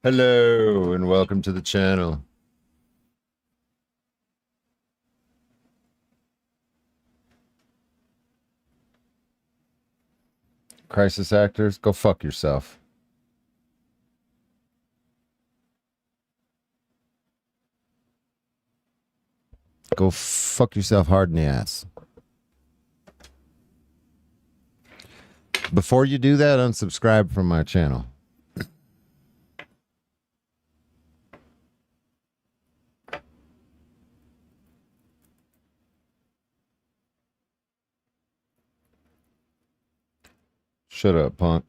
Hello and welcome to the channel. Crisis actors, go fuck yourself. Go fuck yourself hard in the ass. Before you do that, unsubscribe from my channel. Shut up, punk.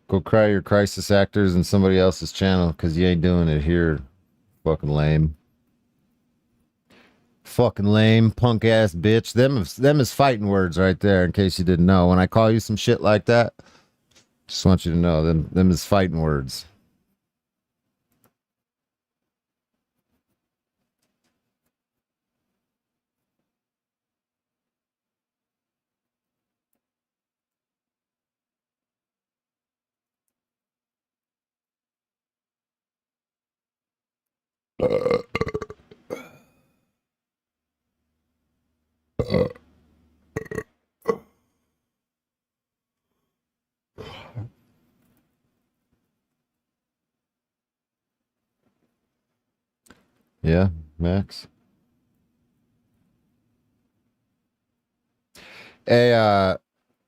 Go cry your crisis actors in somebody else's channel because you ain't doing it here. Fucking lame. Fucking lame, punk ass bitch. Them is fighting words right there, in case you didn't know. When I call you some shit like that, just want you to know them is fighting words. Yeah, Max. Hey,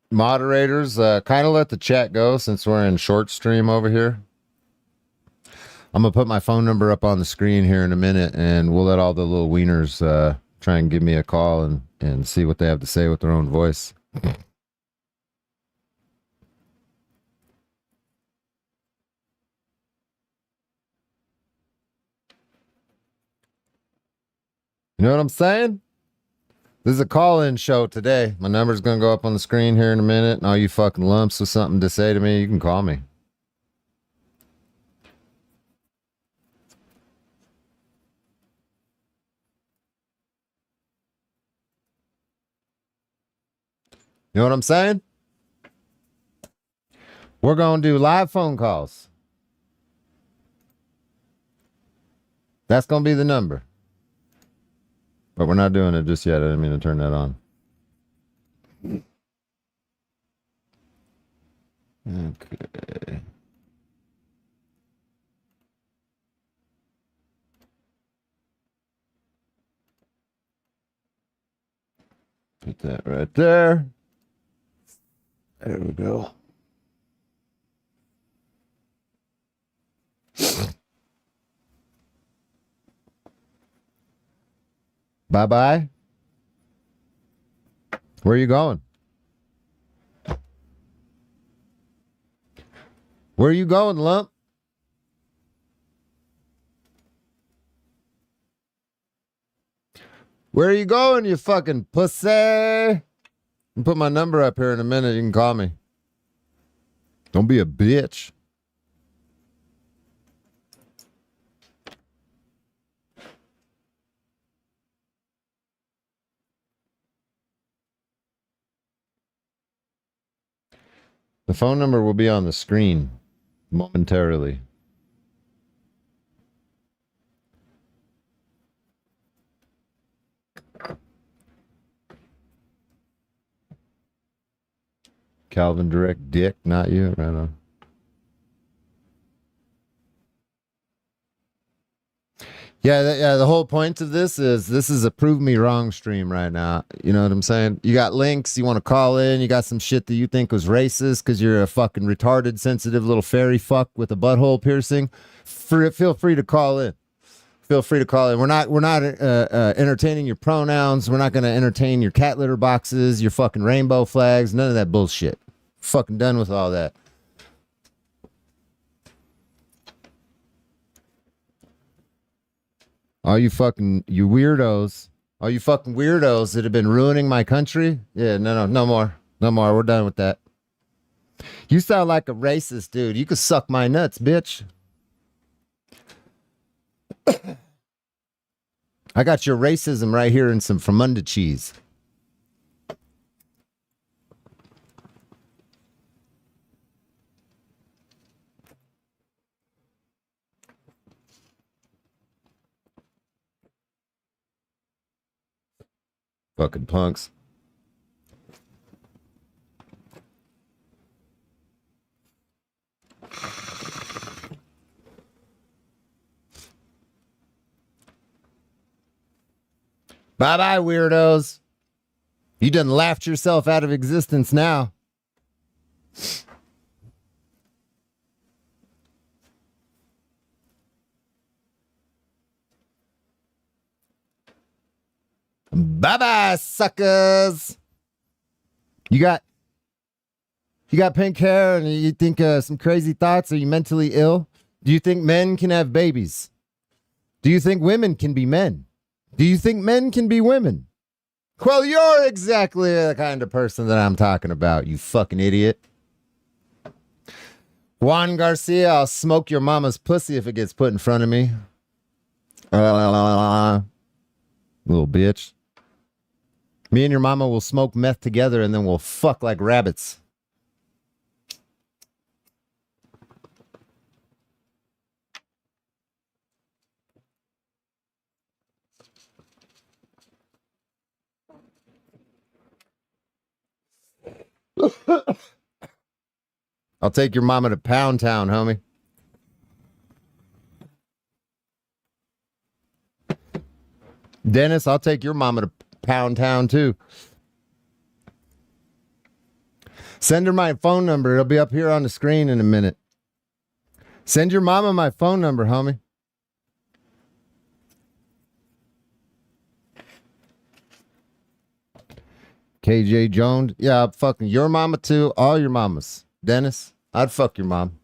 moderators, kind of let the chat go since we're in short stream over here. I'm going to put my phone number up on the screen here in a minute, and we'll let all the little wieners try and give me a call and see what they have to say with their own voice. You know what I'm saying? This is a call-in show today. My number's going to go up on the screen here in a minute, and all you fucking lumps with something to say to me, you can call me. You know what I'm saying? We're going to do live phone calls. That's going to be the number. But we're not doing it just yet. I didn't mean to turn that on. Okay. Put that right there. There we go. Bye-bye. Where are you going? Where are you going, lump? Where are you going, you fucking pussy? I'll put my number up here in a minute. You can call me. Don't be a bitch. The phone number will be on the screen momentarily. Calvin Direct Dick, not you. Right on. Yeah, the whole point of this is a prove me wrong stream right now. You know what I'm saying? You got links, you want to call in, you got some shit that you think was racist because you're a fucking retarded, sensitive little fairy fuck with a butthole piercing. Feel free to call in. Feel free to call in. We're not entertaining your pronouns. We're not going to entertain your cat litter boxes, your fucking rainbow flags, none of that bullshit. Fucking done with all that. All you weirdos that have been ruining my country. Yeah, no more. No more. We're done with that. You sound like a racist, dude. You could suck my nuts, bitch. I got your racism right here in some Fromunda cheese. Fucking punks. Bye-bye, weirdos. You done laughed yourself out of existence now. Bye-bye, suckers. You got pink hair and you think some crazy thoughts? Are you mentally ill? Do you think men can have babies? Do you think women can be men? Do you think men can be women? Well, you're exactly the kind of person that I'm talking about, you fucking idiot. Juan Garcia, I'll smoke your mama's pussy if it gets put in front of me. Little bitch. Me and your mama will smoke meth together and then we'll fuck like rabbits. I'll take your mama to Pound Town, homie. Dennis, I'll take your mama to Pound Town too. Send her my phone number. It'll be up here on the screen in a minute. Send your mama my phone number, homie. KJ Jones. Yeah, I'm fucking your mama too. All your mamas. Dennis, I'd fuck your mom.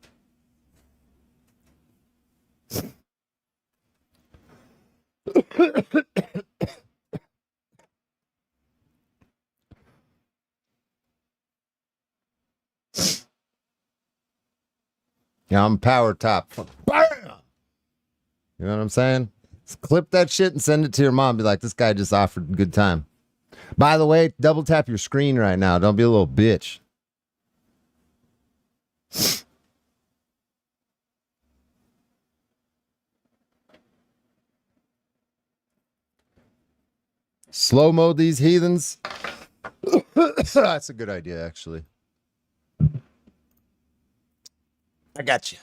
Yeah, I'm power top. Bam! You know what I'm saying? Just clip that shit and send it to your mom. Be like, this guy just offered a good time. By the way, double tap your screen right now. Don't be a little bitch. Slow-mo these heathens. That's a good idea, actually. I got you.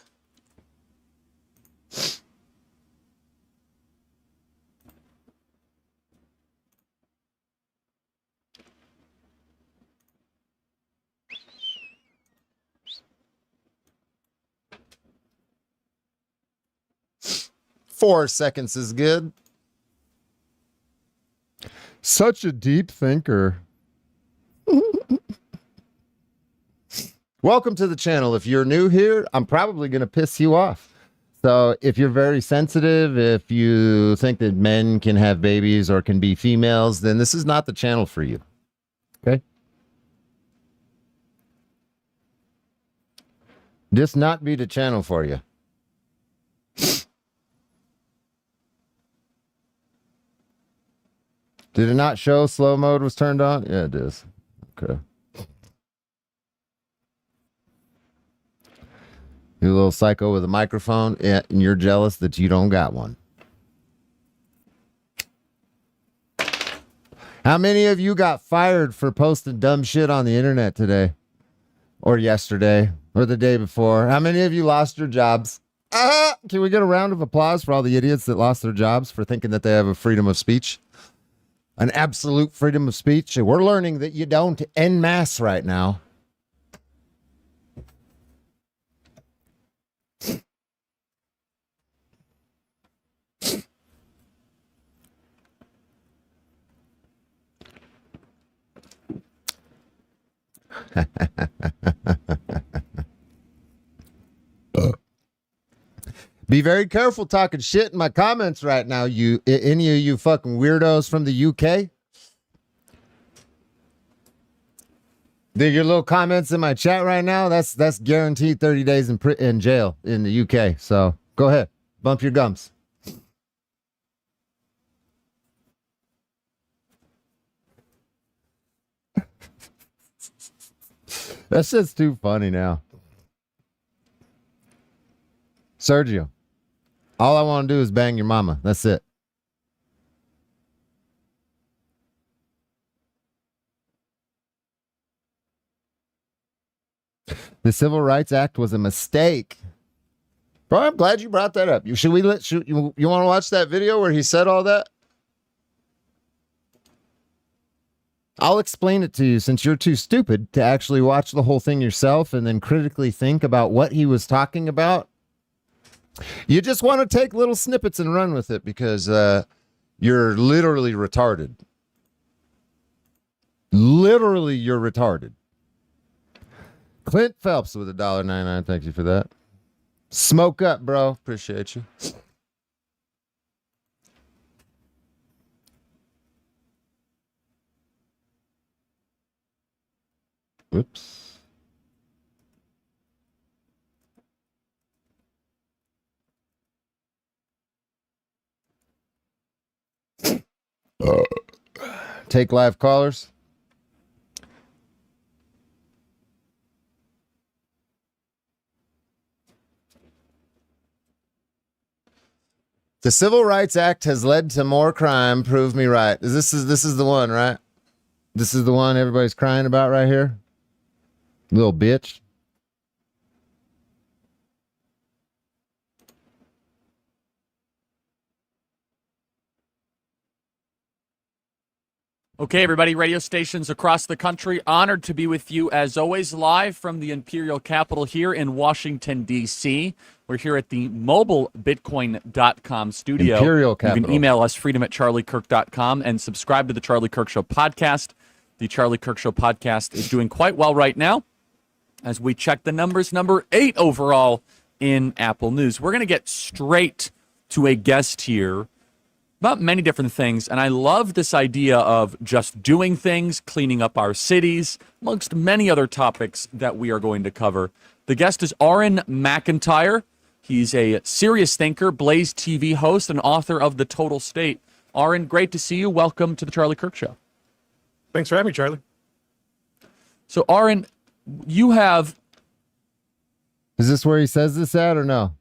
Four seconds is good. Such a deep thinker. Welcome to the channel. If you're new here, I'm probably going to piss you off. So if you're very sensitive, if you think that men can have babies or can be females, then this is not the channel for you. Okay? This not be the channel for you. Did it not show slow mode was turned on? Yeah, it is. Okay. You little psycho with a microphone, and you're jealous that you don't got one. How many of you got fired for posting dumb shit on the internet today? Or yesterday? Or the day before? How many of you lost your jobs? Can we get a round of applause for all the idiots that lost their jobs for thinking that they have a freedom of speech? An absolute freedom of speech. We're learning that you don't en masse right now. Be very careful talking shit in my comments right now, you any of you fucking weirdos from the UK. Your little comments in my chat right now, that's guaranteed 30 days in jail in the UK. So go ahead, bump your gums. That's just too funny now. Sergio, all I want to do is bang your mama. That's it. The Civil Rights Act was a mistake. Bro, I'm glad you brought that up. You want to watch that video where he said all that? I'll explain it to you since you're too stupid to actually watch the whole thing yourself and then critically think about what he was talking about. You just want to take little snippets and run with it because you're literally retarded. Literally, you're retarded. Clint Phelps with $1.99. Thank you for that. Smoke up, bro. Appreciate you. Whoops. Take live callers. The Civil Rights Act has led to more crime. Prove me right. This is the one, right? This is the one everybody's crying about right here. Little bitch. Okay, everybody, radio stations across the country, honored to be with you as always, live from the Imperial Capital here in Washington, D.C. We're here at the mobilebitcoin.com studio. Imperial Capital. You can email us, freedom@charliekirk.com, and subscribe to the Charlie Kirk Show podcast. The Charlie Kirk Show podcast is doing quite well right now as we check the numbers, number 8 overall in Apple News. We're going to get straight to a guest here about many different things, and I love this idea of just doing things, cleaning up our cities, amongst many other topics that we are going to cover. The guest is Aaron McIntyre. He's a serious thinker, Blaze TV host, and author of The Total State. Aaron, great to see you. Welcome to the Charlie Kirk Show. Thanks for having me, Charlie. So, Aaron, you have... Is this where he says this at or no?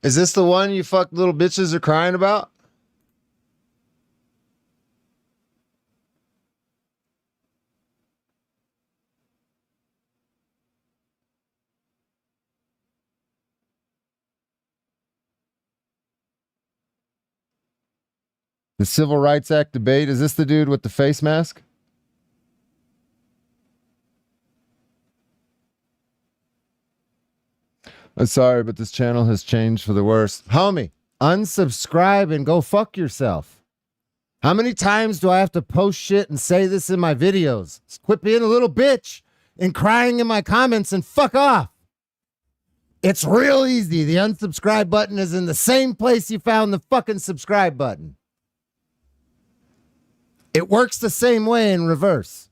Is this the one you fuck little bitches are crying about? The Civil Rights Act debate. Is this the dude with the face mask? I'm sorry, but this channel has changed for the worse. Homie, unsubscribe and go fuck yourself. How many times do I have to post shit and say this in my videos? Quit being a little bitch and crying in my comments and fuck off. It's real easy. The unsubscribe button is in the same place you found the fucking subscribe button. It works the same way in reverse.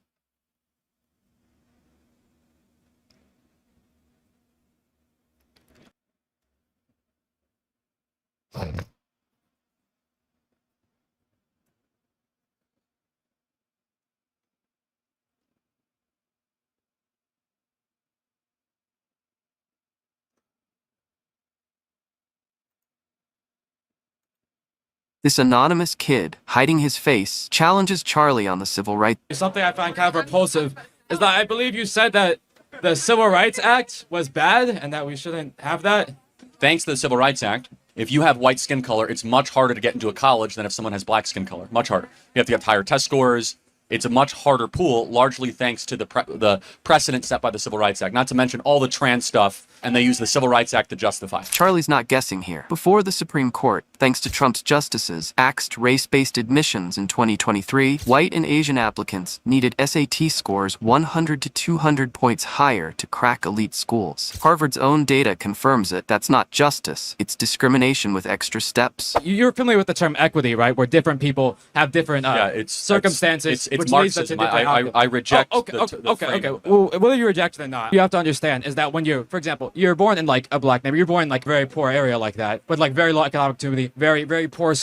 This anonymous kid, hiding his face, challenges Charlie on the civil rights. Something I find kind of repulsive is that I believe you said that the Civil Rights Act was bad and that we shouldn't have that. Thanks to the Civil Rights Act, if you have white skin color, it's much harder to get into a college than if someone has black skin color. Much harder. You have to get higher test scores. It's a much harder pool, largely thanks to the precedent set by the Civil Rights Act, not to mention all the trans stuff, and they use the Civil Rights Act to justify. Charlie's not guessing here. Before the Supreme Court, thanks to Trump's justices, axed race-based admissions in 2023, white and Asian applicants needed SAT scores 100 to 200 points higher to crack elite schools. Harvard's own data confirms it. That's not justice. It's discrimination with extra steps. You're familiar with the term equity, right? Where different people have different circumstances which leads us Marxism. into anti-hawking. I reject. Oh, okay, the okay. framing of it. Well, whether you reject it or not, you have to understand is that when you're, for example, you're born in like a black neighborhood, you're born in like a very poor area like that, with like very low economic opportunity, very, very poor.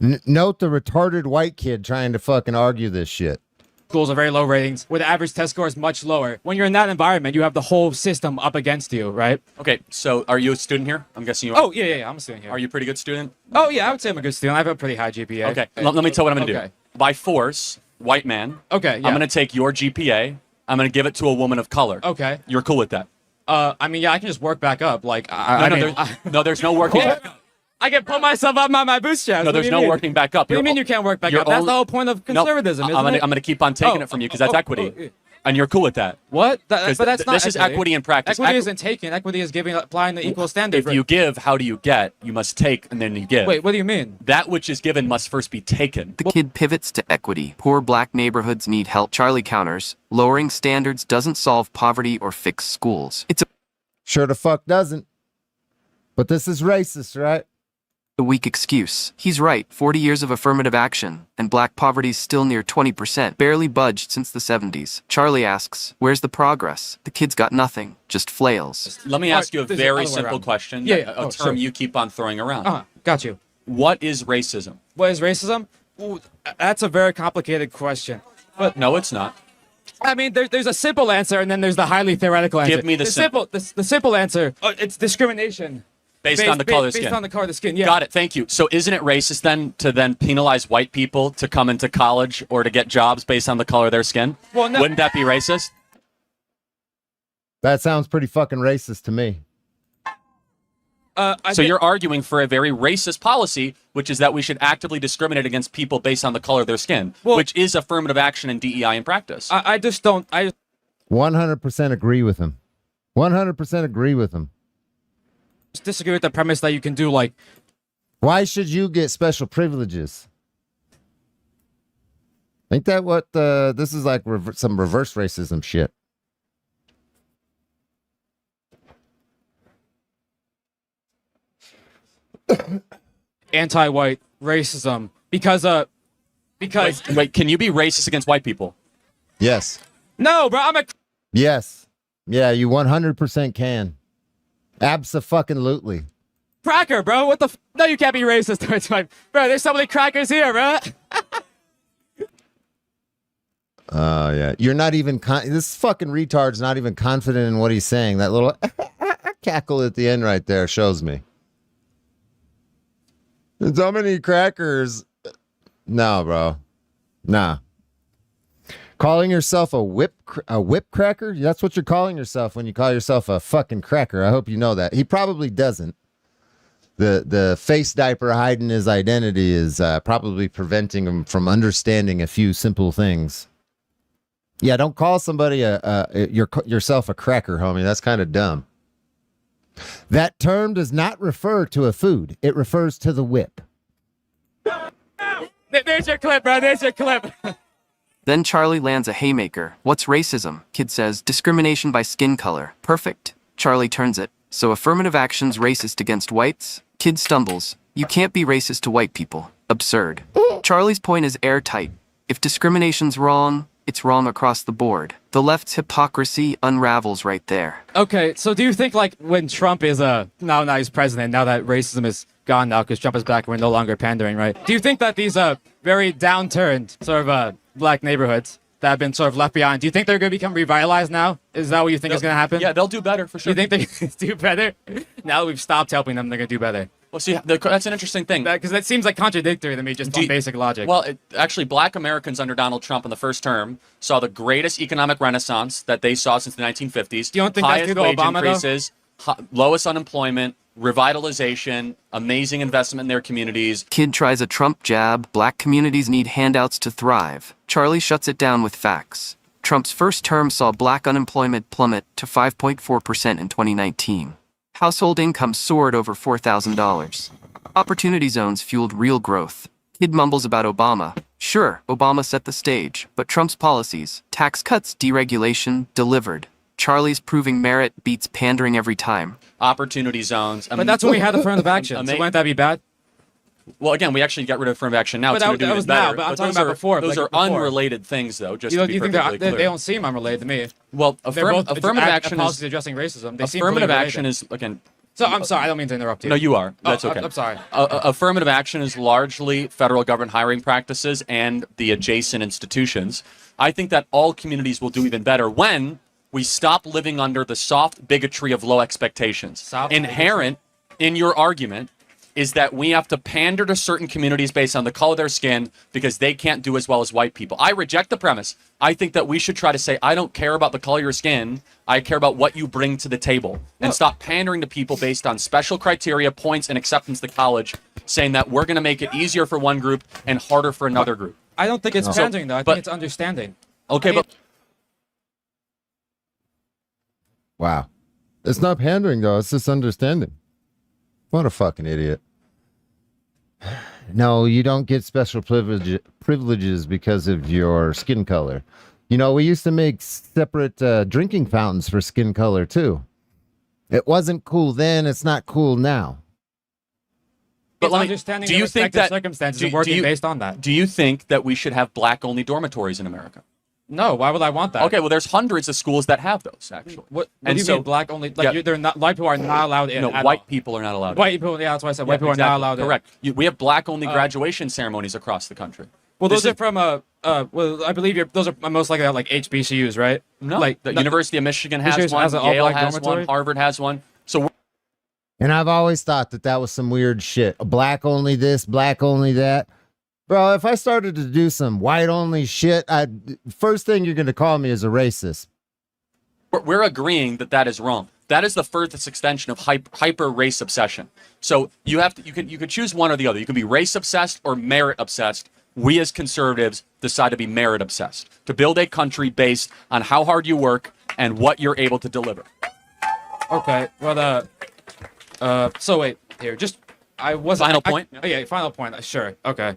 Note the retarded white kid trying to fucking argue this shit. Schools are very low ratings, where the average test score is much lower. When you're in that environment, you have the whole system up against you, right? Okay, so are you a student here? I'm guessing you are. Oh, yeah, I'm a student here. Are you a pretty good student? Oh, yeah, I would say I'm a good student. I have a pretty high GPA. Okay, let me tell you what I'm going to Okay. do. By force, white man, Okay, yeah. I'm going to take your GPA. I'm going to give it to a woman of color. Okay. You're cool with that? I mean, yeah, I can just work back up. Like, I mean, There's no working back up. I can pull myself up by my bootstraps. No, there's no working back up. What do you mean you can't work back up? That's the whole point of conservatism, isn't it? I'm going to keep on taking it from you because that's equity. And you're cool with that. What? But that's not This is equity in practice. Equity isn't taking. Equity is applying the equal standard. If you give, how do you get? You must take, and then you give. Wait, what do you mean? That which is given must first be taken. The kid pivots to equity. Poor black neighborhoods need help. Charlie counters. Lowering standards doesn't solve poverty or fix schools. It's Sure the fuck doesn't. But this is racist, right? a weak excuse. He's right. 40 years of affirmative action, and black poverty's still near 20%. Barely budged since the 70s. Charlie asks, where's the progress? The kid's got nothing. Just flails. Let me ask you a This is very other way simple around. question. Yeah. A term Sure. you keep on throwing around. Got you. What is racism? What is racism? Ooh, that's a very complicated question. But No, it's not. I mean, there's a simple answer, and then there's the highly theoretical answer. Give me the the simple answer. It's discrimination Based on the color of based skin. on the color of the skin. Yeah. Got it. Thank you. So isn't it racist then to penalize white people to come into college or to get jobs based on the color of their skin? Well, no. Wouldn't that be racist? That sounds pretty fucking racist to me. So you're arguing for a very racist policy, which is that we should actively discriminate against people based on the color of their skin, which is affirmative action and DEI in practice. I just don't. 100% agree with him. 100% agree with him. Just disagree with the premise that you can do like. Why should you get special privileges? Ain't that what this is like some reverse racism shit? Anti-white racism because Wait, can you be racist against white people? Yes. no, bro, I'm a Yes. Yeah, you 100% can. Abso-fucking-lutely. cracker, bro. What the? No, you can't be racist towards white. Bro, there's so many crackers here, bro. Yeah. You're not even this fucking retard's not even confident in what he's saying. That little cackle at the end right there shows me. There's so many crackers. No, bro. Nah. Calling yourself a whip cracker? That's what you're calling yourself when you call yourself a fucking cracker. I hope you know that. He probably doesn't. The face diaper hiding his identity is probably preventing him from understanding a few simple things. Yeah, don't call somebody yourself a cracker, homie. That's kind of dumb. That term does not refer to a food. It refers to the whip. There's your clip, bro. There's your clip. Then Charlie lands a haymaker. What's racism? Kid says, discrimination by skin color. Perfect. Charlie turns it. So affirmative action's racist against whites? Kid stumbles. You can't be racist to white people. Absurd. Charlie's point is airtight. If discrimination's wrong, it's wrong across the board. The left's hypocrisy unravels right there. Okay, so do you think like when Trump is now he's president, now that racism is gone now because Trump is back, we're no longer pandering, right? Do you think that these very downturned sort of black neighborhoods that have been sort of left behind, do you think they're going to become revitalized now? Is that what you think is going to happen? Yeah, they'll do better for sure. You think they're going to do better? Now that we've stopped helping them, they're going to do better. Well, see, that's an interesting thing. Because that seems like contradictory to me, just on basic logic. Well, actually, black Americans under Donald Trump in the first term saw the greatest economic renaissance that they saw since the 1950s. You don't think that's highest due to wage Obama, though? increases, lowest unemployment, revitalization, amazing investment in their communities. Kid tries a Trump jab. Black communities need handouts to thrive. Charlie shuts it down with facts. Trump's first term saw black unemployment plummet to 5.4% in 2019. Household income soared over $4,000. Opportunity zones fueled real growth. Kid mumbles about Obama. Sure, Obama set the stage, but Trump's policies, tax cuts, deregulation, delivered. Charlie's proving merit beats pandering every time. Opportunity zones. But that's when we had affirmative action. So wouldn't that be bad? Well, again, we actually got rid of affirmative action now. But it's going to do that even was better. now, but I'm talking about before. Those are unrelated things, though. Just You to don't be you think perfectly they clear. don't seem unrelated to me? Well, They're both affirmative action policies is addressing racism. They seem affirmative completely action related. is again. So I'm sorry, I don't mean to interrupt you. No, you are. That's Oh, okay. I'm sorry. Affirmative action is largely federal government hiring practices and the adjacent institutions. I think that all communities will do even better when we stop living under the soft bigotry of low expectations. Inherent in your argument is that we have to pander to certain communities based on the color of their skin because they can't do as well as white people. I reject the premise. I think that we should try to say, I don't care about the color of your skin. I care about what you bring to the table. And stop pandering to people based on special criteria, points, and acceptance to college, saying that we're going to make it easier for one group and harder for another group. I don't think it's pandering, though. I but- think it's understanding. Okay, but Wow. It's not pandering, though. It's just understanding. What a fucking idiot. No, you don't get special privileges because of your skin color. You know, we used to make separate drinking fountains for skin color, too. It wasn't cool then. It's not cool now. But let me- understanding do the you think respective that- circumstances do- and working do you- based on that. do you think that we should have black-only dormitories in America? No, why would I want that? Okay, well, there's hundreds of schools that have those, actually. What And do you so- mean black only? Like Yeah. they're not white people are not allowed in. No, at white all. people are not allowed. White people, yeah, that's why I said white people are not allowed in. Correct. We have black-only graduation ceremonies across the country. Well, This those are is- from well, I believe those are most likely like HBCUs, right? No, like the University of Michigan has Michigan one, has an Yale all-black has dormitory? one, Harvard has one. So And I've always thought that that was some weird shit. Black only this, black only that. Bro, if I started to do some white only shit, first thing you're going to call me is a racist. we're agreeing that that is wrong. That is the furthest extension of hyper race obsession. So you could choose one or the other. You can be race obsessed or merit obsessed. We as conservatives decide to be merit obsessed, to build a country based on how hard you work and what you're able to deliver. Okay. Well, so wait here. Just I wasn't. Final point? Oh yeah, final point. Sure. Okay.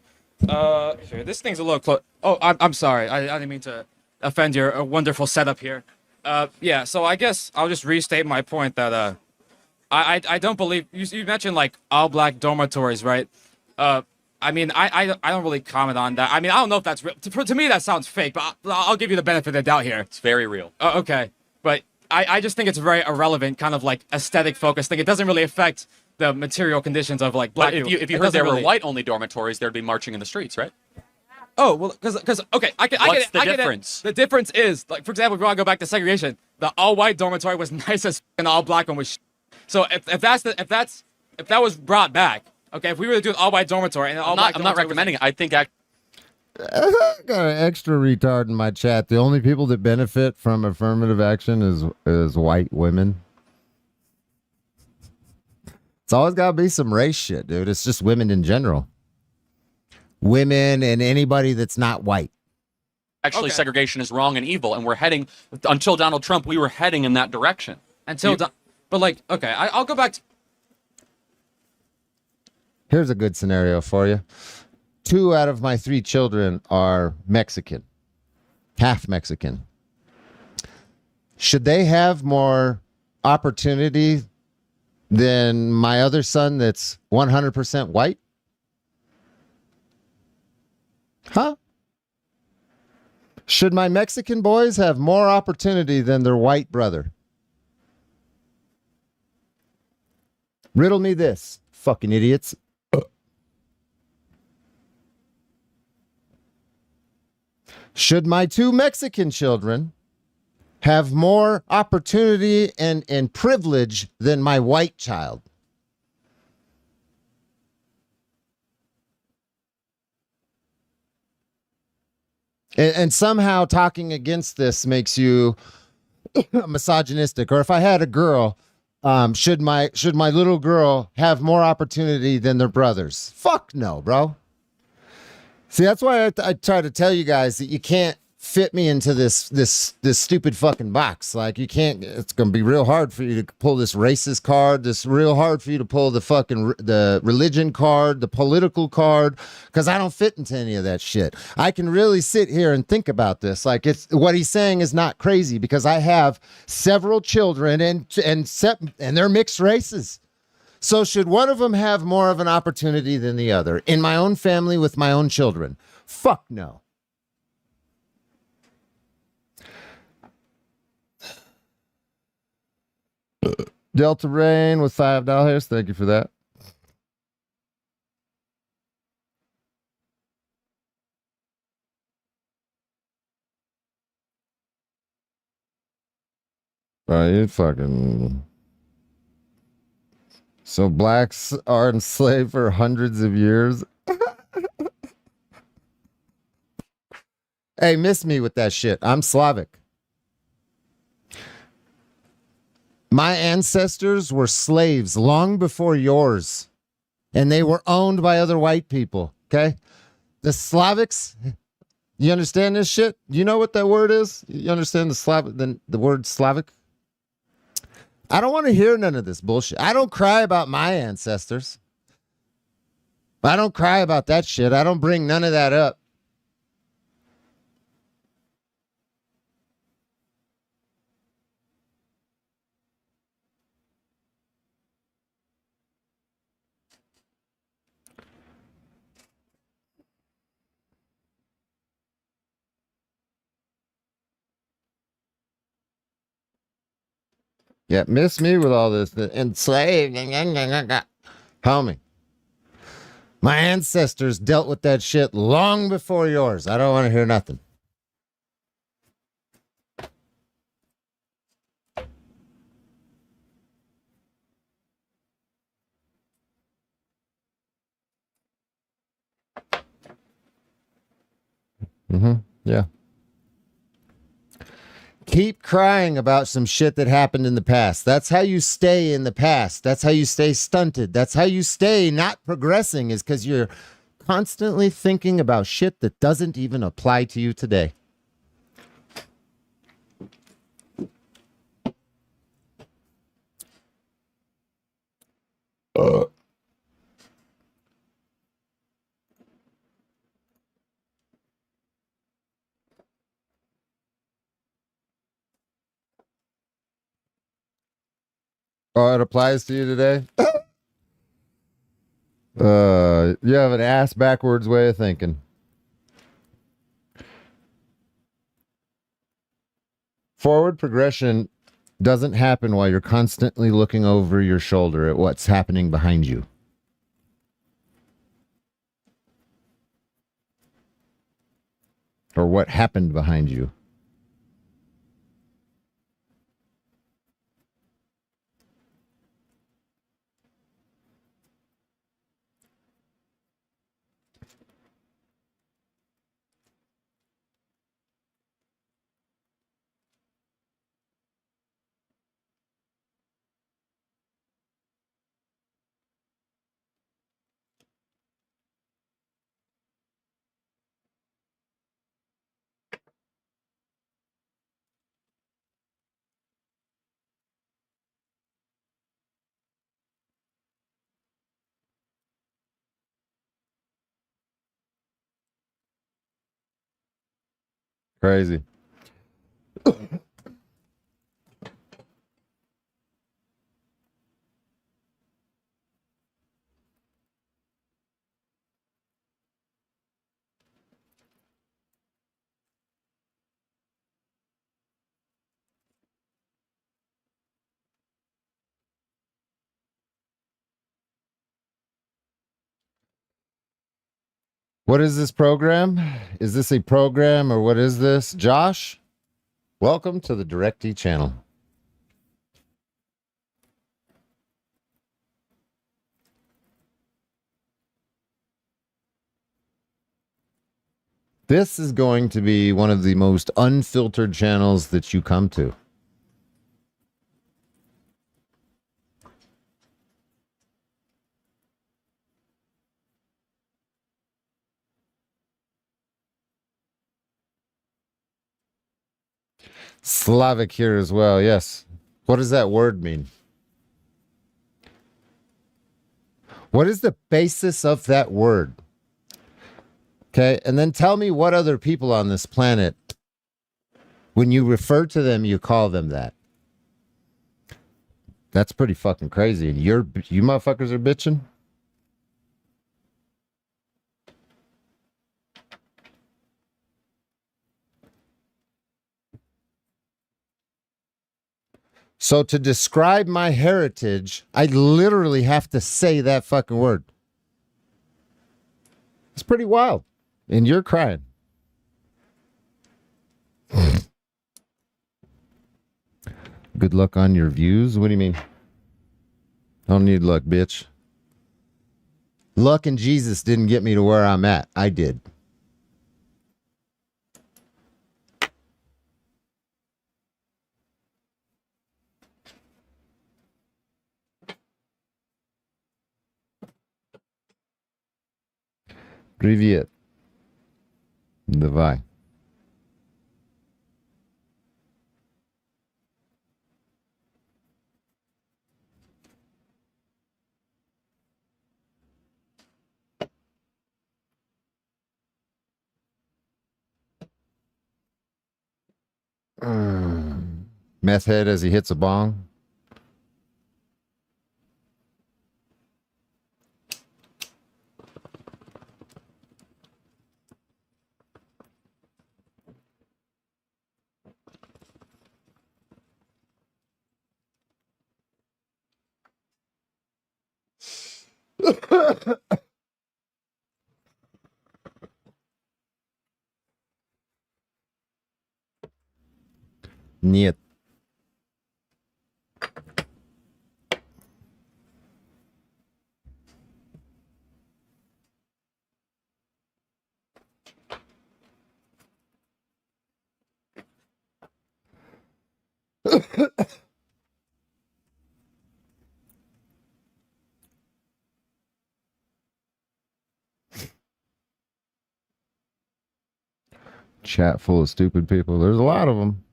Sure. This thing's a little close. Oh, I'm sorry. I didn't mean to offend your wonderful setup here. Yeah. So I guess I'll just restate my point that I don't believe you mentioned like all black dormitories, right? I mean, I don't really comment on that. I mean, I don't know if that's real. To me, that sounds fake, but I'll give you the benefit of the doubt here. It's very real. Okay. But I just think it's a very irrelevant kind of like aesthetic focused thing. It doesn't really affect the material conditions of like black But people. if you It heard doesn't there really... were white-only dormitories, there'd be marching in the streets, right? Oh, well, because okay, I get What's it. the I get it. difference? The difference is, like, for example, if you want to go back to segregation, the all-white dormitory was nice as and the all-black one was. So if that was brought back, okay, if we were to do an all-white dormitory and an all-black I'm not recommending it. I think I got an extra retard in my chat. The only people that benefit from affirmative action is white women. It's always got to be some race shit, dude. It's just women in general. Women and anybody that's not white. actually Okay. segregation is wrong and evil, and we're heading until Donald Trump. We were heading in that direction. But like, okay, I'll go back to. Here's a good scenario for you. 2 out of my 3 children are Mexican, half Mexican. Should they have more opportunity than my other son that's 100% white? Huh? Should my Mexican boys have more opportunity than their white brother? Riddle me this, fucking idiots. Should my 2 Mexican children have more opportunity and privilege than my white child? And somehow talking against this makes you misogynistic. Or if I had a girl, should my little girl have more opportunity than their brothers? Fuck no, bro. See, that's why I try to tell you guys that you can't fit me into this stupid fucking box. Like, you can't. It's gonna be real hard for you to pull this racist card. This real hard for you to pull the religion card, the political card, because I don't fit into any of that shit. I can really sit here and think about this. Like, it's what he's saying is not crazy, because I have several children and they're mixed races. So should one of them have more of an opportunity than the other? In my own family with my own children? Fuck no. Delta Rain with $5. Thank you for that. You fucking. So blacks are enslaved for hundreds of years. Hey, miss me with that shit. I'm Slavic. My ancestors were slaves long before yours, and they were owned by other white people. Okay, the Slavics. You understand this shit? You know what that word is? You understand the word Slavic? I don't want to hear none of this bullshit. I don't cry about my ancestors. I don't cry about that shit. I don't bring none of that up. Yeah, miss me with all this. Enslaved. Homie. My ancestors dealt with that shit long before yours. I don't want to hear nothing. Yeah. Keep crying about some shit that happened in the past. That's how you stay in the past. That's how you stay stunted. That's how you stay not progressing, is because you're constantly thinking about shit that doesn't even apply to you today. Oh, it applies to you today? You have an ass backwards way of thinking. Forward progression doesn't happen while you're constantly looking over your shoulder at what's happening behind you. Or what happened behind you. Crazy. What is this program? Is this a program or what is this? Josh, welcome to the DirectD channel. This is going to be one of the most unfiltered channels that you come to. Slavic here as well, yes. What does that word mean? What is the basis of that word? Okay, and then tell me what other people on this planet, when you refer to them, you call them that. That's pretty fucking crazy. And you motherfuckers are bitching? So to describe my heritage, I literally have to say that fucking word. It's pretty wild. And you're crying. Good luck on your views? What do you mean? Don't need luck, bitch. Luck and Jesus didn't get me to where I'm at. I did. Привет. Давай. Meth head as he hits a bong. Нет. Chat full of stupid people. There's a lot of them.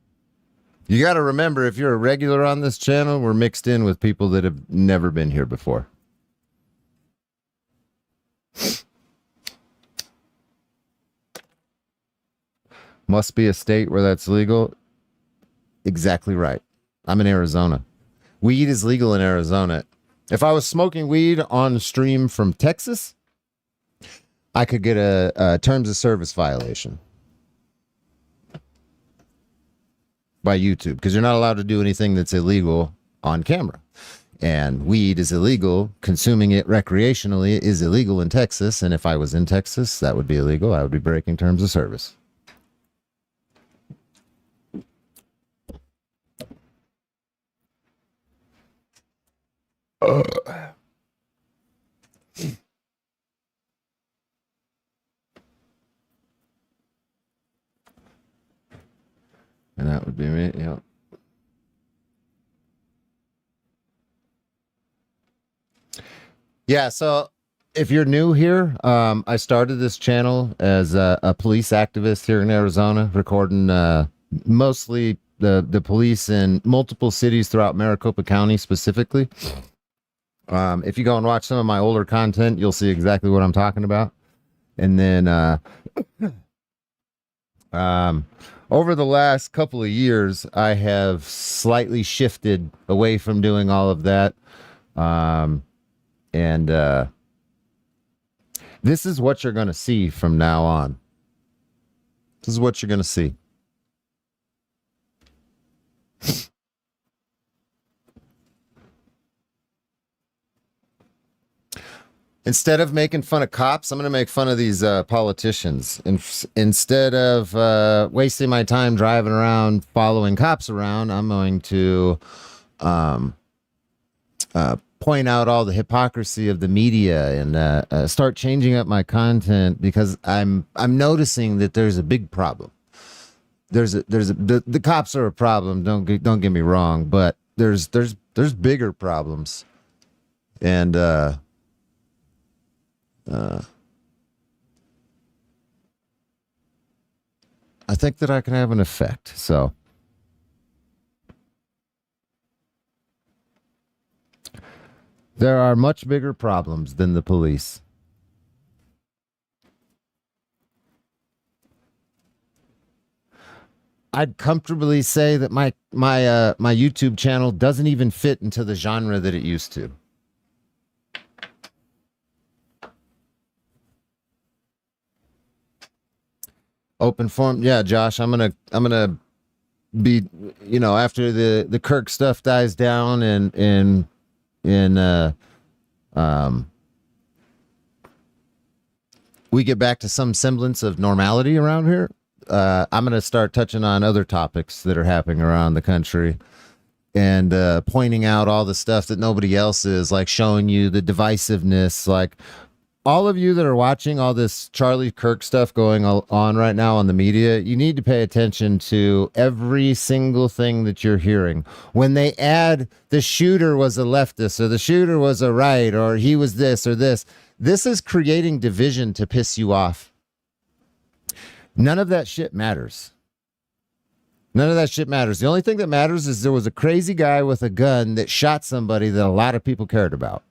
You got to remember, if you're a regular on this channel, we're mixed in with people that have never been here before. Must be a state where that's legal. Exactly right. I'm in Arizona. Weed is legal in Arizona. If I was smoking weed on stream from Texas, I could get a terms of service violation by YouTube, because you're not allowed to do anything that's illegal on camera. And weed is illegal. Consuming it recreationally is illegal in Texas. And if I was in Texas, that would be illegal. I would be breaking terms of service. And that would be me, yeah. Yeah, so if you're new here, I started this channel as a police activist here in Arizona, recording mostly the police in multiple cities throughout Maricopa County specifically. If you go and watch some of my older content, you'll see exactly what I'm talking about. And then over the last couple of years, I have slightly shifted away from doing all of that. And this is what you're going to see from now on. This is what you're going to see. Instead of making fun of cops, I'm going to make fun of these politicians. Instead of wasting my time driving around following cops around, I'm going to point out all the hypocrisy of the media and start changing up my content, because I'm noticing that there's a big problem. The cops are a problem. Don't get me wrong, but there's bigger problems, and I think that I can have an effect. So there are much bigger problems than the police. I'd comfortably say that my YouTube channel doesn't even fit into the genre that it used to. Open forum, yeah, Josh. I'm gonna be, after the Kirk stuff dies down and we get back to some semblance of normality around here. I'm gonna start touching on other topics that are happening around the country and pointing out all the stuff that nobody else is, like showing you the divisiveness, like. All of you that are watching all this Charlie Kirk stuff going on right now on the media, you need to pay attention to every single thing that you're hearing. When they add the shooter was a leftist or the shooter was a right or he was this or this is creating division to piss you off. None of that shit matters. None of that shit matters. The only thing that matters is there was a crazy guy with a gun that shot somebody that a lot of people cared about.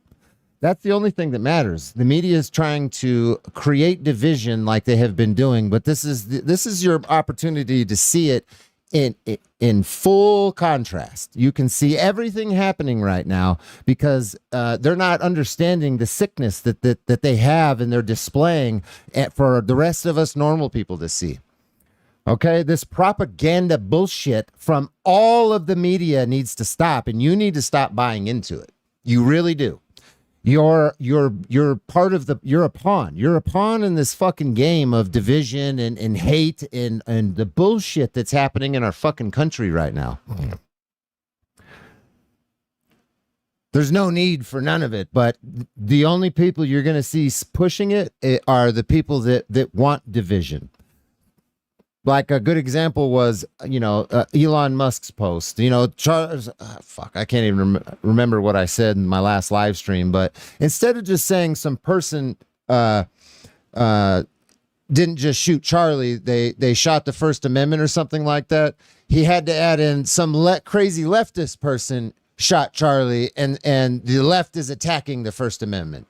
That's the only thing that matters. The media is trying to create division like they have been doing, but this is your opportunity to see it in full contrast. You can see everything happening right now because they're not understanding the sickness that they have and they're displaying for the rest of us normal people to see. Okay, this propaganda bullshit from all of the media needs to stop, and you need to stop buying into it. You really do. You're part of you're a pawn. You're a pawn in this fucking game of division and hate and the bullshit that's happening in our fucking country right now. There's no need for none of it, but the only people you're going to see pushing it are the people that want division. Like a good example was, Elon Musk's post. Charles, I can't even remember what I said in my last live stream. But instead of just saying some person didn't just shoot Charlie, they shot the First Amendment or something like that. He had to add in some crazy leftist person shot Charlie, and the left is attacking the First Amendment.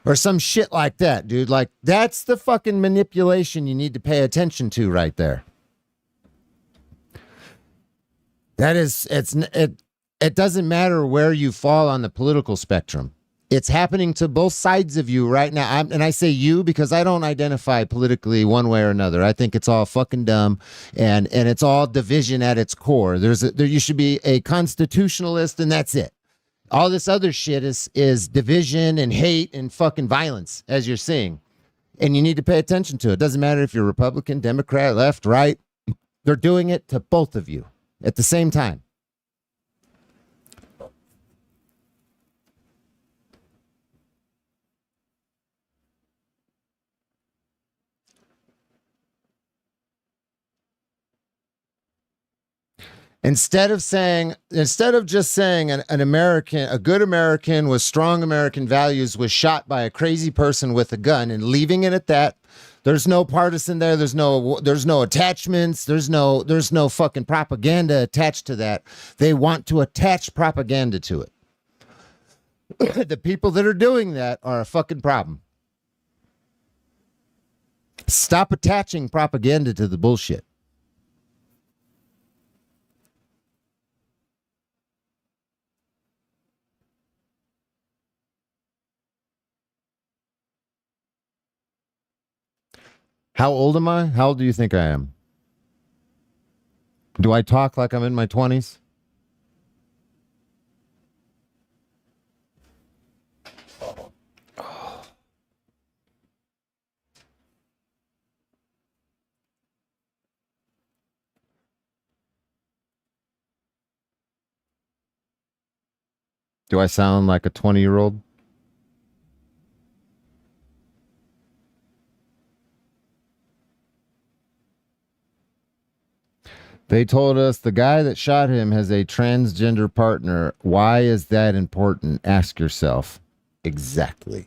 Or some shit like that, dude. Like, that's the fucking manipulation you need to pay attention to right there. It doesn't matter where you fall on the political spectrum. It's happening to both sides of you right now. And I say you because I don't identify politically one way or another. I think it's all fucking dumb and it's all division at its core. You should be a constitutionalist and that's it. All this other shit is division and hate and fucking violence, as you're seeing. And you need to pay attention to it. Doesn't matter if you're Republican, Democrat, left, right. They're doing it to both of you at the same time. Instead of just saying a good American with strong American values was shot by a crazy person with a gun and leaving it at that, there's no partisan there. There's no attachments. There's no fucking propaganda attached to that. They want to attach propaganda to it. The people that are doing that are a fucking problem. Stop attaching propaganda to the bullshit. How old am I? How old do you think I am? Do I talk like I'm in my 20s? Do I sound like a 20-year-old? They told us the guy that shot him has a transgender partner. Why is that important? Ask yourself. Exactly.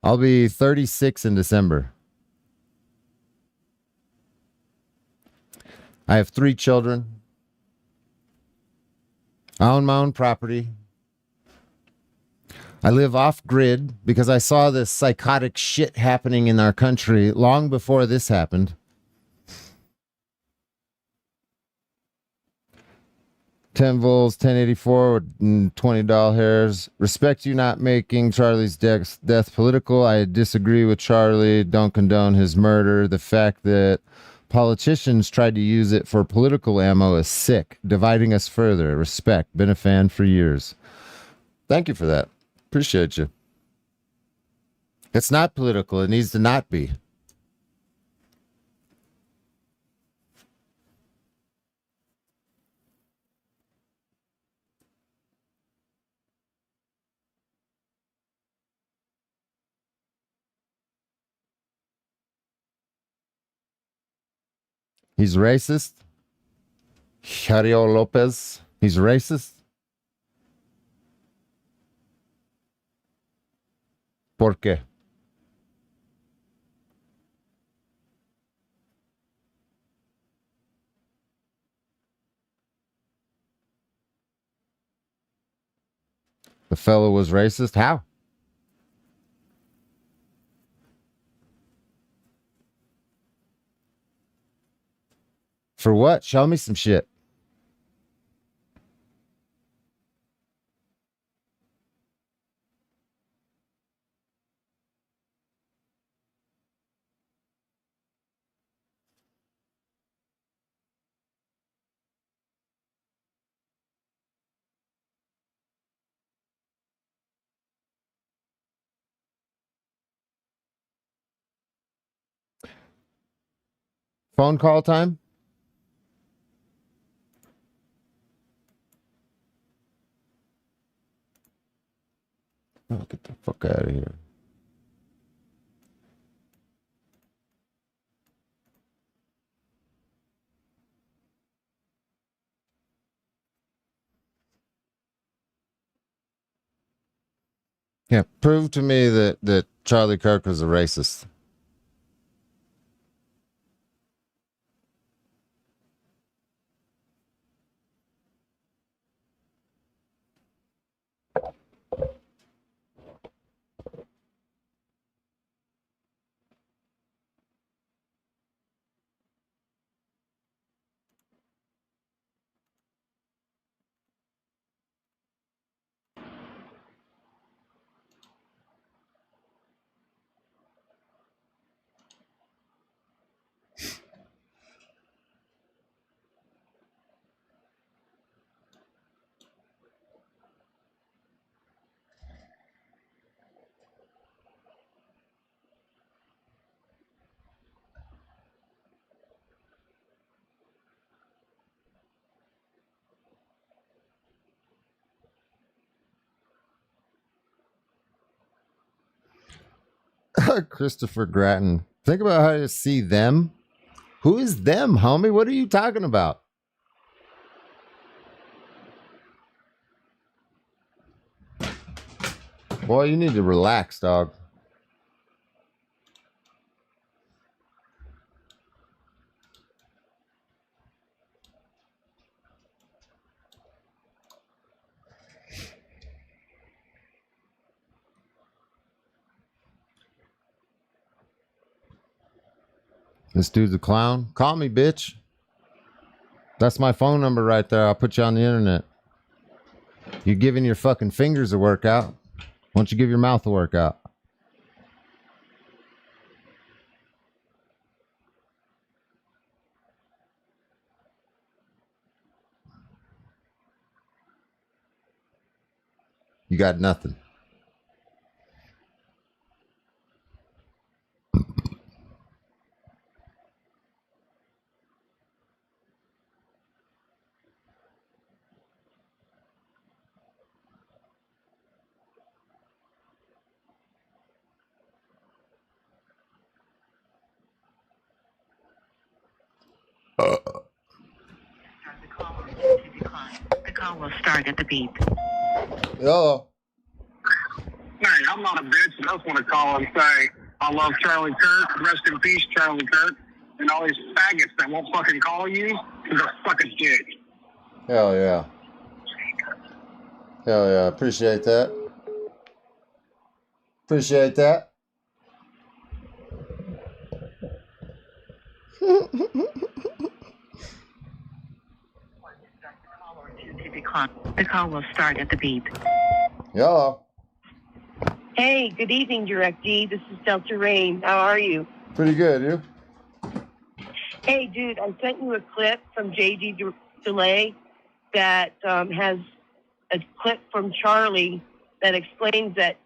I'll be 36 in December. I have 3 children. I own my own property. I live off grid because I saw this psychotic shit happening in our country long before this happened. 10 volts, 1084 with $20 hairs. Respect you not making Charlie's death political. I disagree with Charlie. Don't condone his murder. The fact that politicians tried to use it for political ammo is sick, dividing us further. Respect. Been a fan for years. Thank you for that. Appreciate you. It's not political. It needs to not be. He's racist. Jario Lopez. He's racist. ¿Por qué? The fellow was racist? How? For what? Show me some shit. Phone call time? Oh, get the fuck out of here. Yeah, prove to me that Charlie Kirk was a racist. Christopher Grattan. Think about how you see them. Who is them, homie? What are you talking about? Boy, you need to relax, dog. This dude's a clown. Call me, bitch. That's my phone number right there. I'll put you on the internet. You're giving your fucking fingers a workout. Why don't you give your mouth a workout? You got nothing. The call will start at the beep. Hello. Hey, I'm not a bitch. I just want to call and say I love Charlie Kirk. Rest in peace, Charlie Kirk. And all these faggots that won't fucking call you, they're a fucking dick. Hell yeah. Hell yeah. Appreciate that. Appreciate that. The call will start at the beep. Hello. Hey, good evening, Direct D. This is Delta Rain. How are you? Pretty good, you? Hey, dude, I sent you a clip from JD Delay that has a clip from Charlie that explains that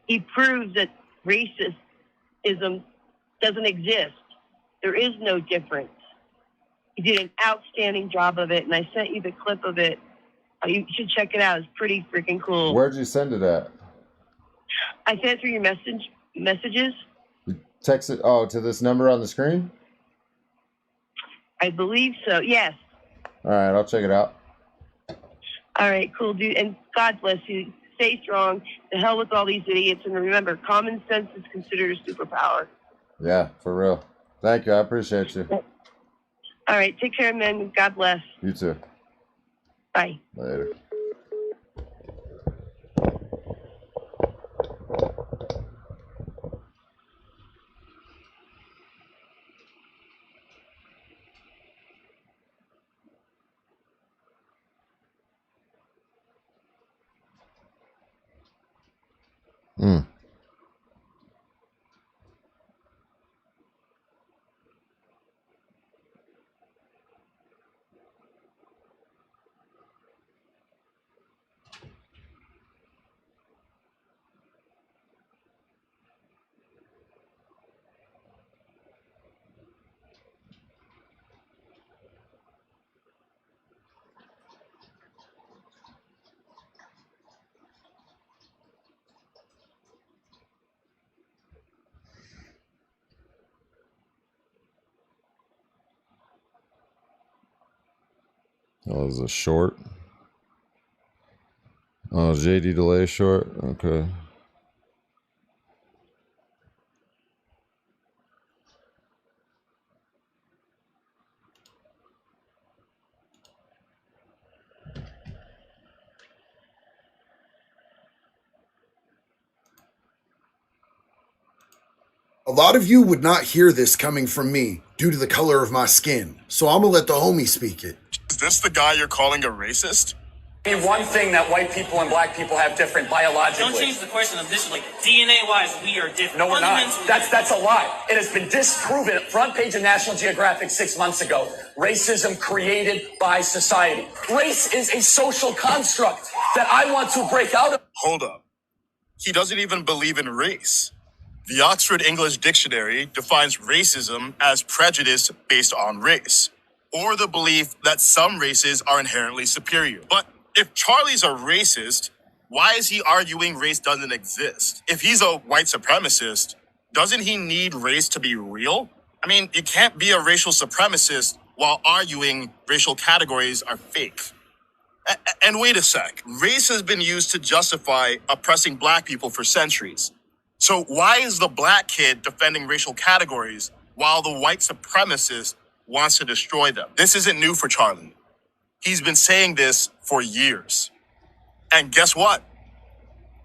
he proves that racism doesn't exist. There is no difference. He did an outstanding job of it, and I sent you the clip of it. You should check it out. It's pretty freaking cool. Where'd you send it at? I sent it through your messages. You text it, to this number on the screen? I believe so. Yes. All right, I'll check it out. All right, cool, dude. And God bless you. Stay strong. The hell with all these idiots. And remember, common sense is considered a superpower. Yeah, for real. Thank you. I appreciate you. All right, take care, man. God bless. You too. Bye. Later. Hmm. Oh, this is a short. Oh, JD Delay short. Okay. A lot of you would not hear this coming from me due to the color of my skin, so I'm gonna let the homie speak it. Is this the guy you're calling a racist? One thing that white people and black people have different biologically. Don't change the question of this. Like DNA-wise, we are different. No, we're not. That's a lie. It has been disproven. Front page of National Geographic 6 months ago. Racism created by society. Race is a social construct that I want to break out of. Hold up. He doesn't even believe in race. The Oxford English Dictionary defines racism as prejudice based on race, or the belief that some races are inherently superior. But if Charlie's a racist, why is he arguing race doesn't exist? If he's a white supremacist, doesn't he need race to be real? I mean, you can't be a racial supremacist while arguing racial categories are fake. And wait a sec, race has been used to justify oppressing black people for centuries. So why is the black kid defending racial categories while the white supremacist wants to destroy them? This isn't new for Charlie. He's been saying this for years. And guess what?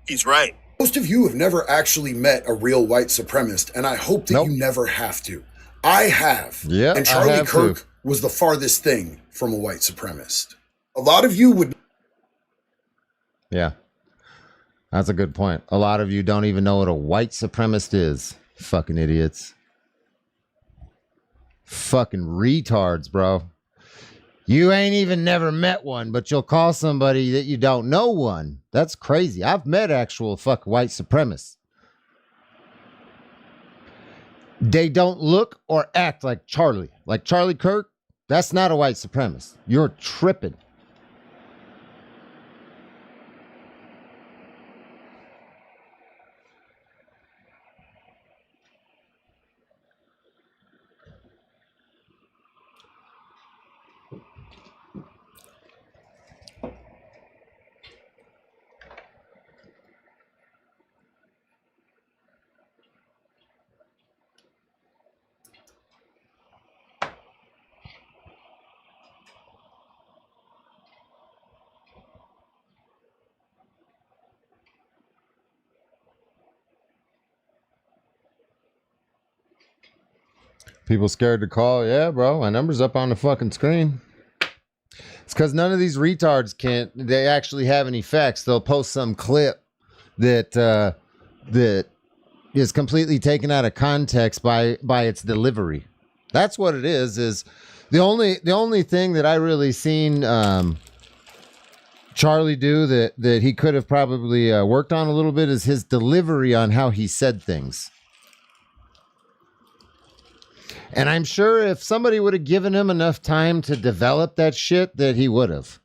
He's right. Most of you have never actually met a real white supremacist, and I hope that you never have to. I have. Yeah, and Charlie I have Kirk to. was the farthest thing from a white supremacist. A lot of you would... Yeah. That's a good point. A lot of you don't even know what a white supremacist is. Fucking idiots. Fucking retards, bro. You ain't even never met one, but you'll call somebody that you don't know one. That's crazy. I've met actual fucking white supremacists. They don't look or act like Charlie. Like Charlie Kirk, that's not a white supremacist. You're tripping. People scared to call. Yeah, bro. My number's up on the fucking screen. It's because none of these retards they actually have any facts. They'll post some clip that is completely taken out of context by its delivery. That's what it is the only thing that I really seen Charlie do that he could have probably worked on a little bit is his delivery on how he said things. And I'm sure if somebody would have given him enough time to develop that shit, that he would have.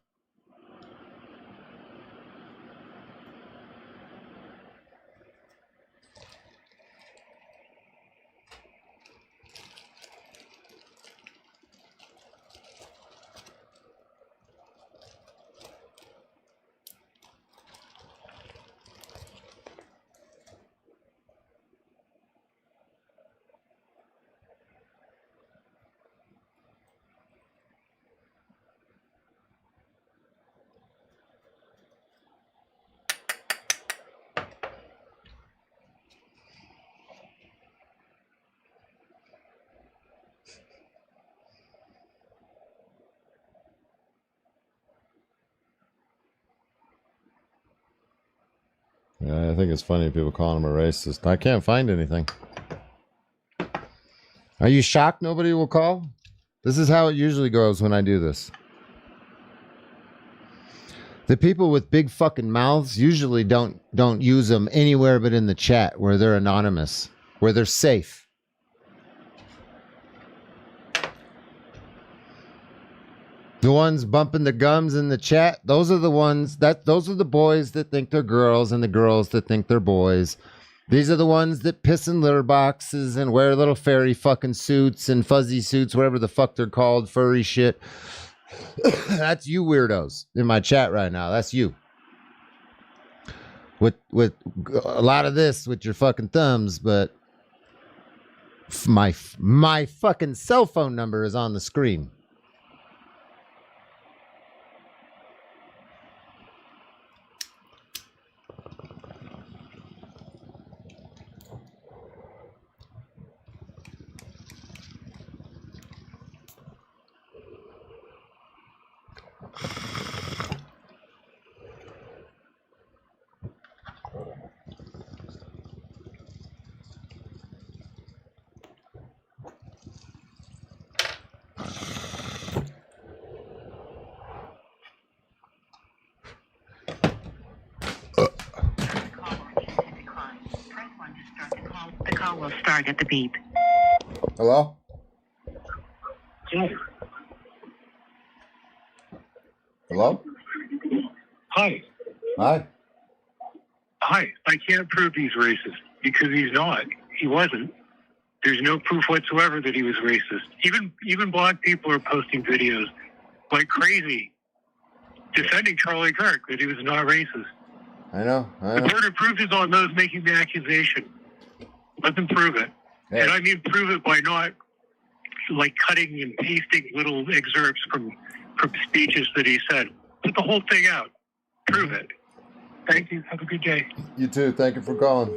Yeah, I think it's funny people calling him a racist. I can't find anything. Are you shocked nobody will call? This is how it usually goes when I do this. The people with big fucking mouths usually don't use them anywhere but in the chat where they're anonymous, where they're safe. The ones bumping the gums in the chat, those are the boys that think they're girls and the girls that think they're boys. These are the ones that piss in litter boxes and wear little fairy fucking suits and fuzzy suits, whatever the fuck they're called, furry shit. That's you weirdos in my chat right now. That's you. With a lot of this with your fucking thumbs, but my fucking cell phone number is on the screen. The call will start at the beep. Hello? Hello? Hi. Hi. Hi. I can't prove he's racist because he's not. He wasn't. There's no proof whatsoever that he was racist. Even black people are posting videos like crazy defending Charlie Kirk that he was not racist. I know. The burden of proof is on those making the accusation. Let them prove it. Hey. And I mean prove it by not like cutting and pasting little excerpts from speeches that he said. Put the whole thing out. Prove it. Thank you. Have a good day. You too. Thank you for calling.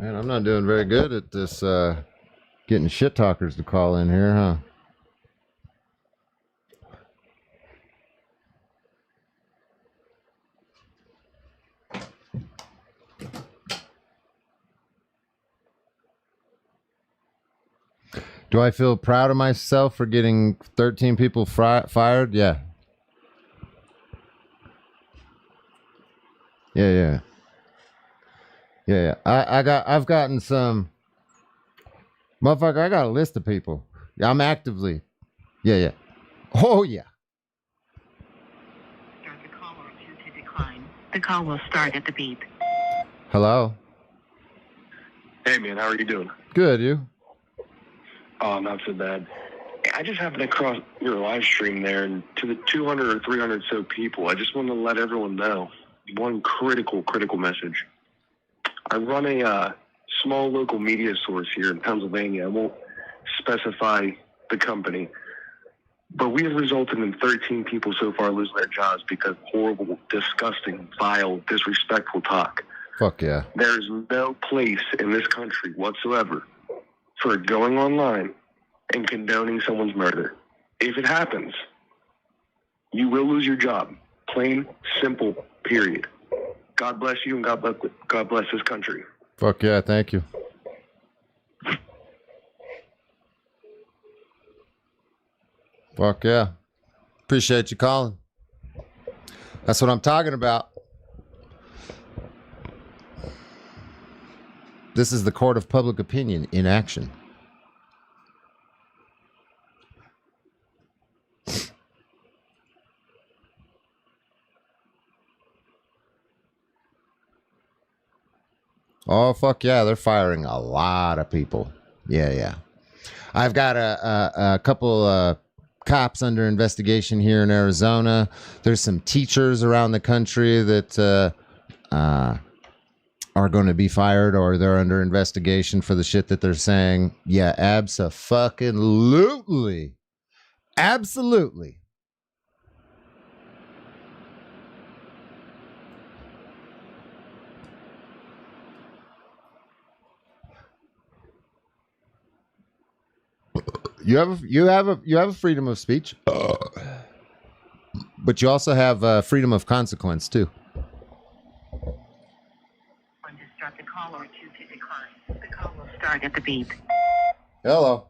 Man, I'm not doing very good at this getting shit talkers to call in here, huh? Do I feel proud of myself for getting 13 people fired? Yeah. Yeah. I've gotten some motherfucker. I got a list of people. I'm actively. Yeah. Oh yeah. Start the call or choose to decline. The call will start at the beep. Hello. Hey man, how are you doing? Good, you? Oh, not so bad. I just happened across your live stream there, and to the 200 or 300 so people, I just want to let everyone know one critical message. I run a small local media source here in Pennsylvania. I won't specify the company, But we have resulted in 13 people so far losing their jobs because of horrible, disgusting, vile, disrespectful talk. Fuck yeah. There's no place in this country whatsoever for going online and condoning someone's murder. If it happens, you will lose your job. Plain, simple, period. God bless you and God bless this country. Fuck yeah, thank you. Fuck yeah. Appreciate you calling. That's what I'm talking about. This is the court of public opinion in action. Oh, fuck yeah. They're firing a lot of people. Yeah. I've got a couple cops under investigation here in Arizona. There's some teachers around the country that are going to be fired, or they're under investigation for the shit that they're saying. Yeah, abso-fucking-lutely. Absolutely. You have a freedom of speech, but you also have freedom of consequence too. One to start the call or two to decline. The call will start at the beep. Hello.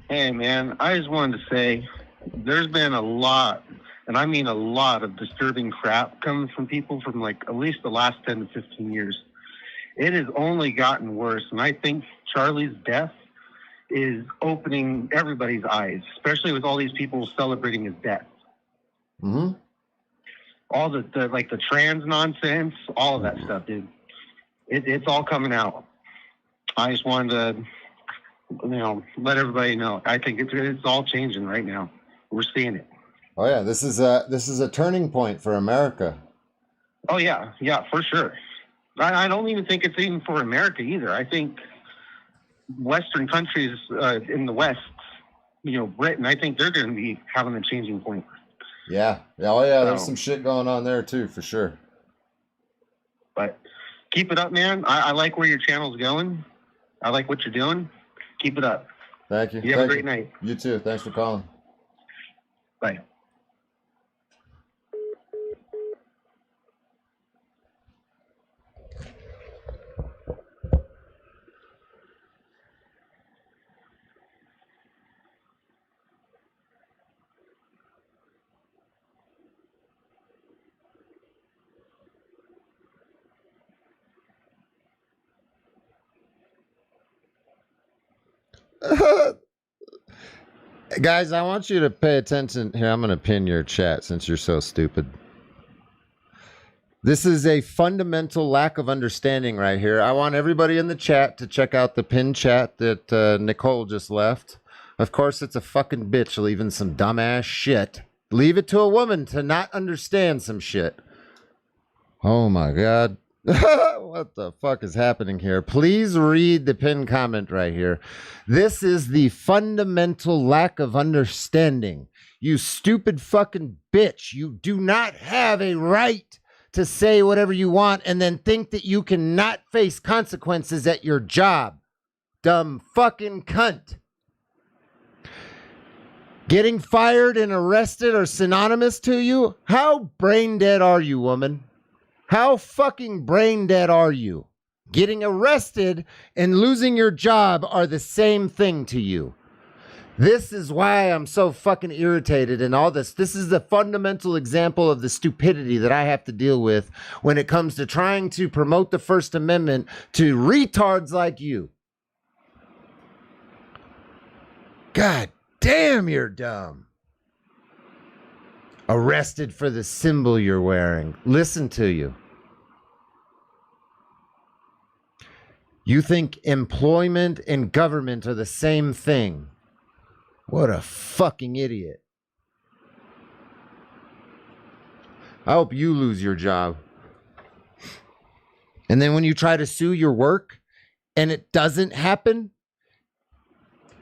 Hey, man, I just wanted to say there's been a lot, and I mean a lot, of disturbing crap coming from people from like at least the last 10 to 15 years. It has only gotten worse, and I think Charlie's death is opening everybody's eyes, especially with all these people celebrating his death. Mm-hmm. All the trans nonsense, all of that stuff, dude. It's all coming out. I just wanted to, let everybody know. I think it's all changing right now. We're seeing it. Oh yeah, this is a turning point for America. Oh yeah, for sure. I don't even think it's even for America either. I think Western countries in the West, Britain, I think they're going to be having a changing point. Yeah. Oh yeah, there's some shit going on there too, for sure. But keep it up, man. I like where your channel's going. I like what you're doing. Keep it up. Thank you. You have a great night. You too. Thanks for calling. Bye. Guys, I want you to pay attention here. I'm going to pin your chat since you're so stupid. This is a fundamental lack of understanding right here. I want everybody in the chat to check out the pinned chat that Nicole just left. Of course, it's a fucking bitch leaving some dumbass shit. Leave it to a woman to not understand some shit. Oh my God. What the fuck is happening here? Please read the pinned comment right here. This is the fundamental lack of understanding. You stupid fucking bitch. You do not have a right to say whatever you want and then think that you cannot face consequences at your job. Dumb fucking cunt. Getting fired and arrested are synonymous to you? How brain dead are you, woman? How fucking brain dead are you? Getting arrested and losing your job are the same thing to you. This is why I'm so fucking irritated and all this. This is the fundamental example of the stupidity that I have to deal with when it comes to trying to promote the First Amendment to retards like you. God damn, you're dumb. Arrested for the symbol you're wearing. Listen to you. You think employment and government are the same thing. What a fucking idiot. I hope you lose your job. And then when you try to sue your work and it doesn't happen,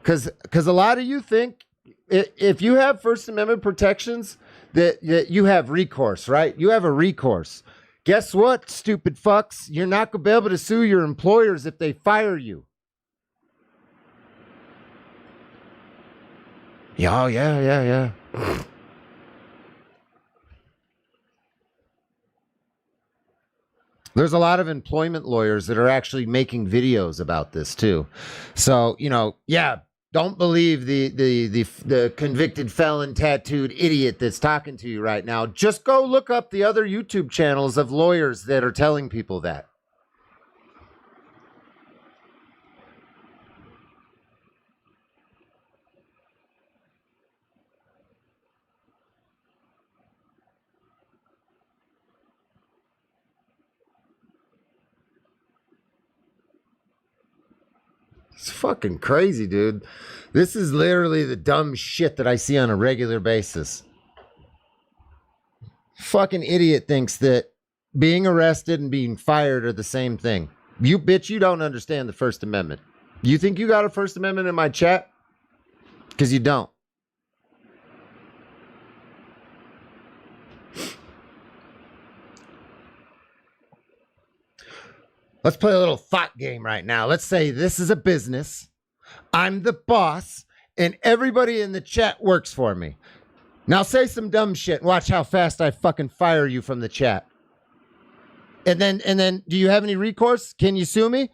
because a lot of you think if you have First Amendment protections, that you have recourse, right? You have a recourse. Guess what, stupid fucks? You're not going to be able to sue your employers if they fire you. Yeah. There's a lot of employment lawyers that are actually making videos about this too. So, don't believe the convicted felon tattooed idiot that's talking to you right now. Just go look up the other YouTube channels of lawyers that are telling people that. It's fucking crazy, dude. This is literally the dumb shit that I see on a regular basis. Fucking idiot thinks that being arrested and being fired are the same thing. You don't understand the First Amendment. You think you got a First Amendment in my chat? Because you don't. Let's play a little thought game right now. Let's say this is a business. I'm the boss, and everybody in the chat works for me. Now say some dumb shit and watch how fast I fucking fire you from the chat. And then, do you have any recourse? Can you sue me?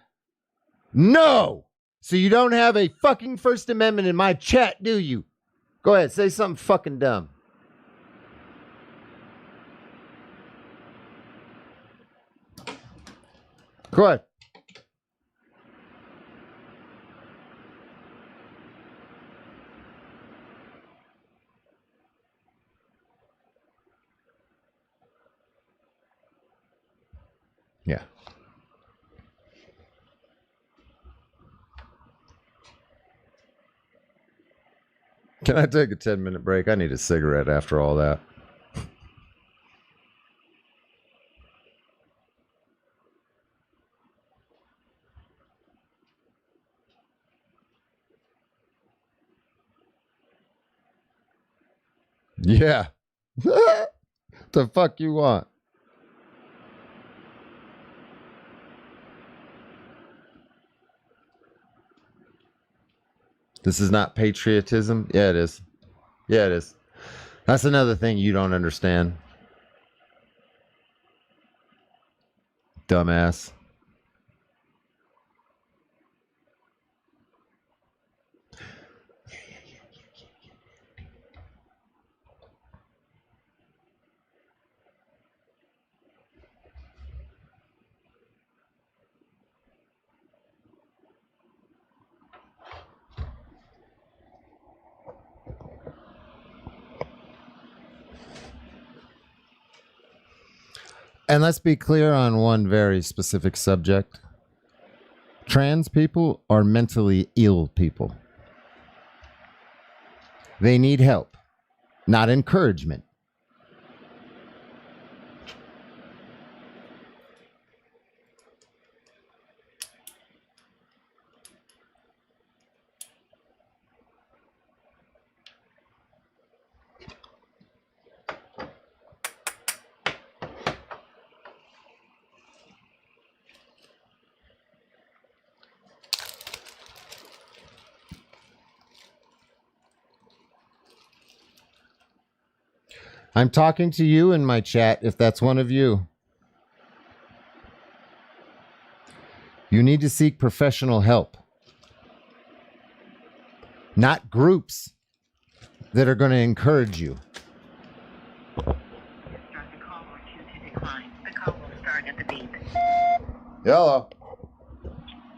No. So you don't have a fucking First Amendment in my chat, do you? Go ahead, say something fucking dumb. Go ahead. Yeah. Can I take a 10-minute break? I need a cigarette after all that. Yeah. The fuck you want? This is not patriotism? Yeah, it is. Yeah, it is. That's another thing you don't understand. Dumbass. And let's be clear on one very specific subject. Trans people are mentally ill people. They need help, not encouragement. I'm talking to you in my chat if that's one of you. You need to seek professional help. Not groups that are going to encourage you. Start the call or choose to decline. The call will start at the beep. Hello.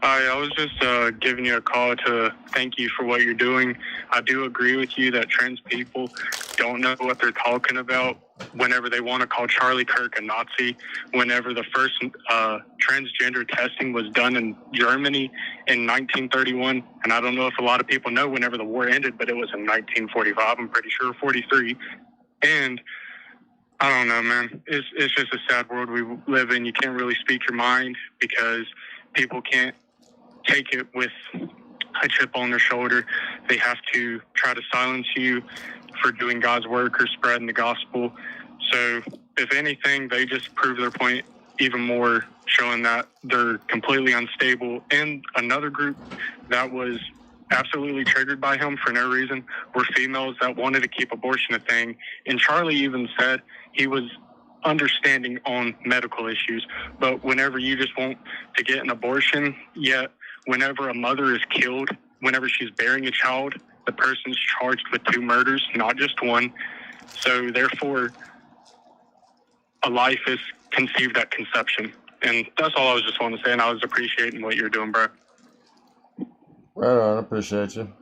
Hi, I was just giving you a call to thank you for what you're doing. I do agree with you that trans people don't know what they're talking about whenever they want to call Charlie Kirk a Nazi. Whenever the first transgender testing was done in Germany in 1931, and I don't know if a lot of people know whenever the war ended, but it was in 1945, I'm pretty sure, 43. And I don't know, man. It's just a sad world we live in. You can't really speak your mind because people can't take it with a chip on their shoulder. They have to try to silence you for doing God's work or spreading the gospel. So if anything, they just prove their point even more, showing that they're completely unstable. And another group that was absolutely triggered by him for no reason were females that wanted to keep abortion a thing. And Charlie even said he was understanding on medical issues, but whenever you just want to get an abortion, yet whenever a mother is killed, whenever she's bearing a child, the person's charged with 2 murders, not just 1. So therefore, a life is conceived at conception. And that's all I was just wanting to say, and I was appreciating what you're doing, bro. Right on, I appreciate you.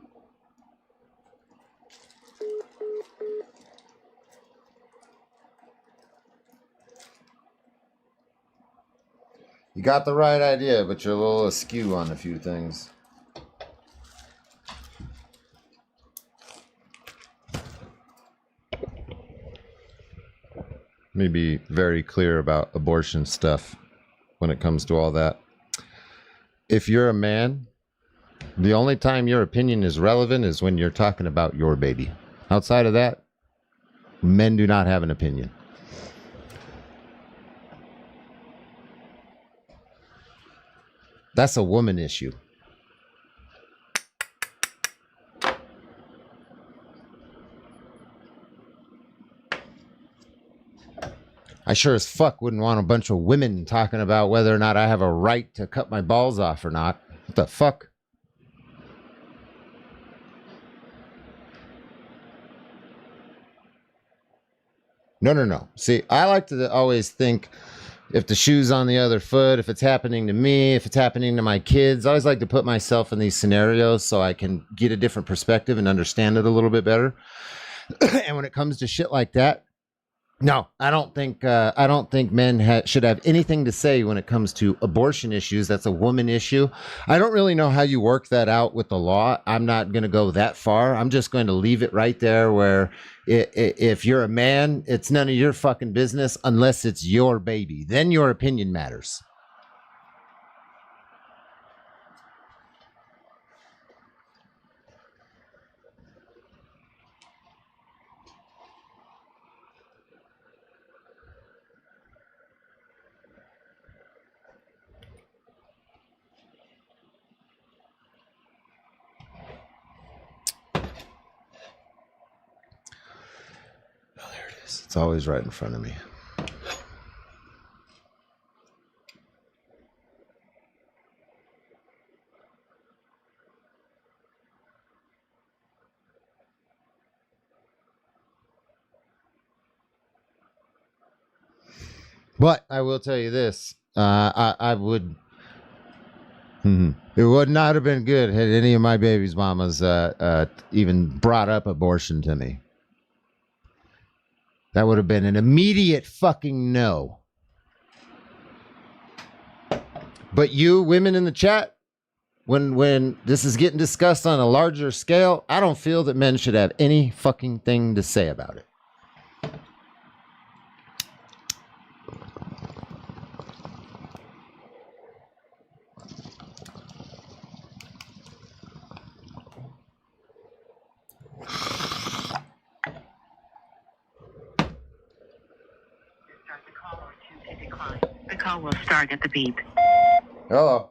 You got the right idea, but you're a little askew on a few things. Let me be very clear about abortion stuff when it comes to all that. If you're a man, the only time your opinion is relevant is when you're talking about your baby. Outside of that, men do not have an opinion. That's a woman issue. I sure as fuck wouldn't want a bunch of women talking about whether or not I have a right to cut my balls off or not. What the fuck? No. See, I like to always think if the shoe's on the other foot, if it's happening to me, if it's happening to my kids, I always like to put myself in these scenarios so I can get a different perspective and understand it a little bit better. And when it comes to shit like that, no, I don't think men should have anything to say when it comes to abortion issues. That's a woman issue. I don't really know how you work that out with the law. I'm not going to go that far. I'm just going to leave it right there where if you're a man, it's none of your fucking business unless it's your baby. Then your opinion matters. It's always right in front of me. But I will tell you this. I would... It would not have been good had any of my baby's mamas even brought up abortion to me. That would have been an immediate fucking no. But you women in the chat, when this is getting discussed on a larger scale, I don't feel that men should have any fucking thing to say about it. The call will start at the beep. Hello.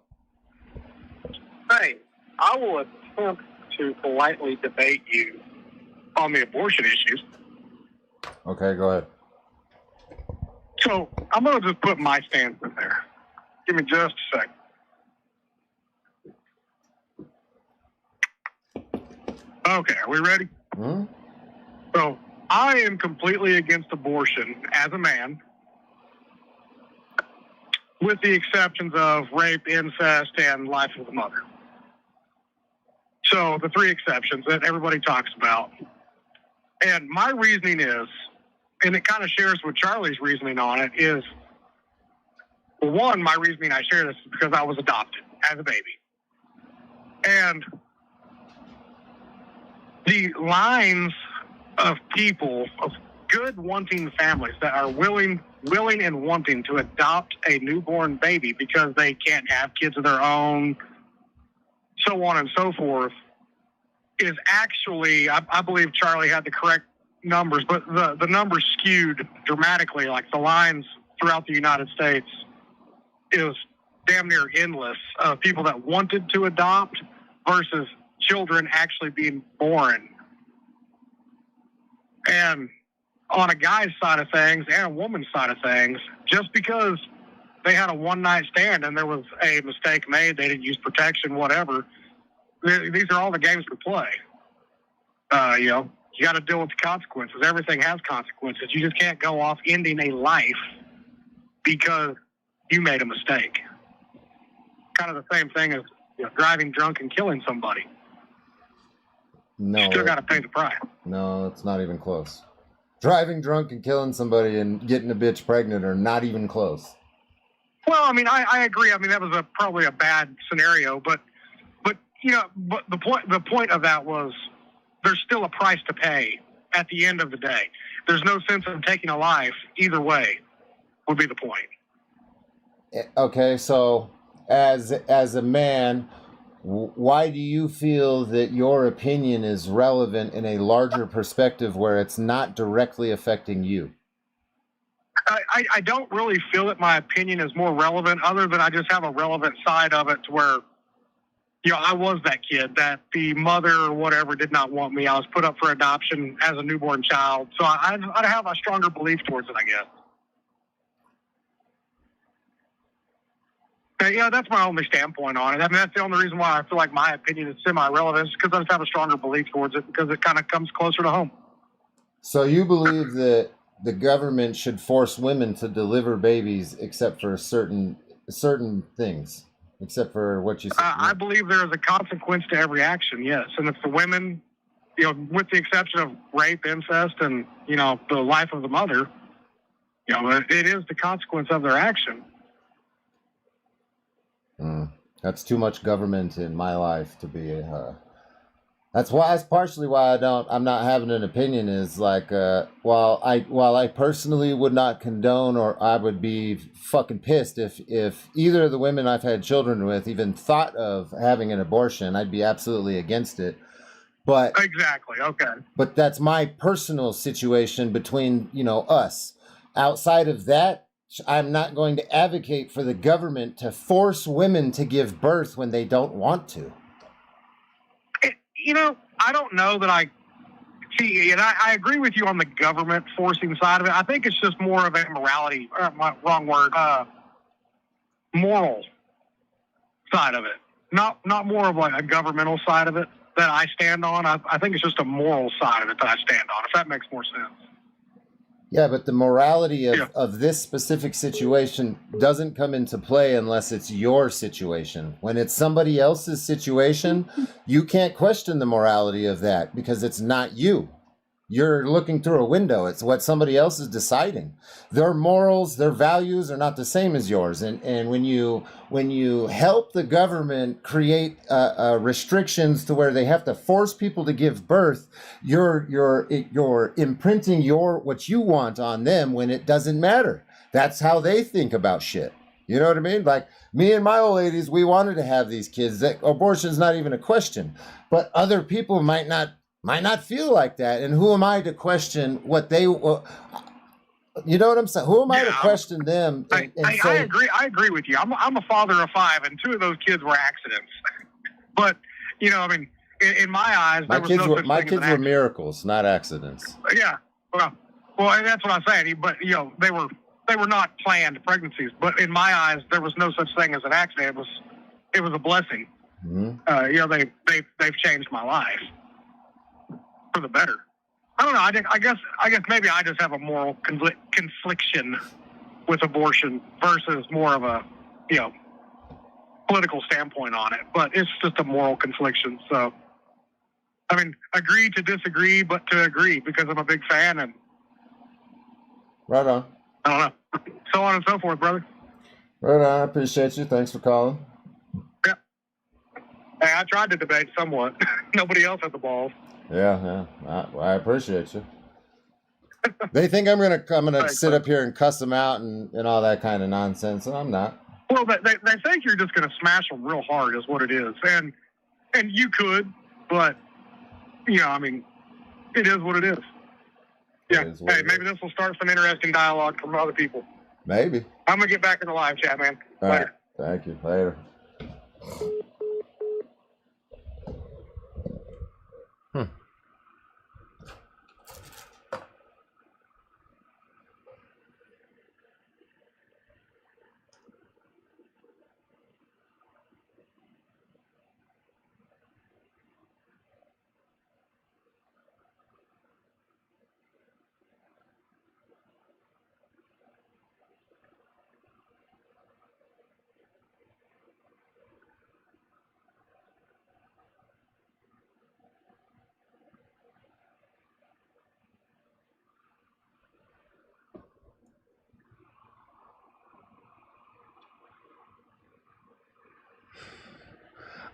Hey, I will attempt to politely debate you on the abortion issues. Okay, go ahead. So I'm going to just put my stance in there. Give me just a second. Okay, are we ready? So I am completely against abortion as a man, with the exceptions of rape, incest, and life of the mother. So the 3 exceptions that everybody talks about. And my reasoning is, and it kind of shares with Charlie's reasoning on it, is, well, one, my reasoning I share this is because I was adopted as a baby. And the lines of people, of good wanting families that are willing and wanting to adopt a newborn baby because they can't have kids of their own, so on and so forth, is actually, I believe Charlie had the correct numbers, but the numbers skewed dramatically. Like the lines throughout the United States is damn near endless of people that wanted to adopt versus children actually being born. And on a guy's side of things and a woman's side of things, just because they had a one-night stand and there was a mistake made, they didn't use protection, whatever, these are all the games we play. You know, you got to deal with the consequences. Everything has consequences. You just can't go off ending a life because you made a mistake. Kind of the same thing as, you know, driving drunk and killing somebody. No. You still got to pay the price. No, it's not even close. Driving drunk and killing somebody and getting a bitch pregnant are not even close. Well, I mean, I agree. I mean, that was probably a bad scenario, but you know, but the point of that was there's still a price to pay at the end of the day. There's no sense in taking a life either way would be the point. Okay, so as a man, why do you feel that your opinion is relevant in a larger perspective where it's not directly affecting you? I don't really feel that my opinion is more relevant, other than I just have a relevant side of it to where, you know, I was that kid that the mother or whatever did not want me. I was put up for adoption as a newborn child. So I have a stronger belief towards it, I guess. Yeah, that's my only standpoint on it. I mean, that's the only reason why I feel like my opinion is semi-relevant, is because I just have a stronger belief towards it, because it kind of comes closer to home. So you believe that the government should force women to deliver babies except for certain things, except for what you said? I believe there is a consequence to every action, yes. And if the women, you know, with the exception of rape, incest, and, you know, the life of the mother, you know, it is the consequence of their action. That's too much government in my life to be. That's partially why I'm not having an opinion. Is like, while I personally would not condone, or I would be fucking pissed if either of the women I've had children with even thought of having an abortion, I'd be absolutely against it. But exactly, okay. But that's my personal situation between, you know, us. Outside of that, I'm not going to advocate for the government to force women to give birth when they don't want to. You know, I don't know that I see, and I agree with you on the government forcing side of it. I think it's just more of a morality, wrong word, moral side of it. Not more of like a governmental side of it that I stand on. I think it's just a moral side of it that I stand on, if that makes more sense. Yeah, but the morality of this specific situation doesn't come into play unless it's your situation. When it's somebody else's situation, you can't question the morality of that because it's not you. You're looking through a window. It's what somebody else is deciding. Their morals, their values are not the same as yours. And when you help the government create restrictions to where they have to force people to give birth, you're imprinting what you want on them when it doesn't matter. That's how they think about shit. You know what I mean? Like me and my old ladies, we wanted to have these kids. That abortion's not even a question. But other people might not feel like that, and who am I to question what they? You know what I'm saying? Who am I to question them? I agree with you. I'm a father of 5, and 2 of those kids were accidents. But you know, I mean, in my eyes, my kids were miracles, not accidents. Yeah, well, and that's what I'm saying. But you know, they were not planned pregnancies. But in my eyes, there was no such thing as an accident. It was a blessing. Mm-hmm. You know, they've changed my life for the better. I don't know. I guess maybe I just have a moral confliction with abortion versus more of a, you know, political standpoint on it. But it's just a moral confliction. So, I mean, agree to disagree, but to agree, because I'm a big fan. And right on. I don't know. So on and so forth, brother. Right on. I appreciate you. Thanks for calling. Yeah. Hey, I tried to debate somewhat. Nobody else had the balls. Yeah. I appreciate you. They think I'm gonna sit up here and cuss them out and all that kind of nonsense, and I'm not. Well, they think you're just gonna smash them real hard, is what it is. And And you could, but, I mean, it is what it is. Yeah. Hey, maybe this will start some interesting dialogue from other people. Maybe. I'm going to get back in the live chat, man. All Later. right. Thank you. Later.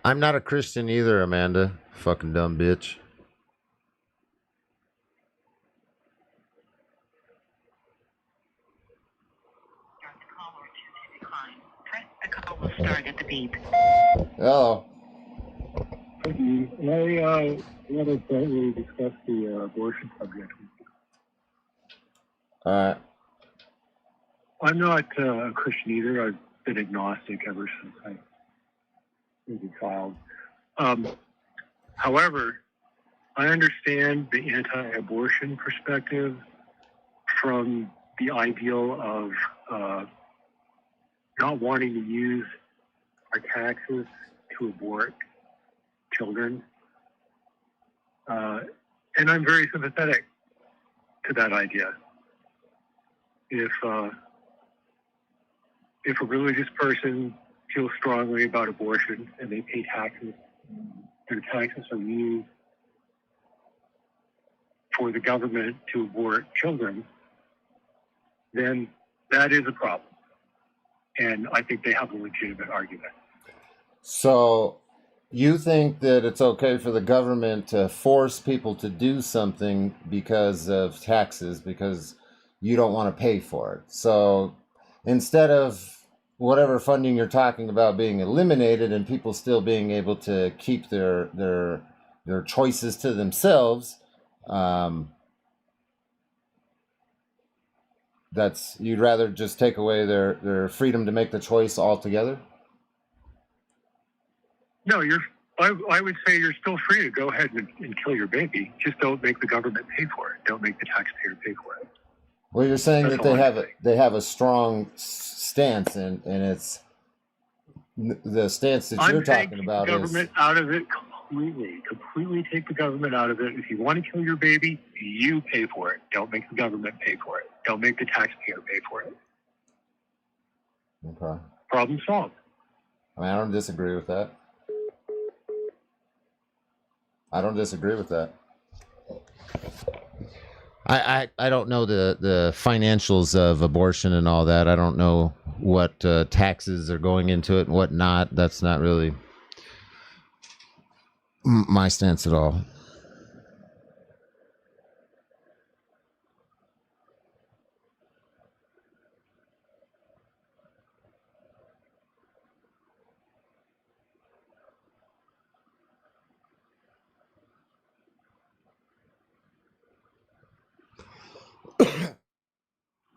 I'm not a Christian either, Amanda. Fucking dumb bitch. Press the call will start at the beep. Hello. I want to really discuss the abortion subject. All right. I'm not a Christian either. I've been agnostic ever since I was a child. However, I understand the anti-abortion perspective from the ideal of not wanting to use our taxes to abort children. And I'm very sympathetic to that idea. If a religious person feels strongly about abortion and they pay taxes, their taxes are used for the government to abort children, then that is a problem. And I think they have a legitimate argument. So you think that it's okay for the government to force people to do something because of taxes, because you don't want to pay for it. So instead of whatever funding you're talking about being eliminated and people still being able to keep their choices to themselves, that's, you'd rather just take away their freedom to make the choice altogether? No, I would say you're still free to go ahead and kill your baby. Just don't make the government pay for it. Don't make the taxpayer pay for it. Well, you're saying That's that they have a strong stance, and it's the stance that you're talking about is government out of it completely take the government out of it. If you want to kill your baby, you pay for it. Don't make the government pay for it. Don't make the taxpayer pay for it. Okay. Problem solved. I mean, I don't disagree with that. I don't know the financials of abortion and all that. I don't know what taxes are going into it and what not. That's not really my stance at all.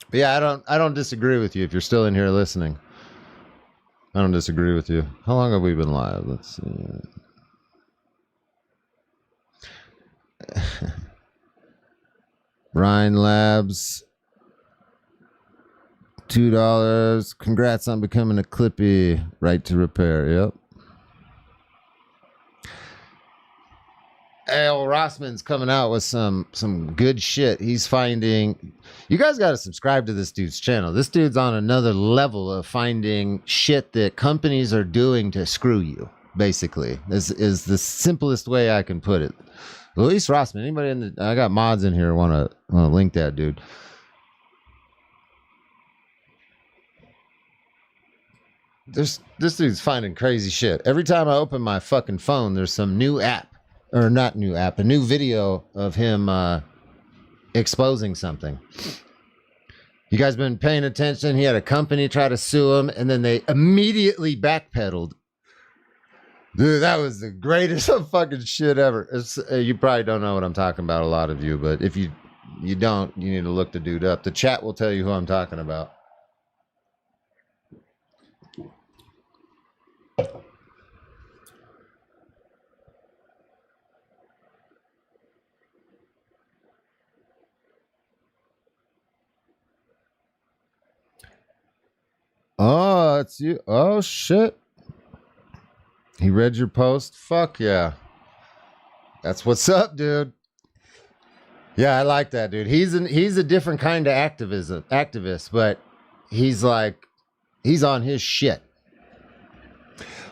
But yeah, I don't disagree with you if you're still in here listening. I don't disagree with you. How long have we been live? Let's see. Ryan Labs, $2. Congrats on becoming a Clippy. Right to repair. Yep. Al Rossman's coming out with some good shit. He's finding, you guys got to subscribe to this dude's channel. This dude's on another level of finding shit that companies are doing to screw you. Basically, this is the simplest way I can put it. Luis Rossman. Anybody in the? I got mods in here. Want to link that dude? This dude's finding crazy shit. Every time I open my fucking phone, there's some new app. Or not new app, a new video of him exposing something. You guys been paying attention? He had a company try to sue him, and then they immediately backpedaled. Dude, that was the greatest fucking shit ever. You probably don't know what I'm talking about, a lot of you, but if you don't, you need to look the dude up. The chat will tell you who I'm talking about. Oh, it's you. Oh, shit. He read your post? Fuck yeah. That's what's up, dude. Yeah, I like that, dude. He's a different kind of activist, but he's on his shit.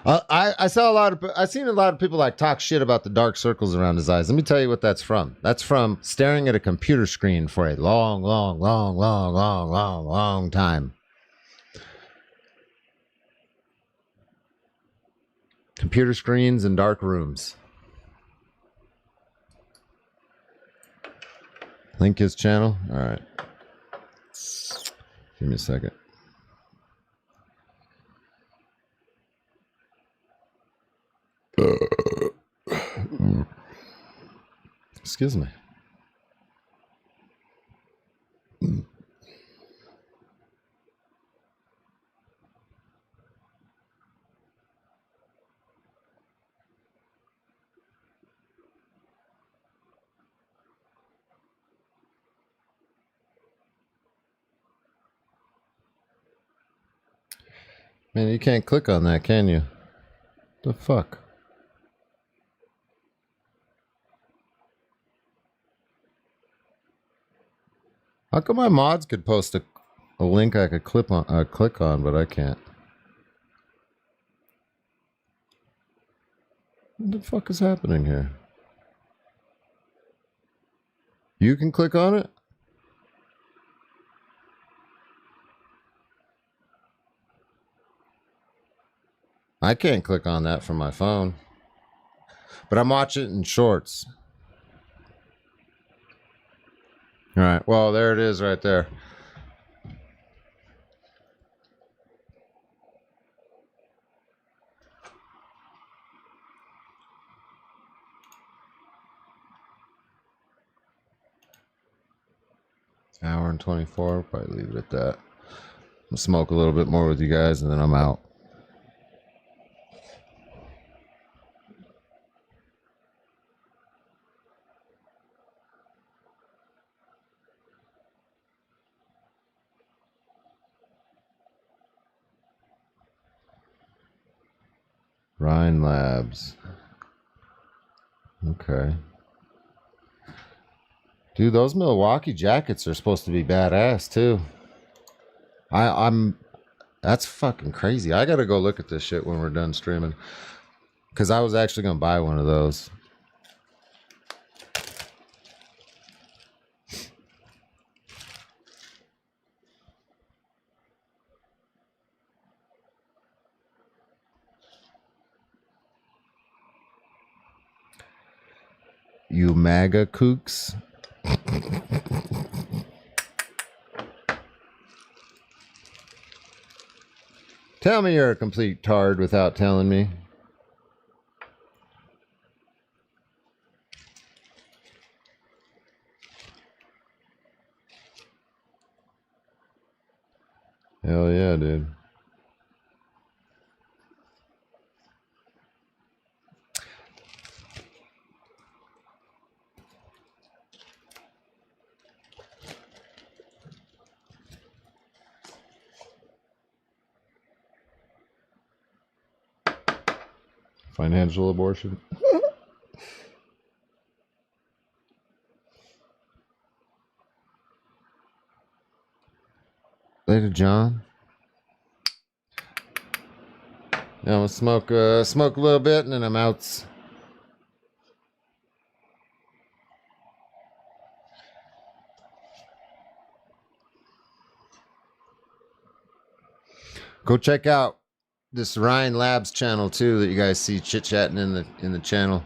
I've seen a lot of people like talk shit about the dark circles around his eyes. Let me tell you what that's from. That's from staring at a computer screen for a long, long, long, long, long, long, long time. Computer screens and dark rooms. Link his channel. All right. Give me a second. Excuse me. Man, you can't click on that, can you? The fuck? How come my mods could post a link I could click on, but I can't? What the fuck is happening here? You can click on it? I can't click on that from my phone. But I'm watching it in shorts. All right. Well, there it is right there. Hour and 24. Probably leave it at that. I'll smoke a little bit more with you guys and then I'm out. Rhine Labs. Okay. Dude, those Milwaukee jackets are supposed to be badass too. That's fucking crazy. I gotta go look at this shit when we're done streaming. Cause I was actually gonna buy one of those. You MAGA kooks. Tell me you're a complete tard without telling me. Hell yeah, dude. Financial abortion. Later, John. Yeah, we'll smoke a little bit and then I'm out. Go check out this Ryan Labs channel too that you guys see chit-chatting in the channel.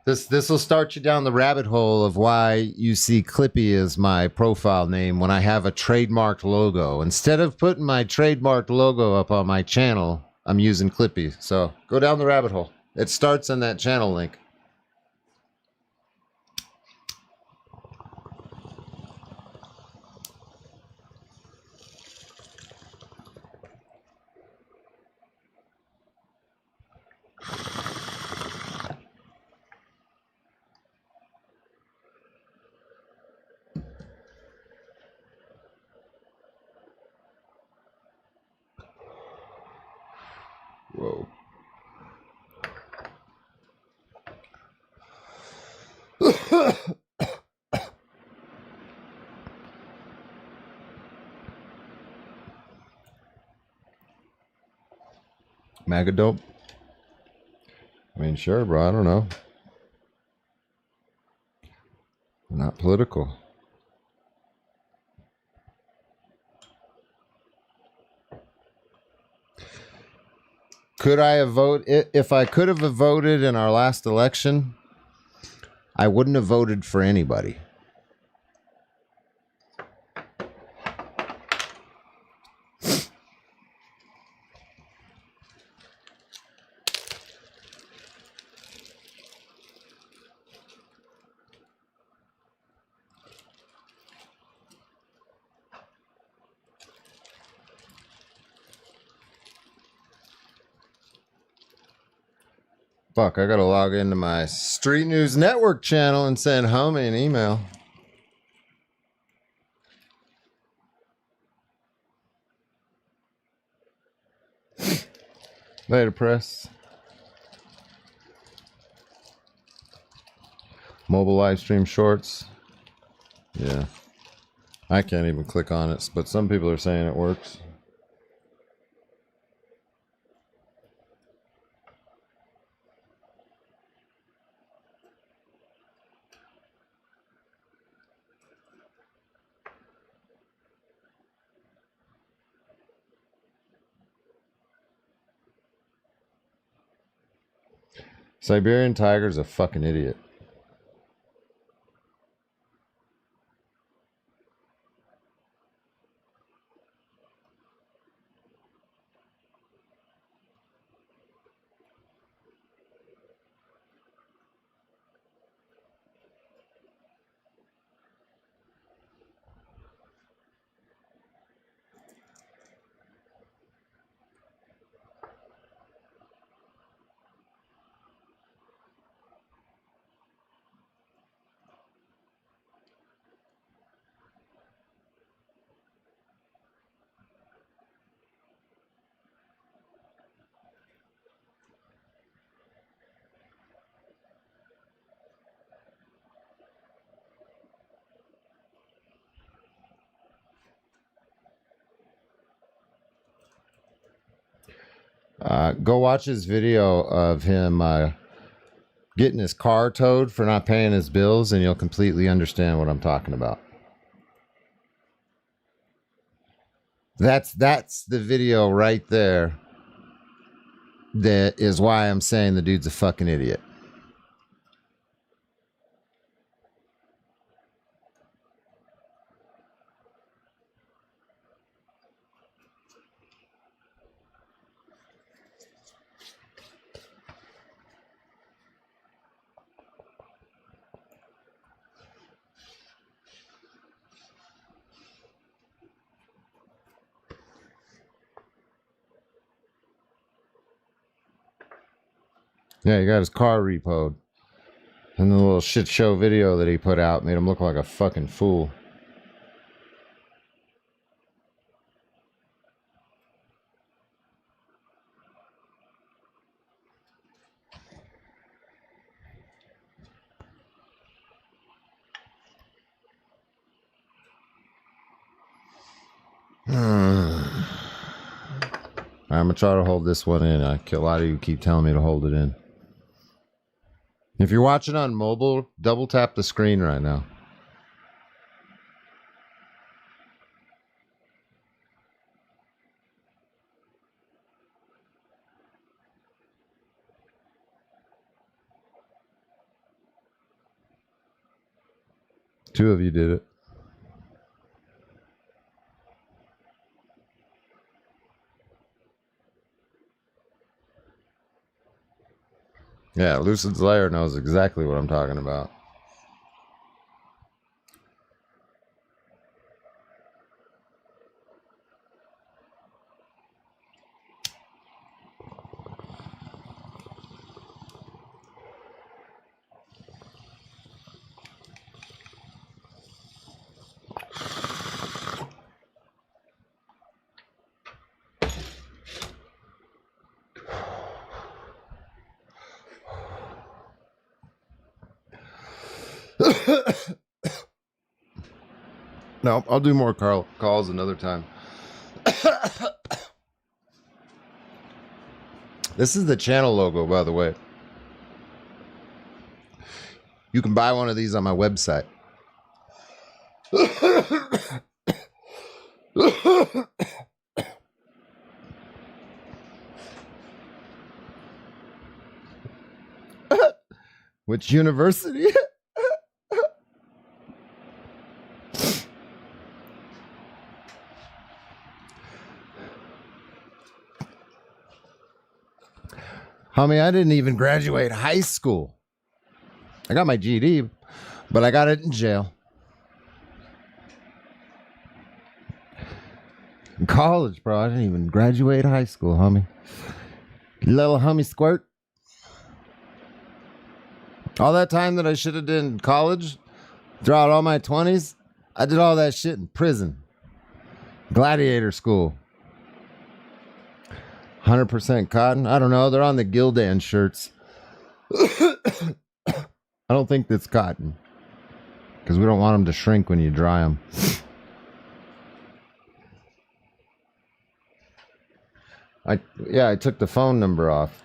This will start you down the rabbit hole of why you see Clippy as my profile name when I have a trademarked logo. Instead of putting my trademarked logo up on my channel, I'm using Clippy. So go down the rabbit hole. It starts on that channel link. Whoa. MAGA dope? I mean, sure, bro. I don't know. I'm not political. Could I have voted? If I could have voted in our last election, I wouldn't have voted for anybody. Fuck, I gotta log into my Street News Network channel and send homie an email. Later, press. Mobile live stream shorts. Yeah. I can't even click on it, but some people are saying it works. Siberian Tiger's a fucking idiot. Go watch his video of him getting his car towed for not paying his bills, and you'll completely understand what I'm talking about. That's the video right there. That is why I'm saying the dude's a fucking idiot. Yeah, he got his car repoed. And the little shit show video that he put out made him look like a fucking fool. I'm gonna try to hold this one in. A lot of you keep telling me to hold it in. If you're watching on mobile, double tap the screen right now. Two of you did it. Yeah, Lucid Slayer knows exactly what I'm talking about. No, I'll do more calls another time. This is the channel logo, by the way. You can buy one of these on my website. Which university? Homie, I didn't even graduate high school. I got my GED, but I got it in jail. In college, bro, I didn't even graduate high school, homie. Little homie squirt. All that time that I should have done in college, throughout all my 20s, I did all that shit in prison. Gladiator school. 100% cotton. I don't know. They're on the Gildan shirts. I don't think that's cotton. Because we don't want them to shrink when you dry them. I took the phone number off.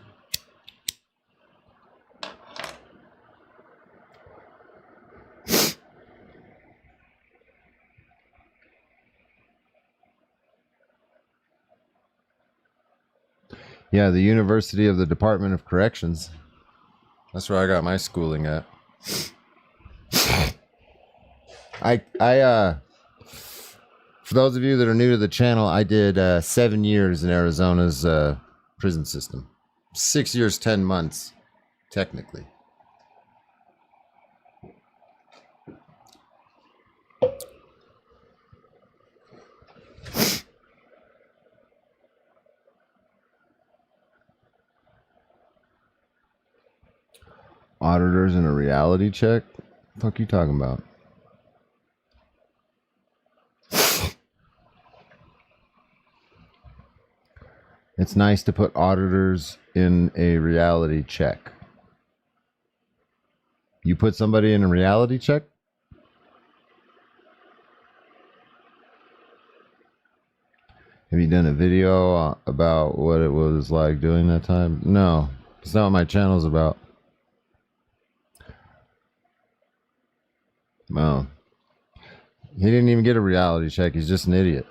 Yeah, the University of the Department of Corrections. That's where I got my schooling at. For those of you that are new to the channel, I did 7 years in Arizona's prison system. 6 years, 10 months, technically. Auditors in a reality check? What the fuck you talking about? It's nice to put auditors in a reality check. You put somebody in a reality check? Have you done a video about what it was like doing that time? No, it's not what my channel's about. Well, he didn't even get a reality check. He's just an idiot.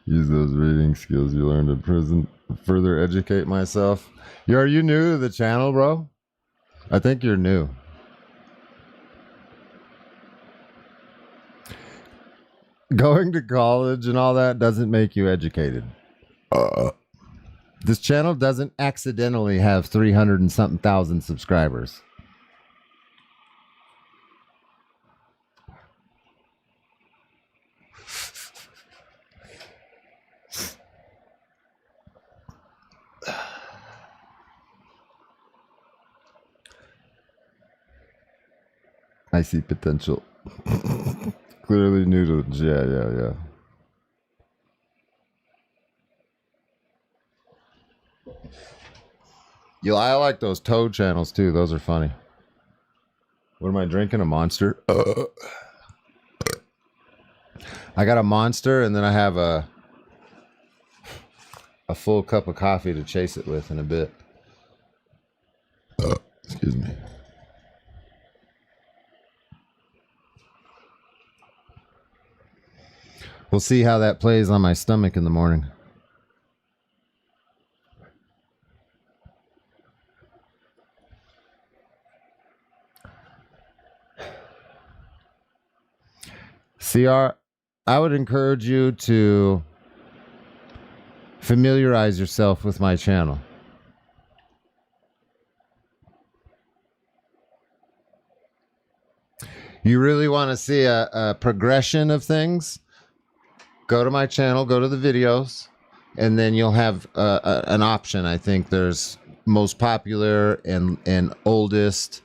Use those reading skills you learned in prison to further educate myself. Are you new to the channel, bro? I think you're new. Going to college and all that doesn't make you educated. This channel doesn't accidentally have 300 and something thousand subscribers. I see potential. Clearly new to yeah. I like those Toad channels too. Those are funny. What am I drinking? A Monster? I got a Monster and then I have a a full cup of coffee to chase it with in a bit. Excuse me. We'll see how that plays on my stomach in the morning. CR, I would encourage you to familiarize yourself with my channel. You really want to see a progression of things? Go to my channel, go to the videos, and then you'll have an option. I think there's most popular and oldest,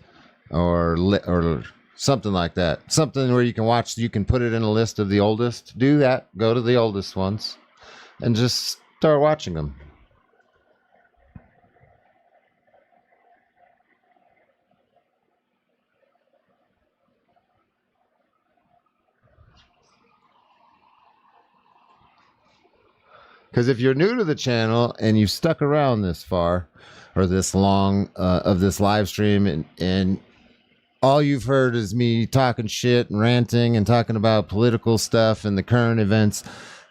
or something like that. Something where you can watch, you can put it in a list of the oldest. Do that. Go to the oldest ones and just start watching them. Because if you're new to the channel and you've stuck around this far or this long of this live stream and all you've heard is me talking shit and ranting and talking about political stuff and the current events,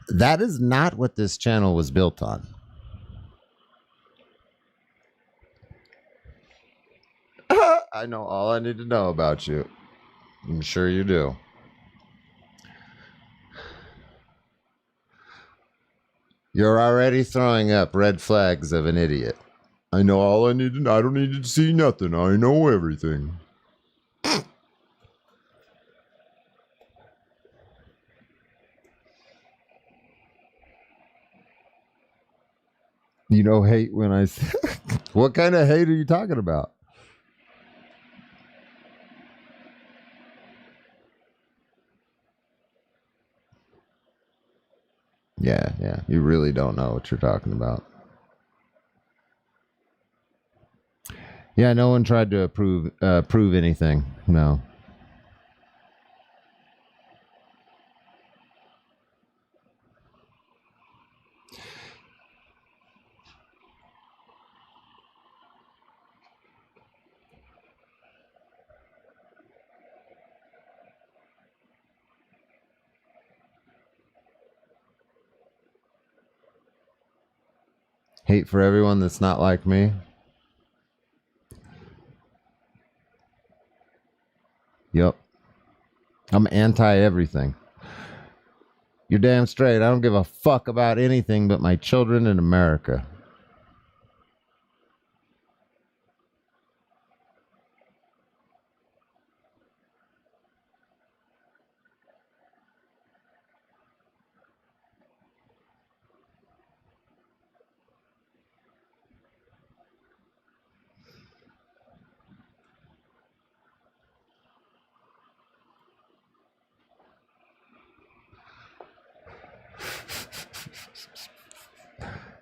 that is not what this channel was built on. I know all I need to know about you. I'm sure you do. You're already throwing up red flags of an idiot. I know all I need to know. I don't need to see nothing. I know everything. You know, hate when I say, what kind of hate are you talking about? Yeah. You really don't know what you're talking about. Yeah, no one tried to prove anything. No. Hate for everyone that's not like me. Yep. I'm anti everything. You're damn straight. I don't give a fuck about anything but my children in America.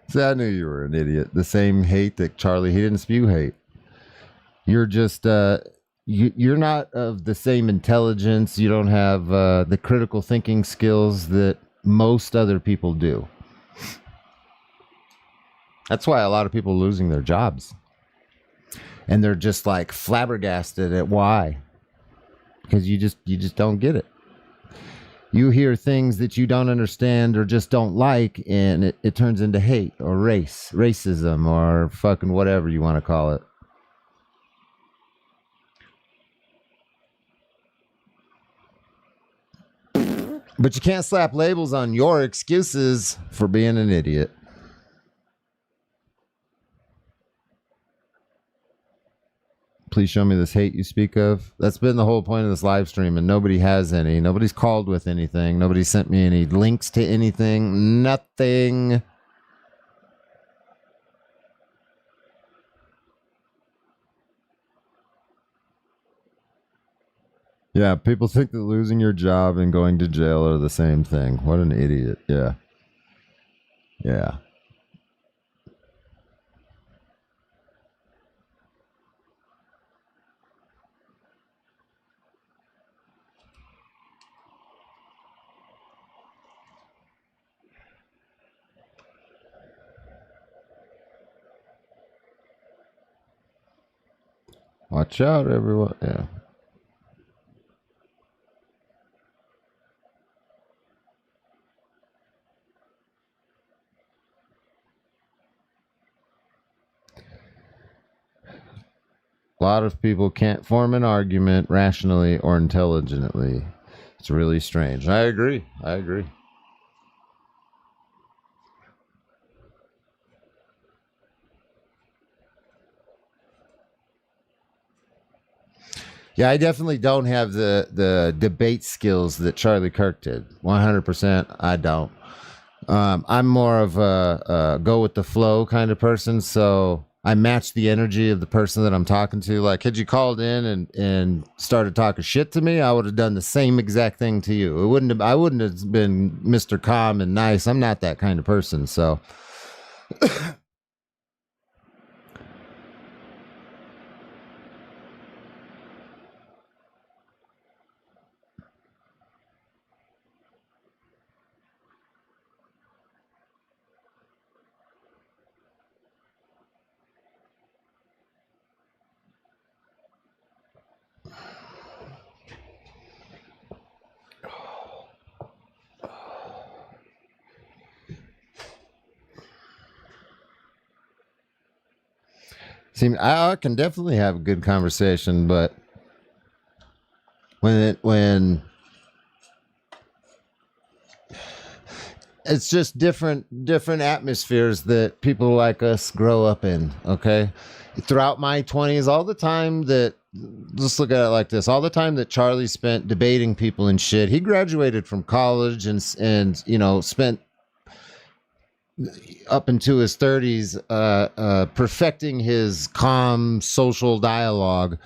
See, I knew you were an idiot. The same hate that Charlie, he didn't spew hate. You're just, you're not of the same intelligence. You don't have the critical thinking skills that most other people do. That's why a lot of people are losing their jobs. And they're just like flabbergasted at why. Because you just don't get it. You hear things that you don't understand or just don't like, and it turns into hate or racism or fucking whatever you want to call it. But you can't slap labels on your excuses for being an idiot. Please show me this hate you speak of. That's been the whole point of this live stream, and nobody has any. Nobody's called with anything. Nobody sent me any links to anything. Nothing. Yeah, people think that losing your job and going to jail are the same thing. What an idiot. Yeah. Yeah. Watch out, everyone. Yeah. A lot of people can't form an argument rationally or intelligently. It's really strange. I agree. Yeah, I definitely don't have the debate skills that Charlie Kirk did. 100%, I don't. I'm more of a go with the flow kind of person, so I match the energy of the person that I'm talking to. Like, had you called in and started talking shit to me, I would have done the same exact thing to you. I wouldn't have been Mr. Calm and nice. I'm not that kind of person, so. See, I can definitely have a good conversation, but when it's just different atmospheres that people like us grow up in. Okay, throughout my 20s, all the time that, just look at it like this, all the time that Charlie spent debating people and shit, he graduated from college and spent up into his 30s perfecting his calm social dialogue.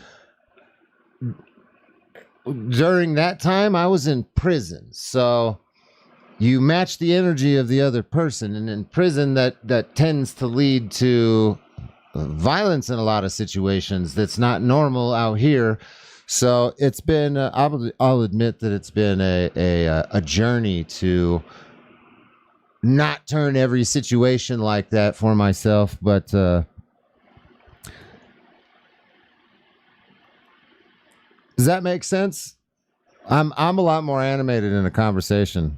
During that time, I was in prison, so you match the energy of the other person, and in prison that tends to lead to violence in a lot of situations that's not normal out here. So it's been I'll admit that it's been a journey to not turn every situation like that for myself, but does that make sense? I'm a lot more animated in a conversation.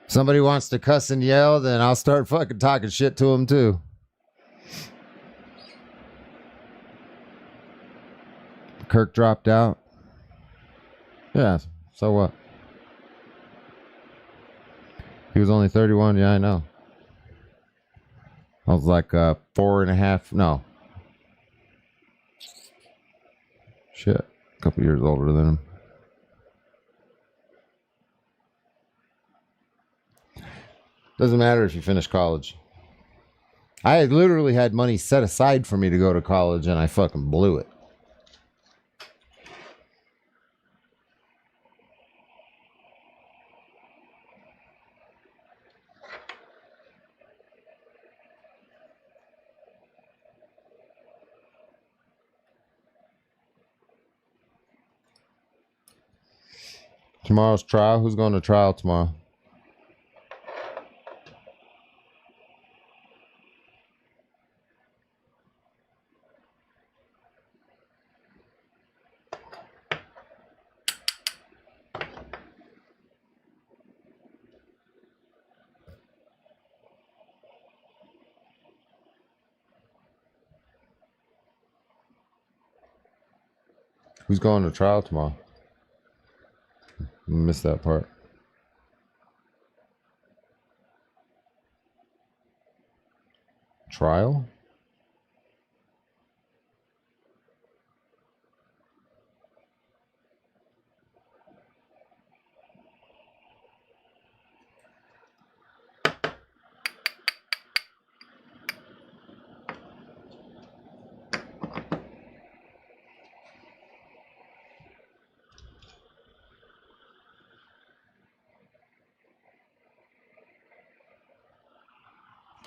Somebody wants to cuss and yell, then I'll start fucking talking shit to them too. Kirk dropped out. Yeah, so what? He was only 31. Yeah, I know. I was like 4.5. No. Shit. A couple years older than him. Doesn't matter if you finish college. I had literally had money set aside for me to go to college, and I fucking blew it. Tomorrow's trial. Who's going to trial tomorrow? Who's going to trial tomorrow? Missed that part. Trial?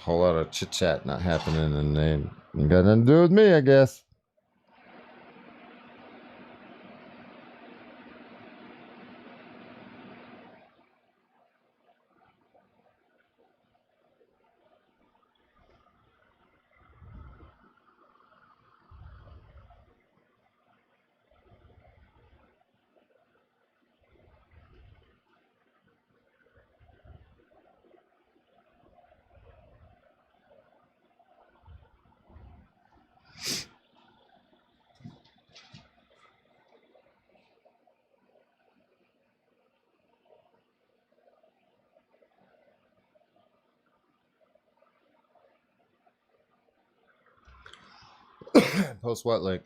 Whole lot of chit chat not happening, and they ain't got nothing to do with me, I guess. Post what link?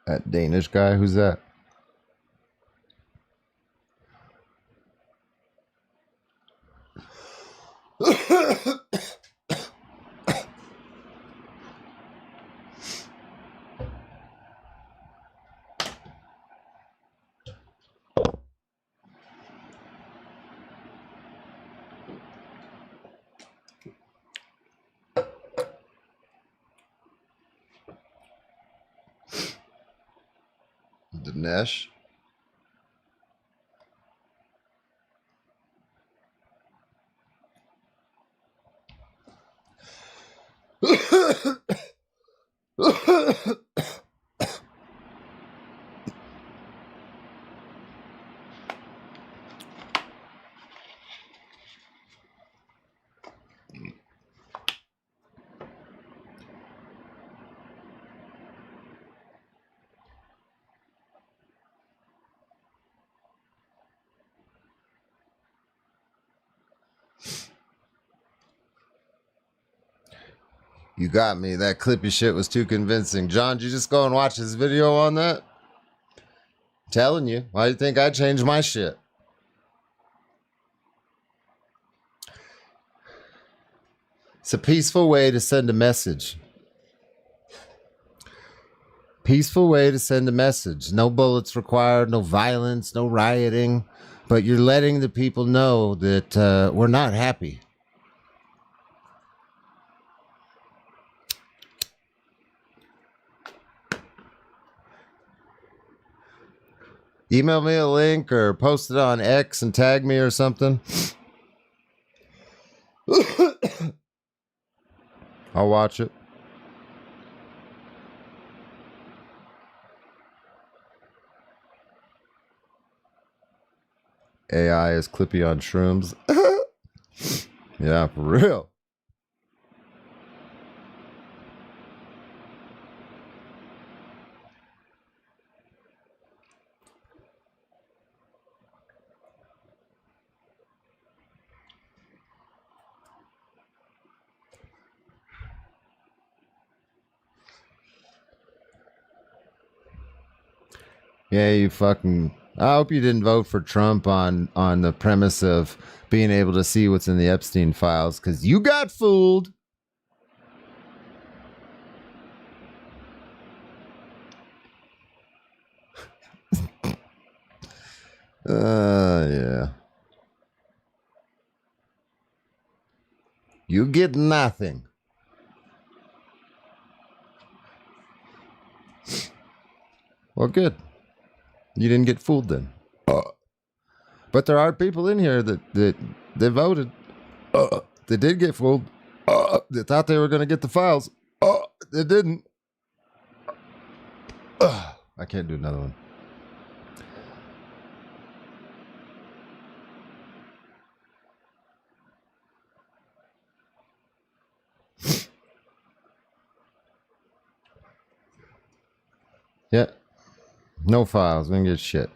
That Danish guy, who's that? Dinesh. You got me. That clippy shit was too convincing. John, did you just go and watch his video on that? I'm telling you. Why do you think I changed my shit? It's a peaceful way to send a message. Peaceful way to send a message. No bullets required, no violence, no rioting. But you're letting the people know that we're not happy. Email me a link or post it on X and tag me or something. I'll watch it. AI is Clippy on shrooms. Yeah, for real. Yeah, you fucking... I hope you didn't vote for Trump on the premise of being able to see what's in the Epstein files, because you got fooled. Yeah. You get nothing. Well, good. You didn't get fooled then. But there are people in here that voted. They did get fooled. They thought they were going to get the files. They didn't. I can't do another one. Yeah. No files. We didn't get shit.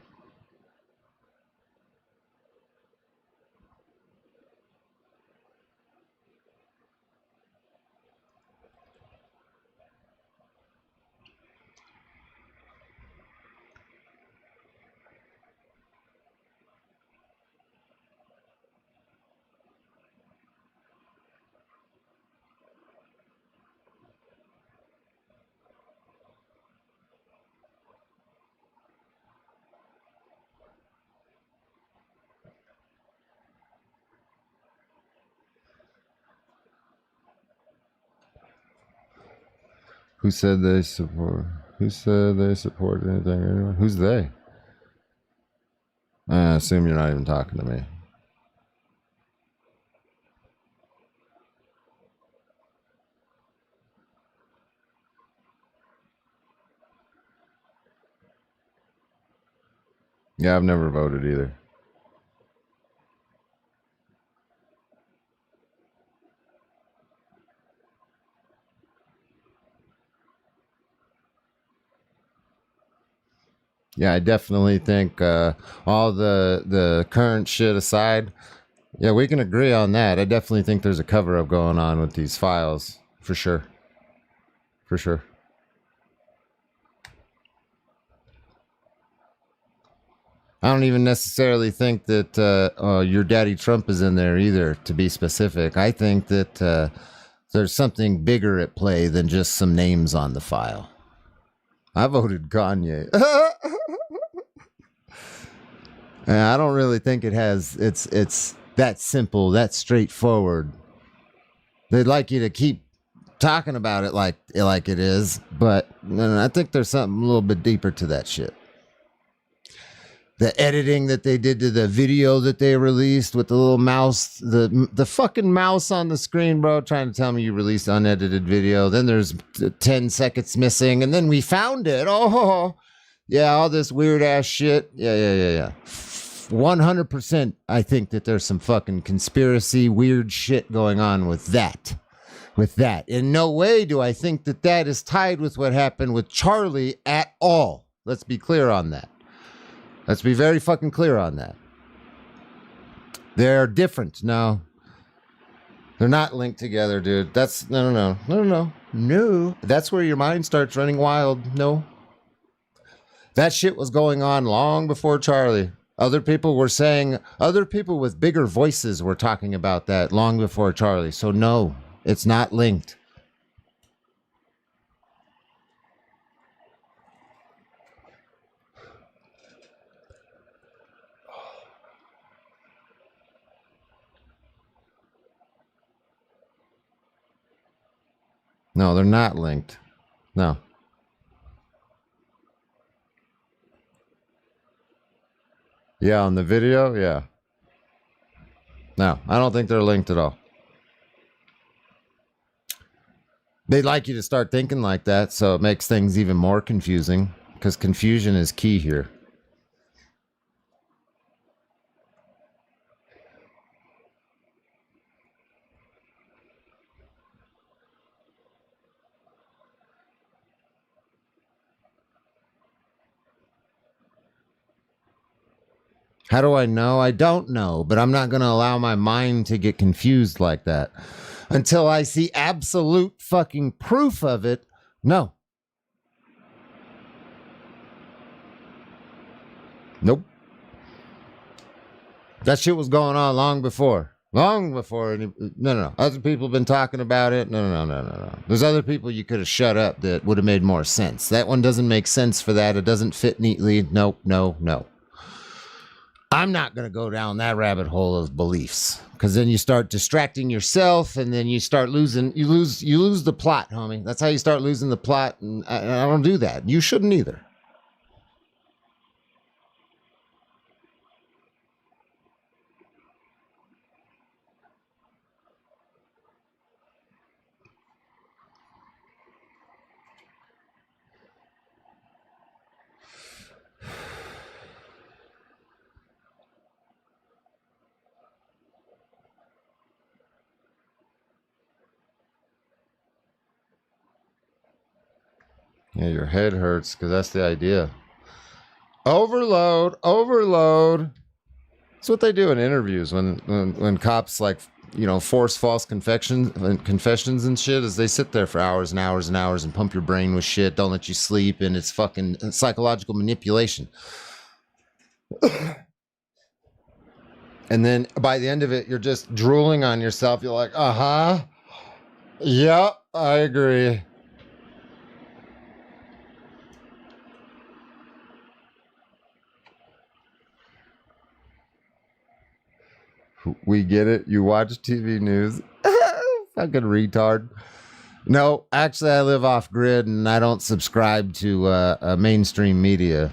Who said they support? Who said they support anything? Anyway? Who's they? I assume you're not even talking to me. Yeah, I've never voted either. Yeah, I definitely think all the current shit aside, yeah, we can agree on that. I definitely think there's a cover-up going on with these files, for sure. For sure. I don't even necessarily think that your daddy Trump is in there either, to be specific. I think that there's something bigger at play than just some names on the file. I voted Kanye. And I don't really think it's that simple, that straightforward. They'd like you to keep talking about it like it is, but no, I think there's something a little bit deeper to that shit. The editing that they did to the video that they released with the little mouse, the fucking mouse on the screen, bro, trying to tell me you released unedited video. Then there's 10 seconds missing, and then we found it. Oh, yeah, all this weird ass shit. Yeah. 100%. I think that there's some fucking conspiracy, weird shit going on with that. In no way do I think that that is tied with what happened with Charlie at all. Let's be clear on that. Let's be very fucking clear on that. They're different. No. They're not linked together, dude. That's no. That's where your mind starts running wild. No. That shit was going on long before Charlie. Other people with bigger voices were talking about that long before Charlie. So no, it's not linked. No, they're not linked. No. Yeah, on the video, yeah. No, I don't think they're linked at all. They'd like you to start thinking like that, so it makes things even more confusing, because confusion is key here. How do I know? I don't know, but I'm not going to allow my mind to get confused like that. Until I see absolute fucking proof of it, no. Nope. That shit was going on long before. No. Other people have been talking about it. No. There's other people you could have shut up that would have made more sense. That one doesn't make sense for that. It doesn't fit neatly. Nope, no. I'm not going to go down that rabbit hole of beliefs, because then you start distracting yourself, and then you start losing. You lose the plot, homie. That's how you start losing the plot, and I don't do that. You shouldn't either. Yeah, your head hurts because that's the idea. Overload. That's what they do in interviews when cops force false confessions and shit. Is they sit there for hours and hours and hours and pump your brain with shit, don't let you sleep, and it's fucking psychological manipulation. And then by the end of it, you're just drooling on yourself. You're like, yep, I agree. We get it. You watch TV news. Fucking retard. No, actually, I live off grid and I don't subscribe to mainstream media.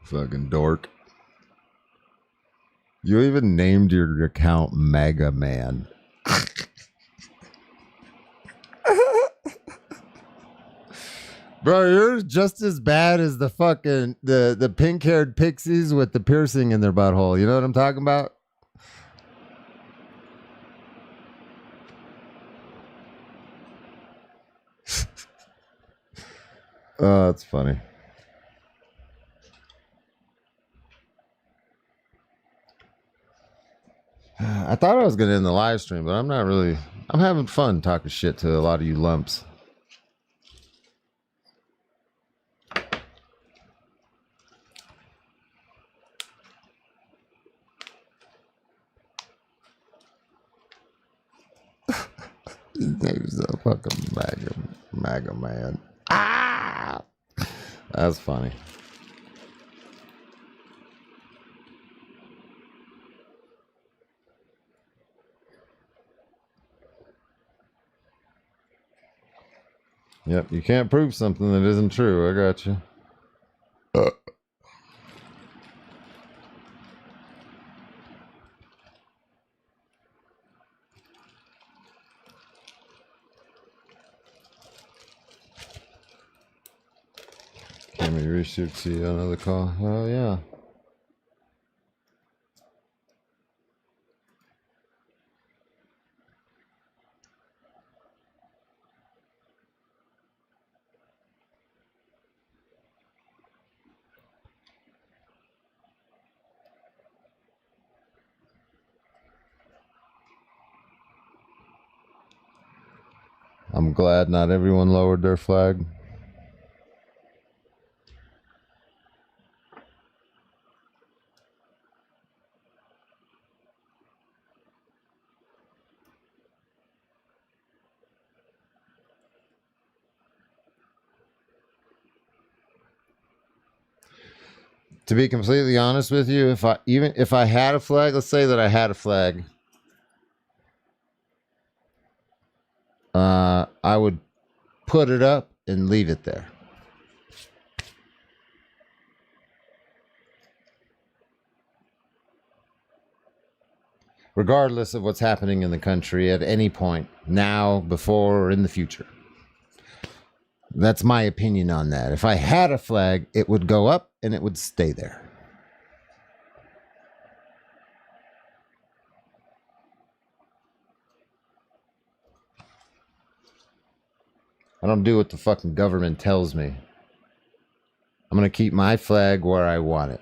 Fucking dork. You even named your account Mega Man. Bro, you're just as bad as the fucking the pink-haired pixies with the piercing in their butthole. You know what I'm talking about? Oh, that's funny. I thought I was going to end the live stream, but I'm not really. I'm having fun talking shit to a lot of you lumps. His name's a fucking MAGA man. Ah! That's funny. Yep, you can't prove something that isn't true. I got you. Can we research see another call? Oh yeah. I'm glad not everyone lowered their flag. To be completely honest with you, if I had a flag, let's say that I had a flag, I would put it up and leave it there. Regardless of what's happening in the country at any point, now, before, or in the future. That's my opinion on that. If I had a flag, it would go up and it would stay there. I don't do what the fucking government tells me. I'm going to keep my flag where I want it.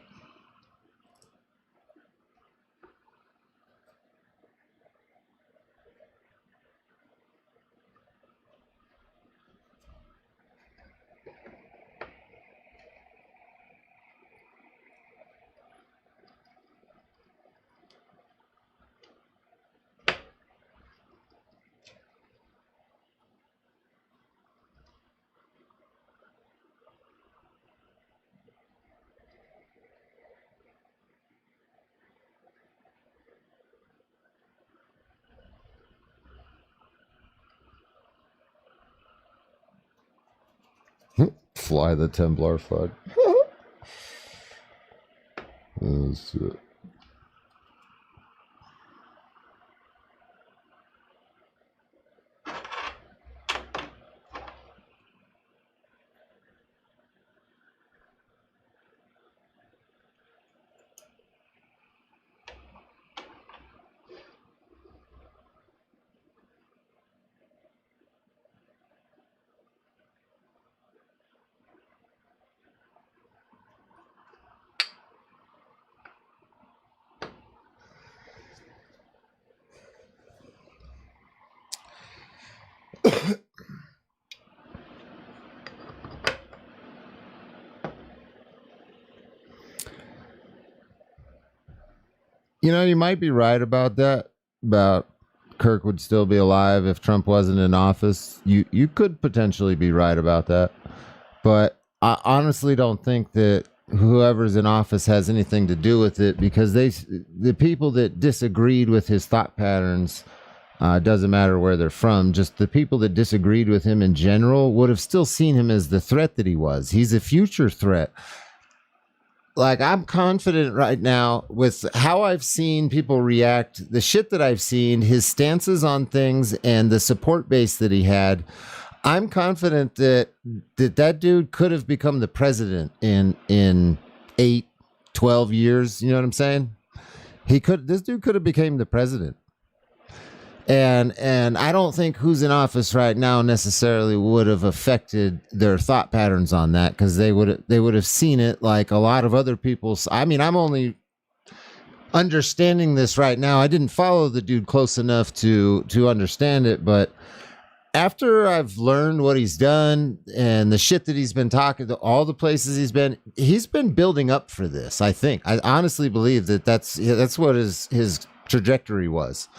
Fly the Templar flag. Oh, shit. You know, you might be right about that. About Kirk would still be alive if Trump wasn't in office. You could potentially be right about that. But I honestly don't think that whoever's in office has anything to do with it, because the people that disagreed with his thought patterns, doesn't matter where they're from, just the people that disagreed with him in general would have still seen him as the threat that he was. He's a future threat. Like, I'm confident right now with how I've seen people react, the shit that I've seen, his stances on things, and the support base that he had. I'm confident that dude could have become the president in 8, 12 years. You know what I'm saying? This dude could have became the president. And I don't think who's in office right now necessarily would have affected their thought patterns on that, because they would have seen it like a lot of other people. I mean, I'm only understanding this right now. I didn't follow the dude close enough to understand it, but after I've learned what he's done and the shit that he's been talking to, all the places he's been building up for this. I honestly believe that's what his trajectory was.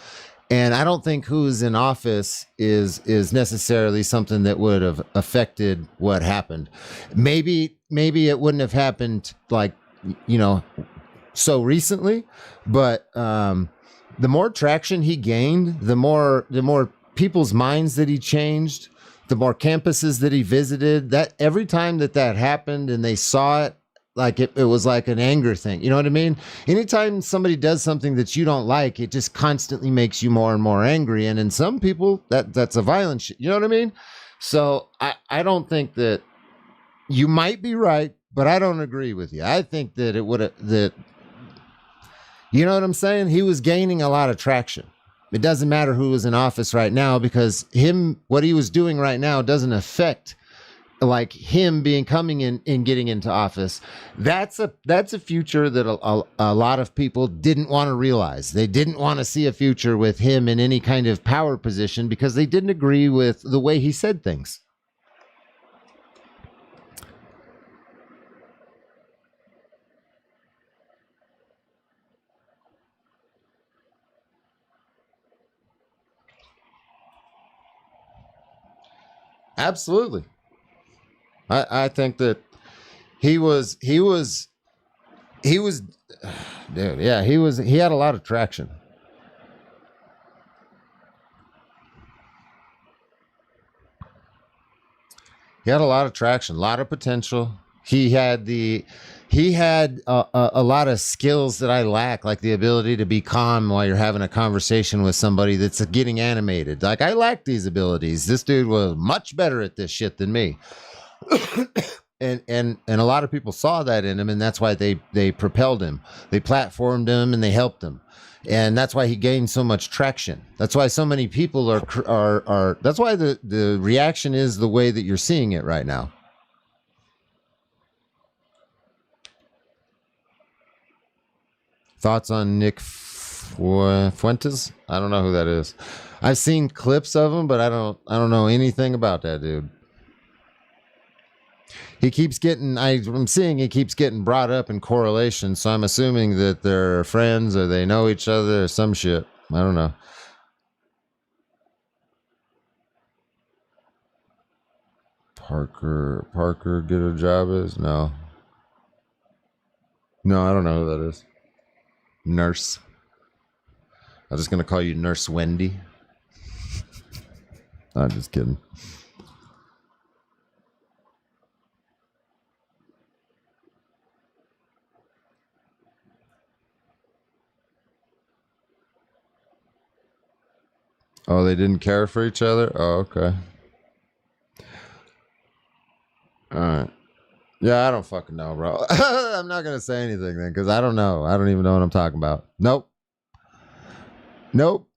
And I don't think who's in office is necessarily something that would have affected what happened. Maybe it wouldn't have happened like, so recently, but the more traction he gained, the more people's minds that he changed, the more campuses that he visited, that every time that happened and they saw it, like it was like an anger thing. You know what I mean? Anytime somebody does something that you don't like, it just constantly makes you more and more angry. And in some people, that's a violent shit. You know what I mean? So I don't think that you might be right, but I don't agree with you. I think that it would have, you know what I'm saying? He was gaining a lot of traction. It doesn't matter who was in office right now, because what he was doing right now doesn't affect like him coming in and getting into office. That's a future that a lot of people didn't want to realize. They didn't want to see a future with him in any kind of power position because they didn't agree with the way he said things. Absolutely. I think that he was dude, yeah, he had a lot of traction. He had a lot of traction, a lot of potential. He had a lot of skills that I lack, like the ability to be calm while you're having a conversation with somebody that's getting animated. Like, I lack these abilities. This dude was much better at this shit than me. and a lot of people saw that in him, and that's why they propelled him. They platformed him and they helped him. And that's why he gained so much traction. That's why so many people are that's why the reaction is the way that you're seeing it right now. Thoughts on Nick Fuentes? I don't know who that is. I've seen clips of him, but I don't know anything about that dude. He keeps getting, I'm seeing he keeps getting brought up in correlation, so I'm assuming that they're friends or they know each other or some shit. I don't know. Parker get a job is? No, I don't know who that is. Nurse. I'm just gonna call you Nurse Wendy. I'm just kidding. Oh, they didn't care for each other? Oh, okay. All right. Yeah, I don't fucking know, bro. I'm not going to say anything then, because I don't know. I don't even know what I'm talking about. Nope.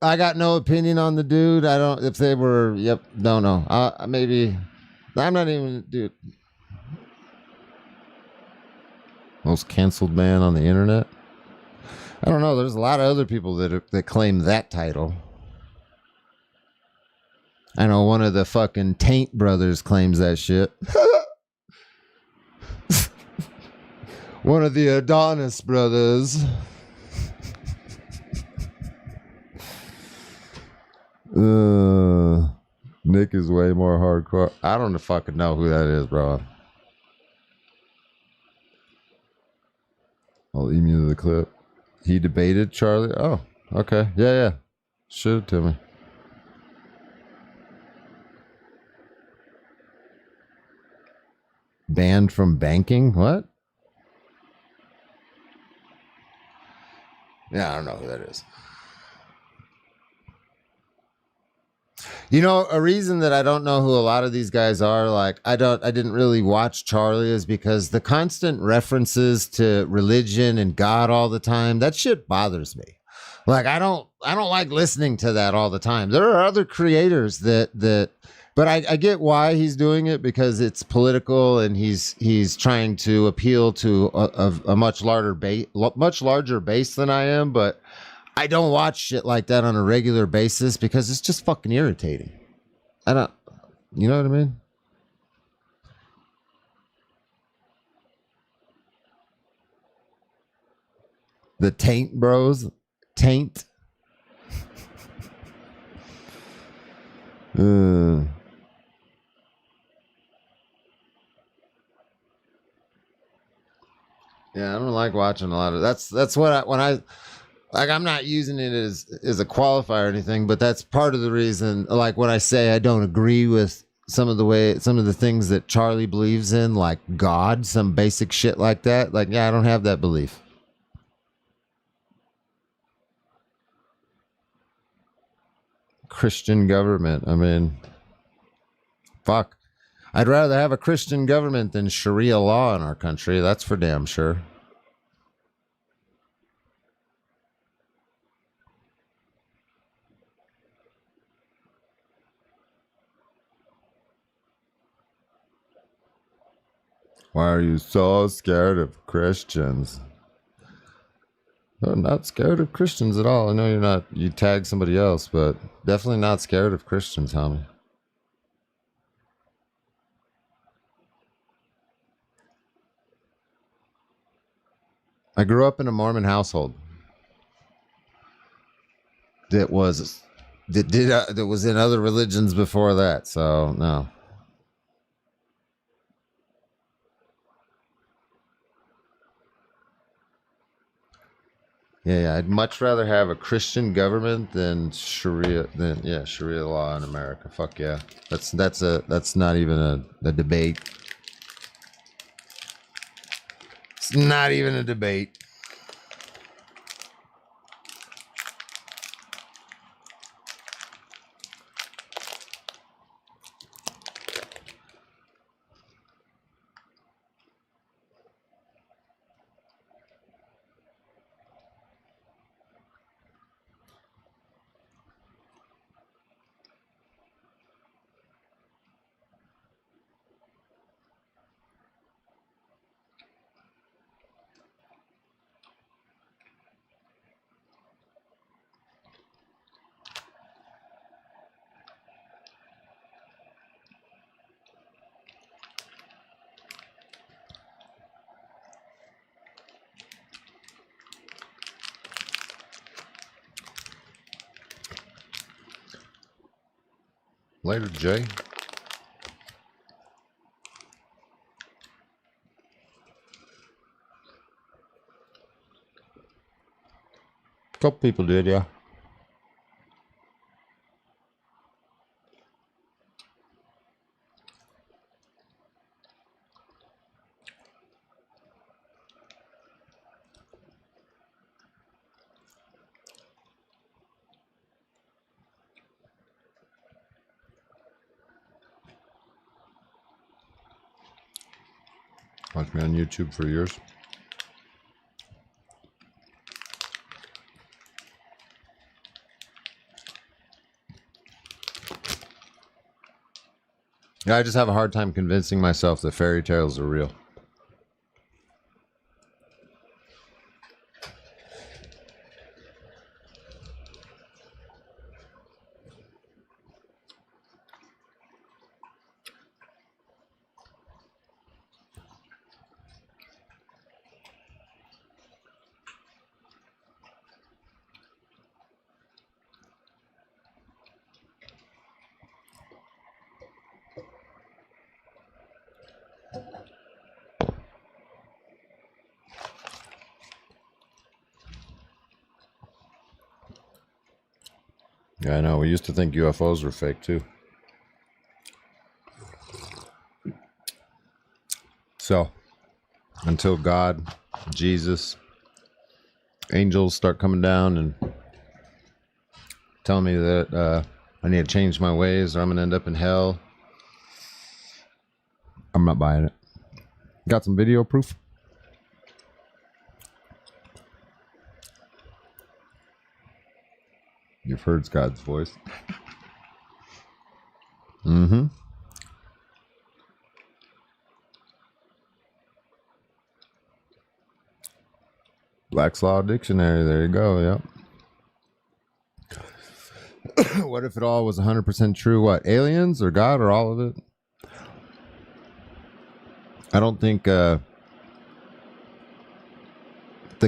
I got no opinion on the dude. I don't, if they were, don't know. Maybe, I'm not even, dude. Most canceled man on the internet? I don't know. There's a lot of other people that claim that title. I know one of the fucking Taint brothers claims that shit. One of the Adonis brothers. Nick is way more hardcore. I don't fucking know who that is, bro. I'll email you the clip. He debated Charlie. Oh, okay. Yeah. Shoot it to me. Banned from banking? What? Yeah, I don't know who that is. You know, a reason that I don't know who a lot of these guys are, like I didn't really watch Charlie, is because the constant references to religion and God all the time, that shit bothers me. Like I don't like listening to that all the time. There are other creators that but I get why he's doing it, because it's political and he's trying to appeal to a much larger base than I am, but I don't watch shit like that on a regular basis because it's just fucking irritating. You know what I mean? The Taint Bros. Taint. Yeah, I don't like watching a lot of that's what I'm not using it as a qualifier or anything, but that's part of the reason. Like when I say I don't agree with some of the things that Charlie believes in, like God, some basic shit like that. Like, yeah, I don't have that belief. Christian government. I mean, fuck. I'd rather have a Christian government than Sharia law in our country. That's for damn sure. Why are you so scared of Christians? I'm not scared of Christians at all. I know you're not. You tag somebody else, but definitely not scared of Christians, homie. I grew up in a Mormon household that was in other religions before that. So no. Yeah, I'd much rather have a Christian government than Sharia law in America. Fuck yeah. That's not even a debate. It's not even a debate. Later, Jay. Couple people did, yeah. Watch me on YouTube for years. Yeah, I just have a hard time convincing myself that fairy tales are real. Yeah, I know. We used to think UFOs were fake, too. So, until God, Jesus, angels start coming down and telling me that I need to change my ways or I'm going to end up in hell. I'm not buying it. Got some video proof? You've heard God's voice. Mm-hmm. Black's Law Dictionary. There you go. Yep. What if it all was 100% true? What? Aliens or God or all of it? I don't think the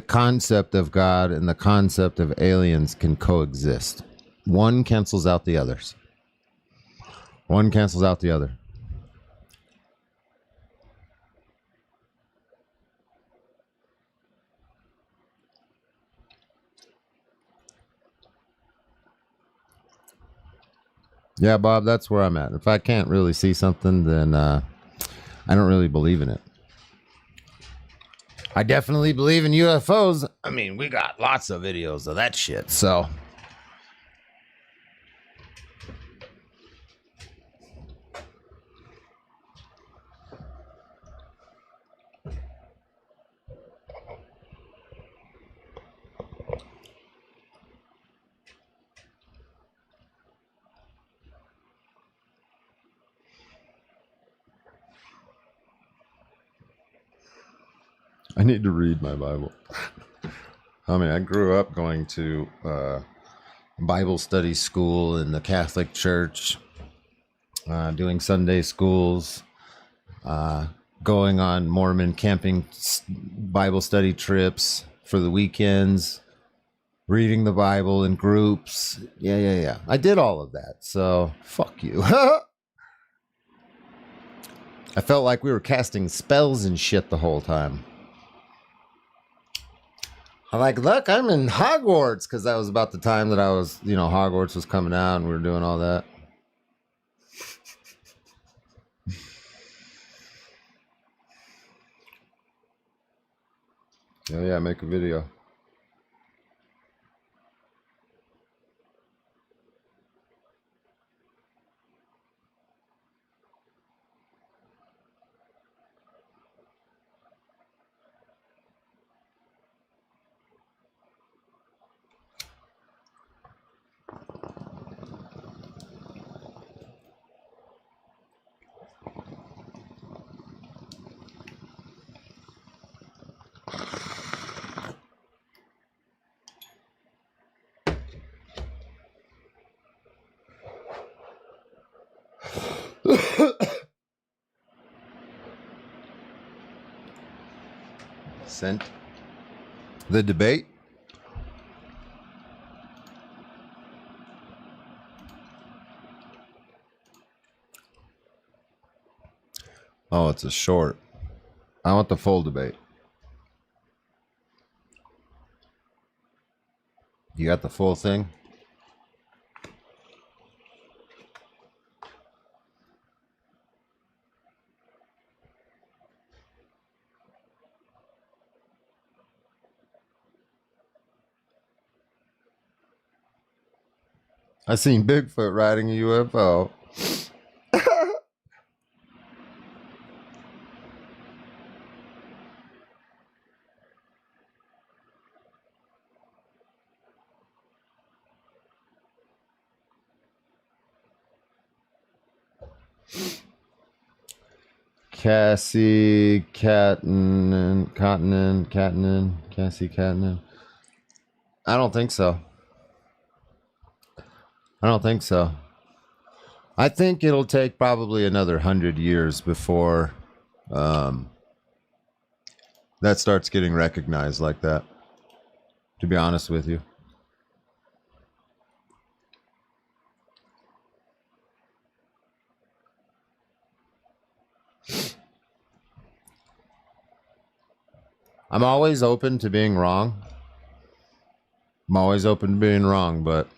concept of God and the concept of aliens can coexist. One cancels out the others. One cancels out the other. Yeah, Bob, that's where I'm at. If I can't really see something, then I don't really believe in it. I definitely believe in UFOs. I mean, we got lots of videos of that shit, so. I need to read my Bible. I mean, I grew up going to Bible study school in the Catholic Church, doing Sunday schools, going on Mormon camping Bible study trips for the weekends, reading the Bible in groups. Yeah. I did all of that, so fuck you. I felt like we were casting spells and shit the whole time. I'm like, look, I'm in Hogwarts, because that was about the time that I was, Hogwarts was coming out and we were doing all that. Yeah, make a video. Sent the debate. Oh, it's a short. I want the full debate. You got the full thing? I seen Bigfoot riding a UFO. Cassie Catton. Cassie Catton. I don't think so. I think it'll take probably another 100 years before that starts getting recognized like that, to be honest with you. I'm always open to being wrong. But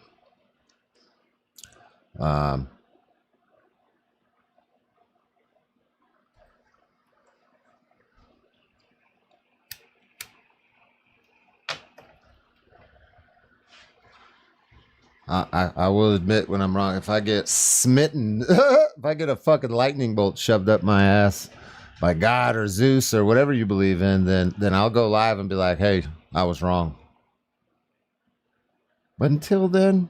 I will admit when I'm wrong. If I get smitten, if I get a fucking lightning bolt shoved up my ass by God or Zeus or whatever you believe in, then I'll go live and be like, hey, I was wrong. But until then,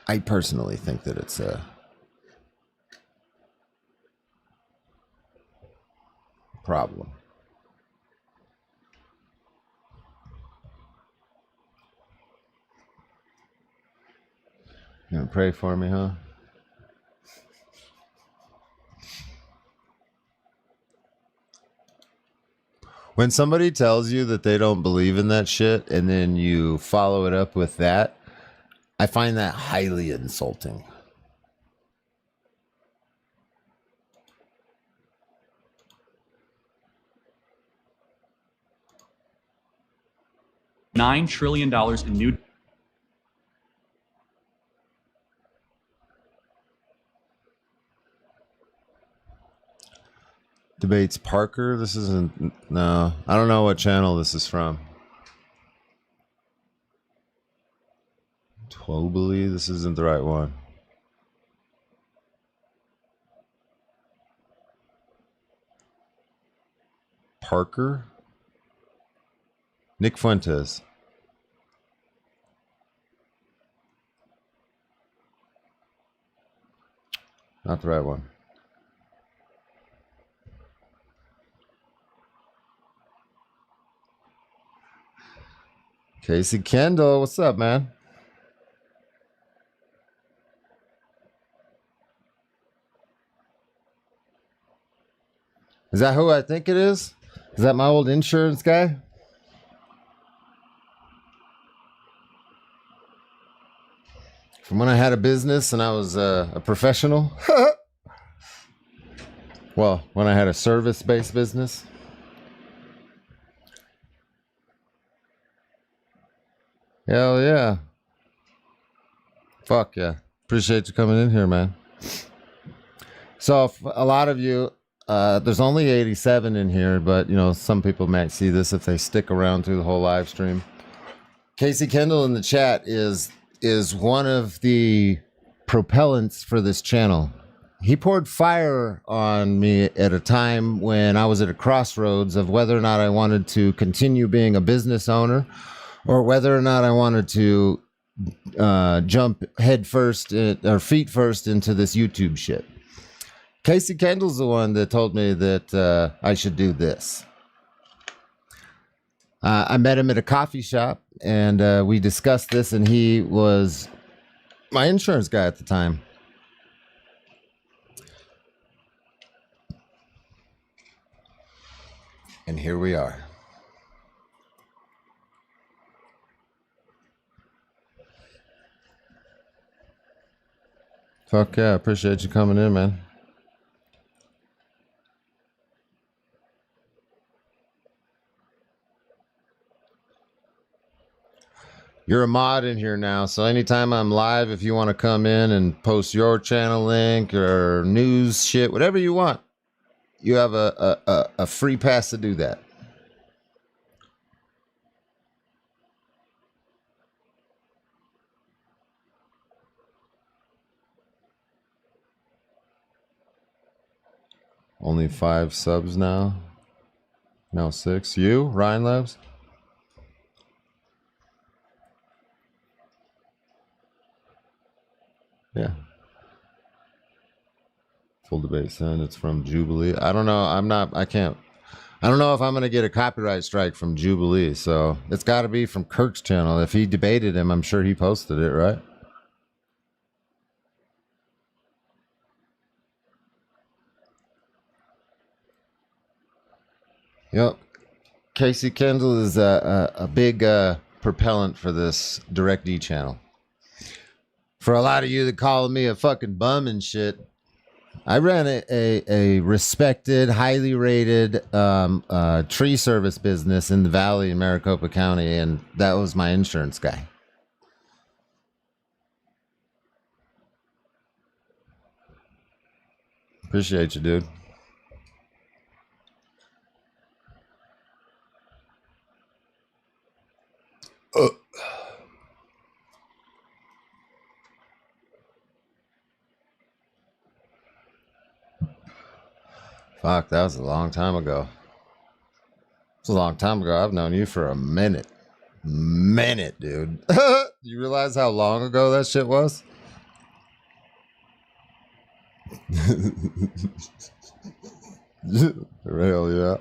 I personally think that it's a problem. You gonna pray for me, huh? When somebody tells you that they don't believe in that shit and then you follow it up with that, I find that highly insulting. $9 trillion in new Debates Parker. This isn't. No, I don't know what channel this is from. Twobly. This isn't the right one. Parker. Nick Fuentes. Not the right one. Casey Kendall, what's up, man? Is that who I think it is? Is that my old insurance guy? From when I had a business and I was a professional? Well, when I had a service-based business. Hell yeah. Fuck yeah. Appreciate you coming in here, man. So a lot of you, there's only 87 in here, but you know, some people might see this if they stick around through the whole live stream. Casey Kendall in the chat is one of the propellants for this channel. He poured fire on me at a time when I was at a crossroads of whether or not I wanted to continue being a business owner or whether or not I wanted to jump head first or feet first into this YouTube shit. Casey Kendall's the one that told me that I should do this. I met him at a coffee shop and we discussed this, and he was my insurance guy at the time. And here we are. Fuck yeah, appreciate you coming in, man. You're a mod in here now, so anytime I'm live, if you want to come in and post your channel link or news shit, whatever you want, you have a free pass to do that. Only 5 subs now. Now 6. You, Ryan Loves? Yeah. Full debate, son. It's from Jubilee. I don't know. I don't know if I'm going to get a copyright strike from Jubilee. So it's got to be from Kirk's channel. If he debated him, I'm sure he posted it, right? Yep. Casey Kendall is a big propellant for this DirectD channel. For a lot of you that call me a fucking bum and shit, I ran a respected, highly rated tree service business in the Valley in Maricopa County, and that was my insurance guy. Appreciate you, dude. Fuck, that was a long time ago. It's a long time ago. I've known you for a minute. Dude. Do you realize how long ago that shit was? Hell yeah.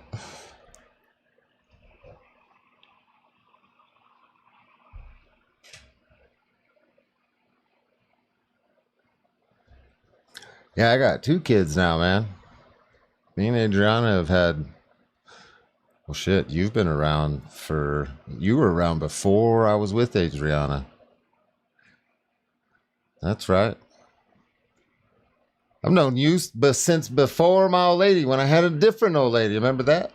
Yeah, I got 2 kids now, man. Me and Adriana have had... Well, shit, you've been around you were around before I was with Adriana. That's right. I've known you since before my old lady, when I had a different old lady. Remember that?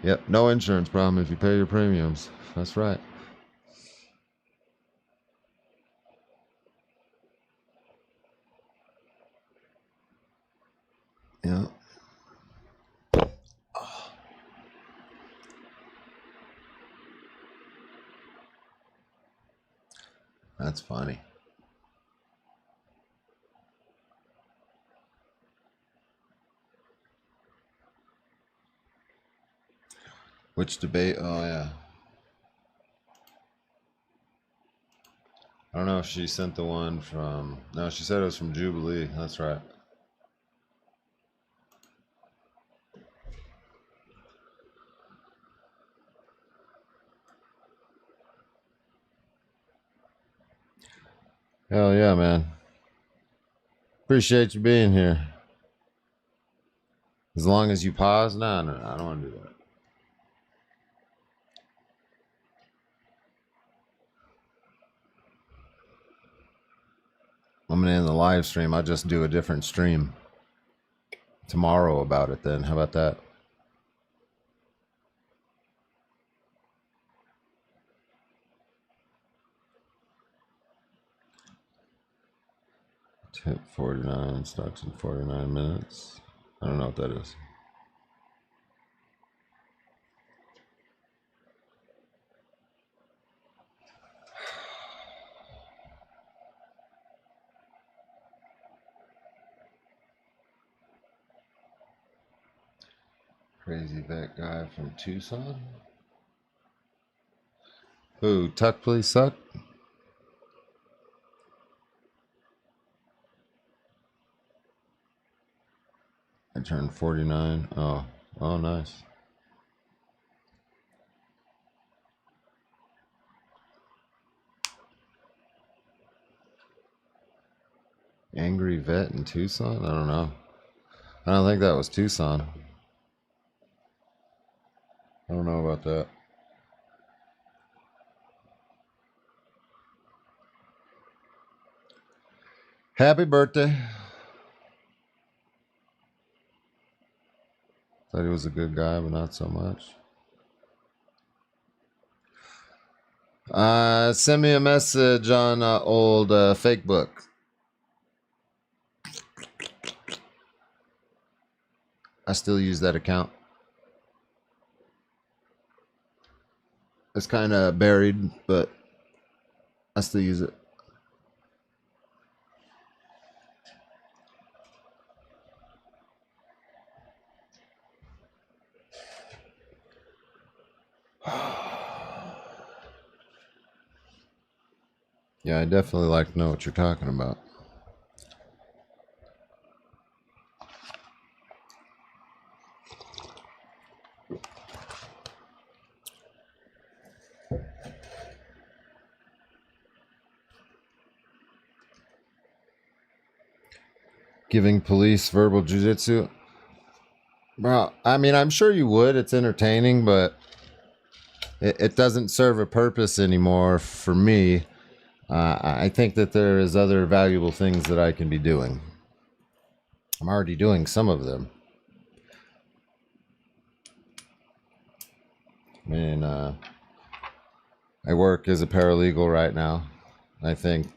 Yep, no insurance problem if you pay your premiums. That's right. Yeah. That's funny. Which debate? Oh, yeah. I don't know if she sent the one from... No, she said it was from Jubilee. That's right. Hell yeah, man. Appreciate you being here. As long as you pause. No, I don't want to do that. I'm gonna end the live stream. I'll just do a different stream tomorrow about it then. How about that? Hit 49, starts in 49 minutes. I don't know what that is. Crazy vet guy from Tucson. Who? Tuck, please suck? I turned 49. Oh, nice. Angry vet in Tucson? I don't know. I don't think that was Tucson. I don't know about that. Happy birthday. Thought he was a good guy, but not so much. Send me a message on old fake book. I still use that account. It's kind of buried, but I still use it. Yeah, I definitely like to know what you're talking about. Giving police verbal jujitsu? Well, I mean, I'm sure you would. It's entertaining, but it doesn't serve a purpose anymore for me. I think that there is other valuable things that I can be doing. I'm already doing some of them. I mean, I work as a paralegal right now. I think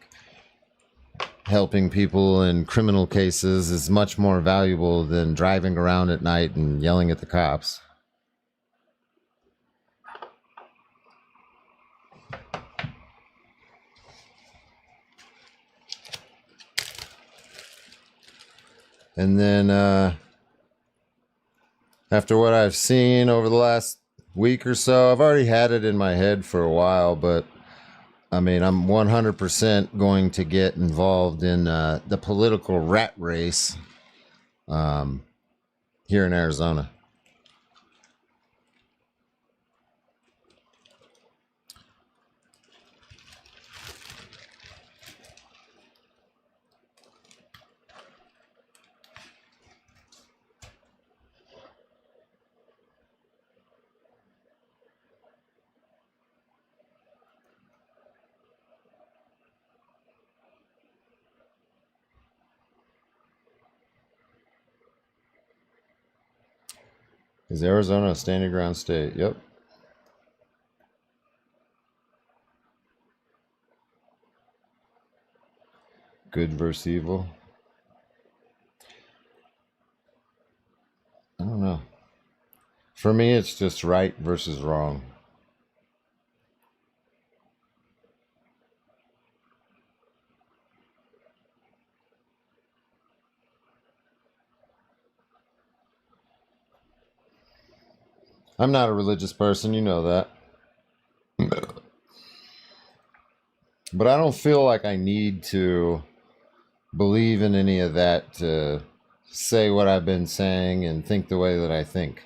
helping people in criminal cases is much more valuable than driving around at night and yelling at the cops. And then after what I've seen over the last week or so, I've already had it in my head for a while, but I mean, I'm 100% going to get involved in the political rat race here in Arizona. Is Arizona a standing ground state? Yep. Good versus evil. I don't know. For me, it's just right versus wrong. I'm not a religious person, you know that. But I don't feel like I need to believe in any of that to say what I've been saying and think the way that I think.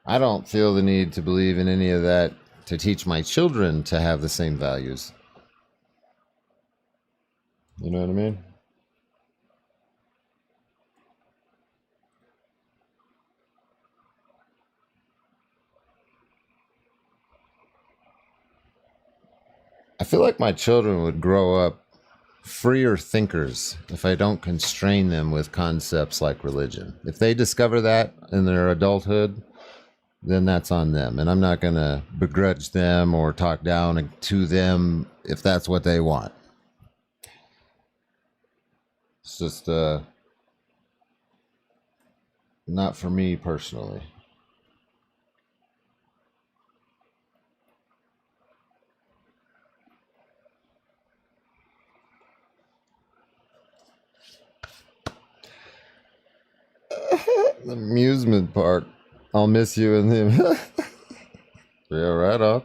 I don't feel the need to believe in any of that to teach my children to have the same values. You know what I mean? I feel like my children would grow up freer thinkers if I don't constrain them with concepts like religion. If they discover that in their adulthood, then that's on them. And I'm not going to begrudge them or talk down to them if that's what they want. It's just not for me personally. The amusement park. I'll miss you and him. Yeah, right on.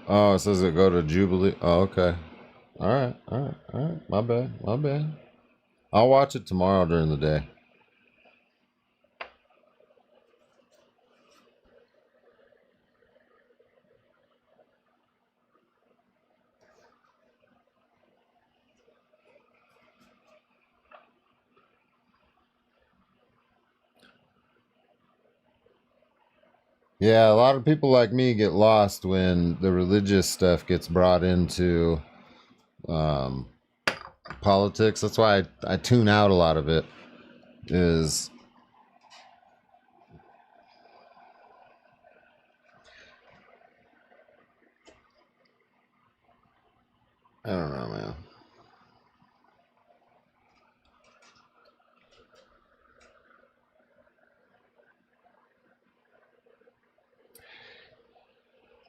Oh, it says it go to Jubilee. Oh, okay. All right. My bad. I'll watch it tomorrow during the day. Yeah, a lot of people like me get lost when the religious stuff gets brought into politics. That's why I tune out a lot of it. Is I don't know, man.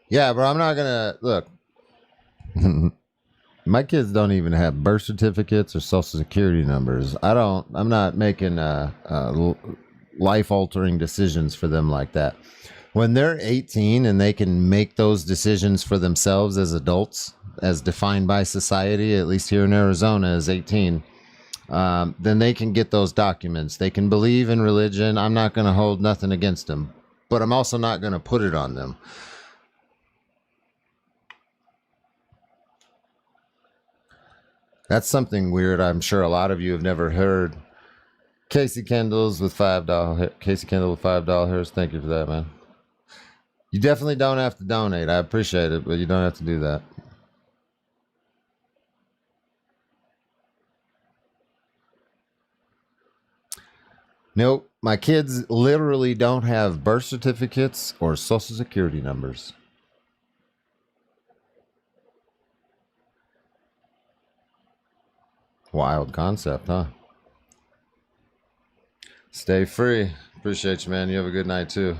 Yeah, but I'm not gonna look. My kids don't even have birth certificates or social security numbers. I'm not making life-altering decisions for them like that. When they're 18 and they can make those decisions for themselves as adults, as defined by society, at least here in Arizona as 18, then they can get those documents. They can believe in religion. I'm not going to hold nothing against them, but I'm also not going to put it on them. That's something weird. I'm sure a lot of you have never heard. Casey Kendall's with $5. Casey Kendall with $5. Thank you for that, man. You definitely don't have to donate. I appreciate it, but you don't have to do that. Nope. My kids literally don't have birth certificates or social security numbers. Wild concept, huh? Stay free. Appreciate you, man. You have a good night, too.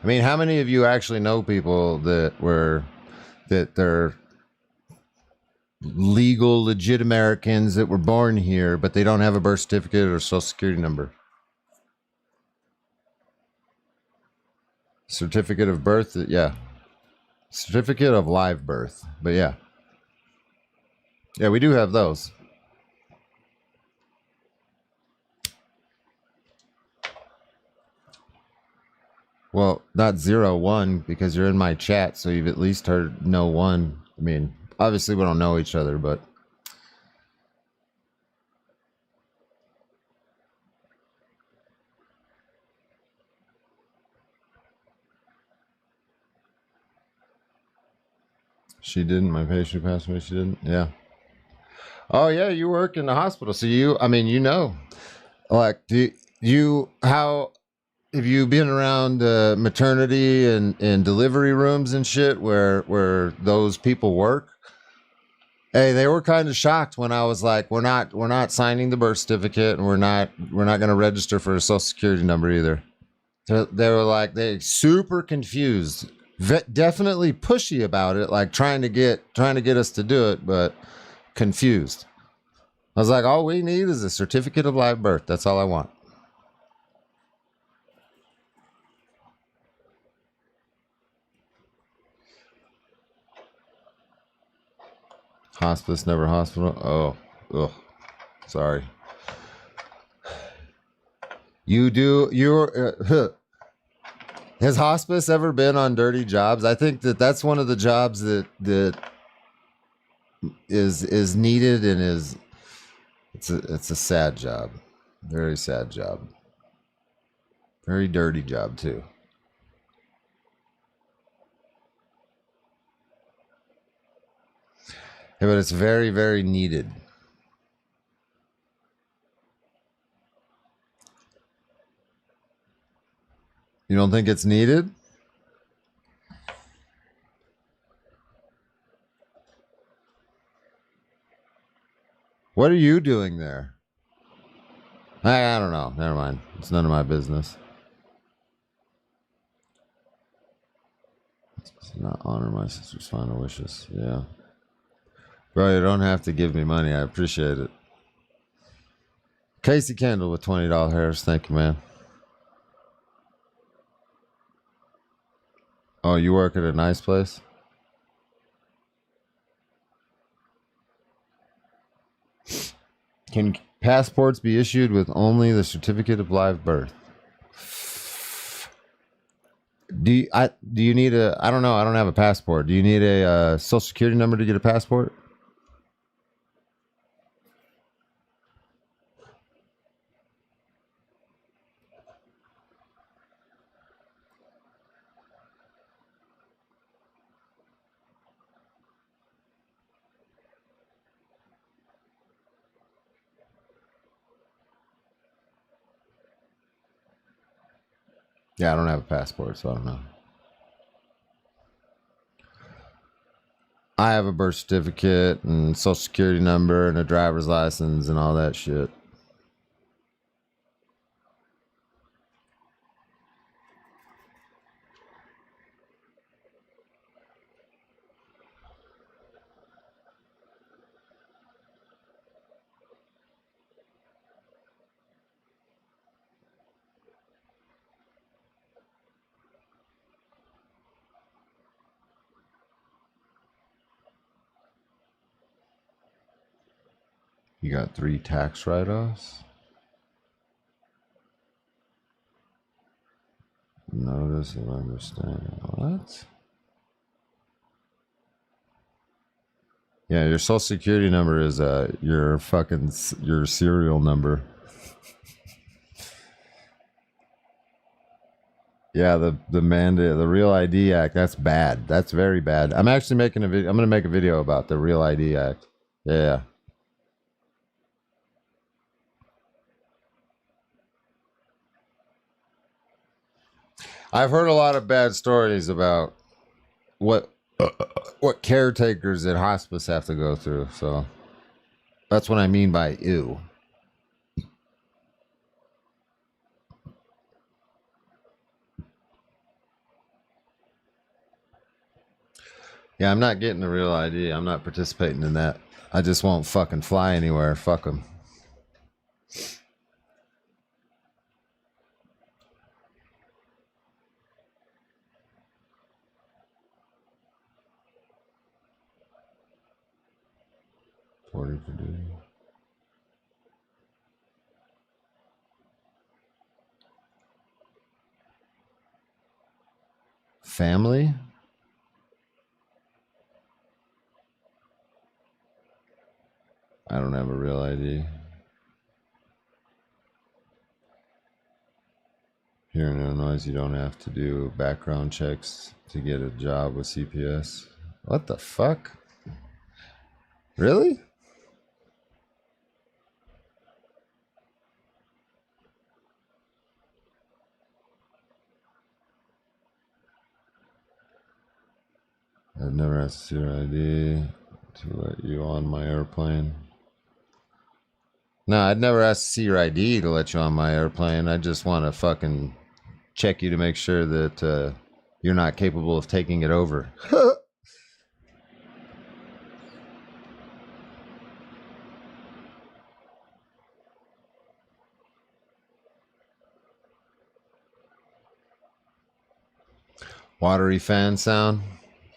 I mean, how many of you actually know people that they're legal, legit Americans that were born here, but they don't have a birth certificate or social security number? Certificate of birth, yeah. Certificate of live birth, but yeah. Yeah, we do have those. Well, not 01 because you're in my chat, so you've at least heard no one. I mean, obviously we don't know each other, but she didn't. My patient passed away. She didn't. Yeah. Oh yeah, you work in the hospital, so like, how have you been around maternity and delivery rooms and shit where those people work? Hey, they were kind of shocked when I was like, we're not signing the birth certificate, and we're not going to register for a social security number either. They were like, they super confused, definitely pushy about it, like trying to get us to do it, but confused. I was like, all we need is a certificate of live birth. That's all I want. Hospice, never hospital. Oh, ugh. Sorry. Has hospice ever been on dirty jobs? I think that's one of the jobs that is needed and it's a sad job. Very sad job. Very dirty job too. Yeah, but it's very, very needed. You don't think it's needed? What are you doing there? I don't know. Never mind. It's none of my business. Not honor my sister's final wishes. Yeah. Bro, you don't have to give me money. I appreciate it. Casey Kendall with $20 hairs. Thank you, man. Oh, you work at a nice place? Can passports be issued with only the certificate of live birth? Do you need I don't know. I don't have a passport. Do you need a social security number to get a passport? Yeah, I don't have a passport, so I don't know. I have a birth certificate and social security number and a driver's license and all that shit. You got 3 tax write-offs. Notice of understanding. What? Yeah, your social security number is your serial number. Yeah, the mandate, the Real ID Act. That's bad. That's very bad. I'm actually making a video. I'm gonna make a video about the Real ID Act. Yeah. I've heard a lot of bad stories about what caretakers at hospice have to go through. So that's what I mean by ew. Yeah, I'm not getting a Real ID. I'm not participating in that. I just won't fucking fly anywhere. Fuck them. Family? I don't have a Real ID. Here in Illinois, you don't have to do background checks to get a job with CPS. What the fuck? Really? I've never asked to see your ID to let you on my airplane. No, I'd never ask to see your ID to let you on my airplane. I just want to fucking check you to make sure that you're not capable of taking it over. Watery fan sound.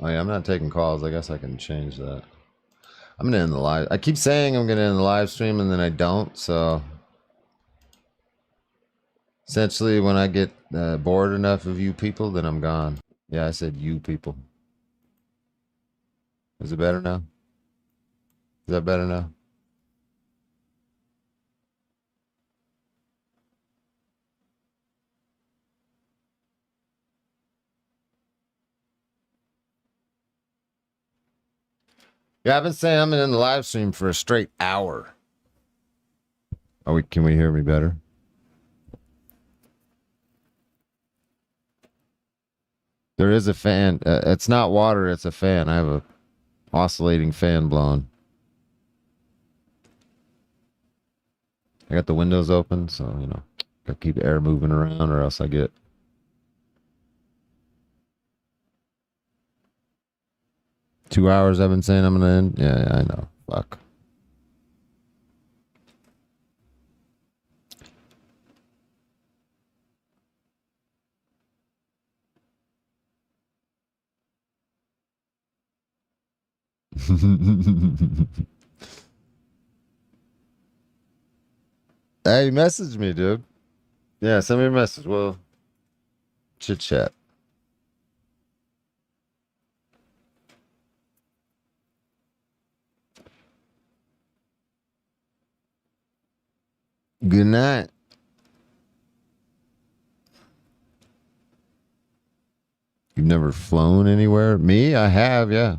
Oh yeah, I'm not taking calls. I guess I can change that. I'm gonna end the live. I keep saying I'm gonna end the live stream and then I don't. So essentially, when I get bored enough of you people, then I'm gone. Yeah, I said you people. Is it better now? Is that better now? Yeah, I've been saying I'm in the live stream for a straight hour. Can we hear me better? There is a fan. It's not water, it's a fan. I have a oscillating fan blowing. I got the windows open, so, you know, gotta keep air moving around or else I get... Two hours I've been saying I'm gonna end? Yeah, I know. Fuck. Hey, message me, dude. Yeah, send me a message. We'll chit chat. Good night. You've never flown anywhere? Me? I have, yeah.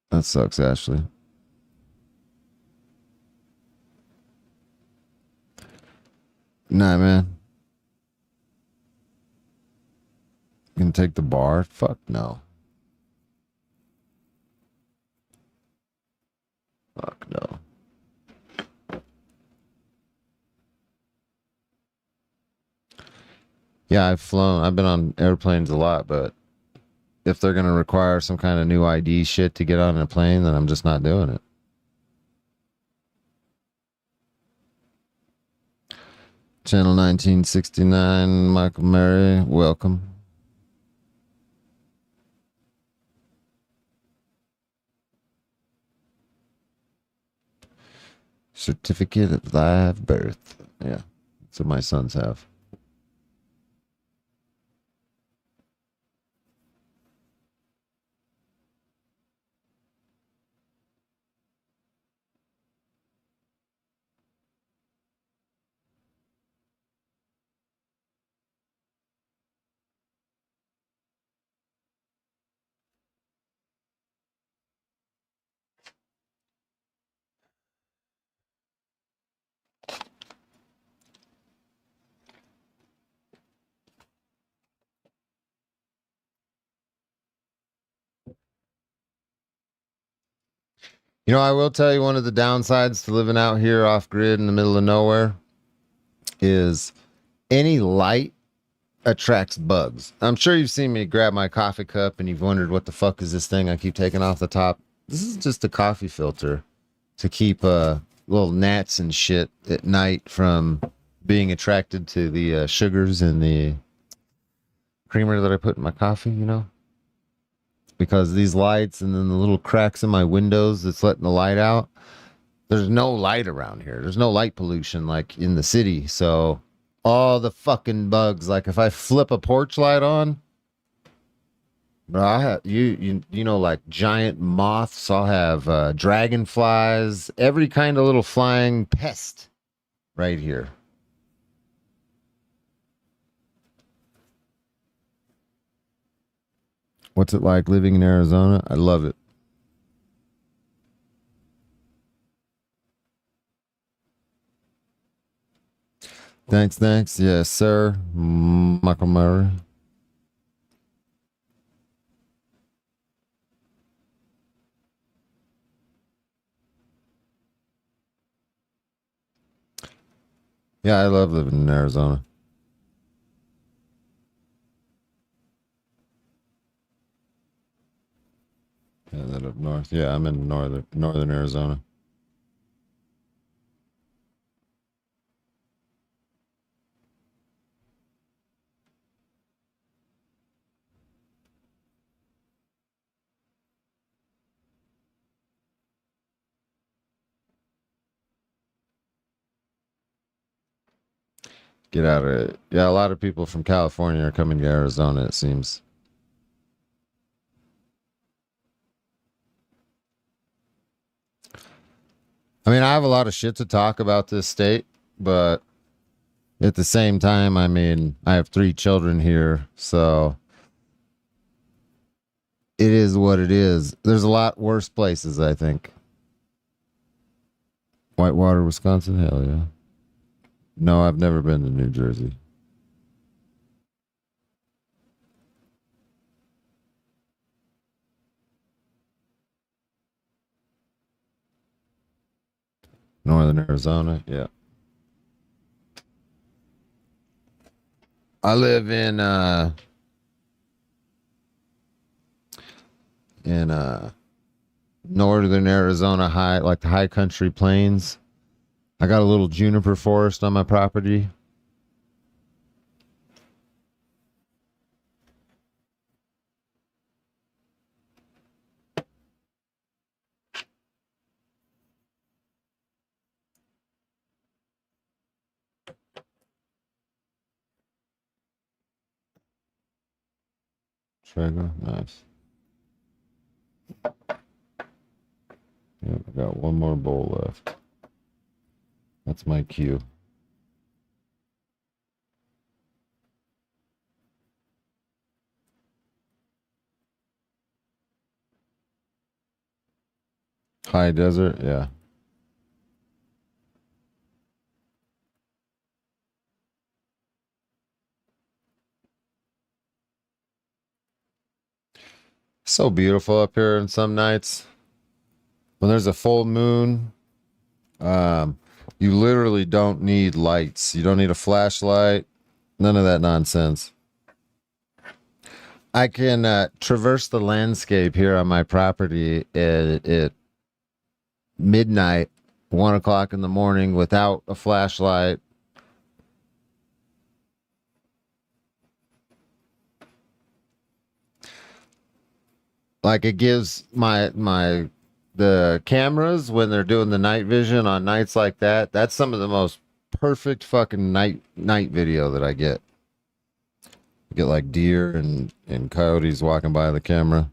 That sucks, Ashley. Nah, man. You can take the bar? Fuck no. Fuck no. Yeah, I've flown. I've been on airplanes a lot, but if they're going to require some kind of new ID shit to get on a plane, then I'm just not doing it. Channel 1969, Michael Murray, welcome. Certificate of live birth. Yeah, that's what my sons have. You know, I will tell you one of the downsides to living out here off grid in the middle of nowhere is any light attracts bugs. I'm sure you've seen me grab my coffee cup and you've wondered what the fuck is this thing I keep taking off the top. This is just a coffee filter to keep little gnats and shit at night from being attracted to the sugars in the creamer that I put in my coffee, you know? Because these lights and then the little cracks in my windows that's letting the light out, there's no light around here. There's no light pollution like in the city. So all the fucking bugs, like if I flip a porch light on, bro, I have you know, like giant moths. I'll have dragonflies, every kind of little flying pest right here. What's it like living in Arizona? I love it. Thanks. Yes, sir. Michael Murray. Yeah, I love living in Arizona. Yeah, that up north. Yeah, I'm in northern Arizona. Get out of it. Yeah, a lot of people from California are coming to Arizona, it seems. I mean, I have a lot of shit to talk about this state, but at the same time, I mean, I have 3 children here, so it is what it is. There's a lot worse places, I think. Whitewater, Wisconsin? Hell yeah. No, I've never been to New Jersey. Northern Arizona, yeah. I live in northern Arizona, like the high country plains. I got a little juniper forest on my property. Trigger, nice. Yep, I got one more bowl left. That's my cue. High desert, yeah. So beautiful up here in some nights. When there's a full moon, you literally don't need lights. You don't need a flashlight. None of that nonsense. I can traverse the landscape here on my property at midnight, 1 o'clock in the morning without a flashlight. Like it gives my the cameras when they're doing the night vision on nights like that, that's some of the most perfect fucking night video that I get. I get like deer and coyotes walking by the camera.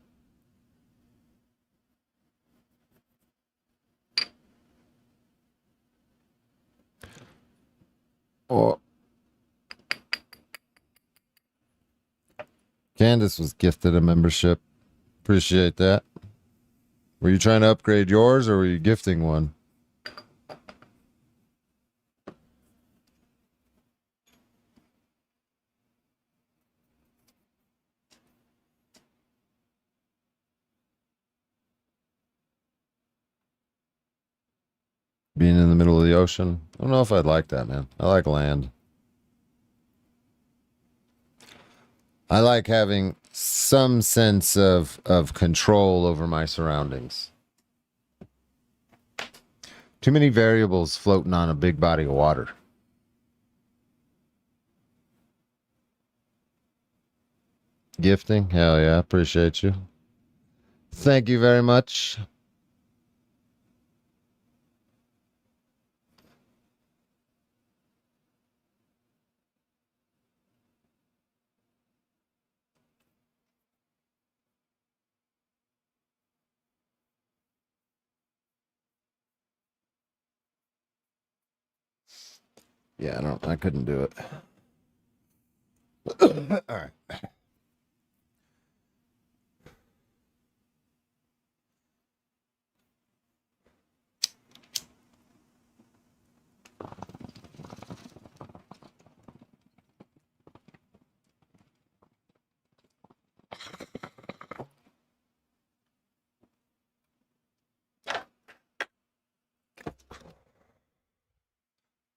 Oh. Candace was gifted a membership. Appreciate that. Were you trying to upgrade yours or were you gifting one? Being in the middle of the ocean. I don't know if I'd like that, man. I like land. I like having some sense of control over my surroundings. Too many variables floating on a big body of water. Gifting? Hell yeah, appreciate you. Thank you very much. Yeah, I couldn't do it. All right.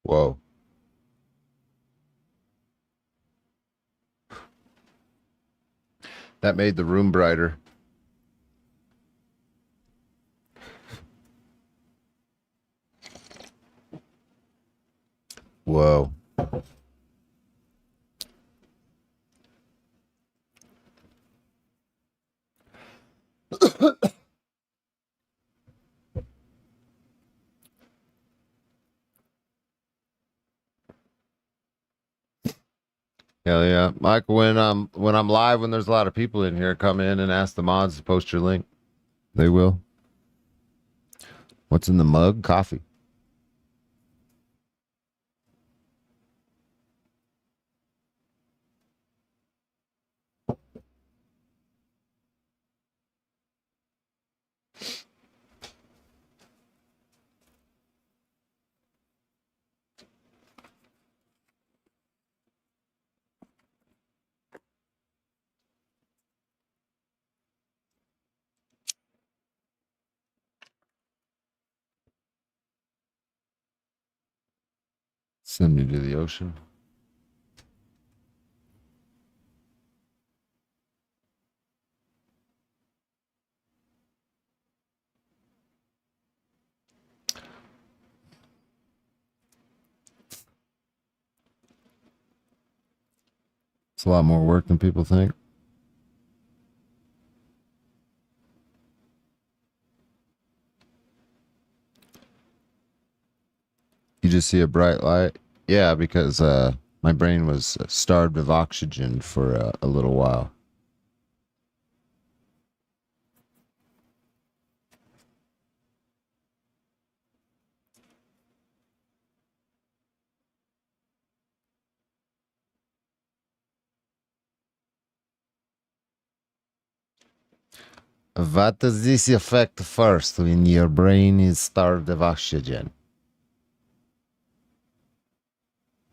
Whoa. That made the room brighter. Whoa. Hell yeah. Michael, when I'm live, when there's a lot of people in here, come in and ask the mods to post your link. They will. What's in the mug? Coffee. Send me to the ocean. It's a lot more work than people think. You just see a bright light? Yeah, because my brain was starved of oxygen for a little while. What does this affect first when your brain is starved of oxygen?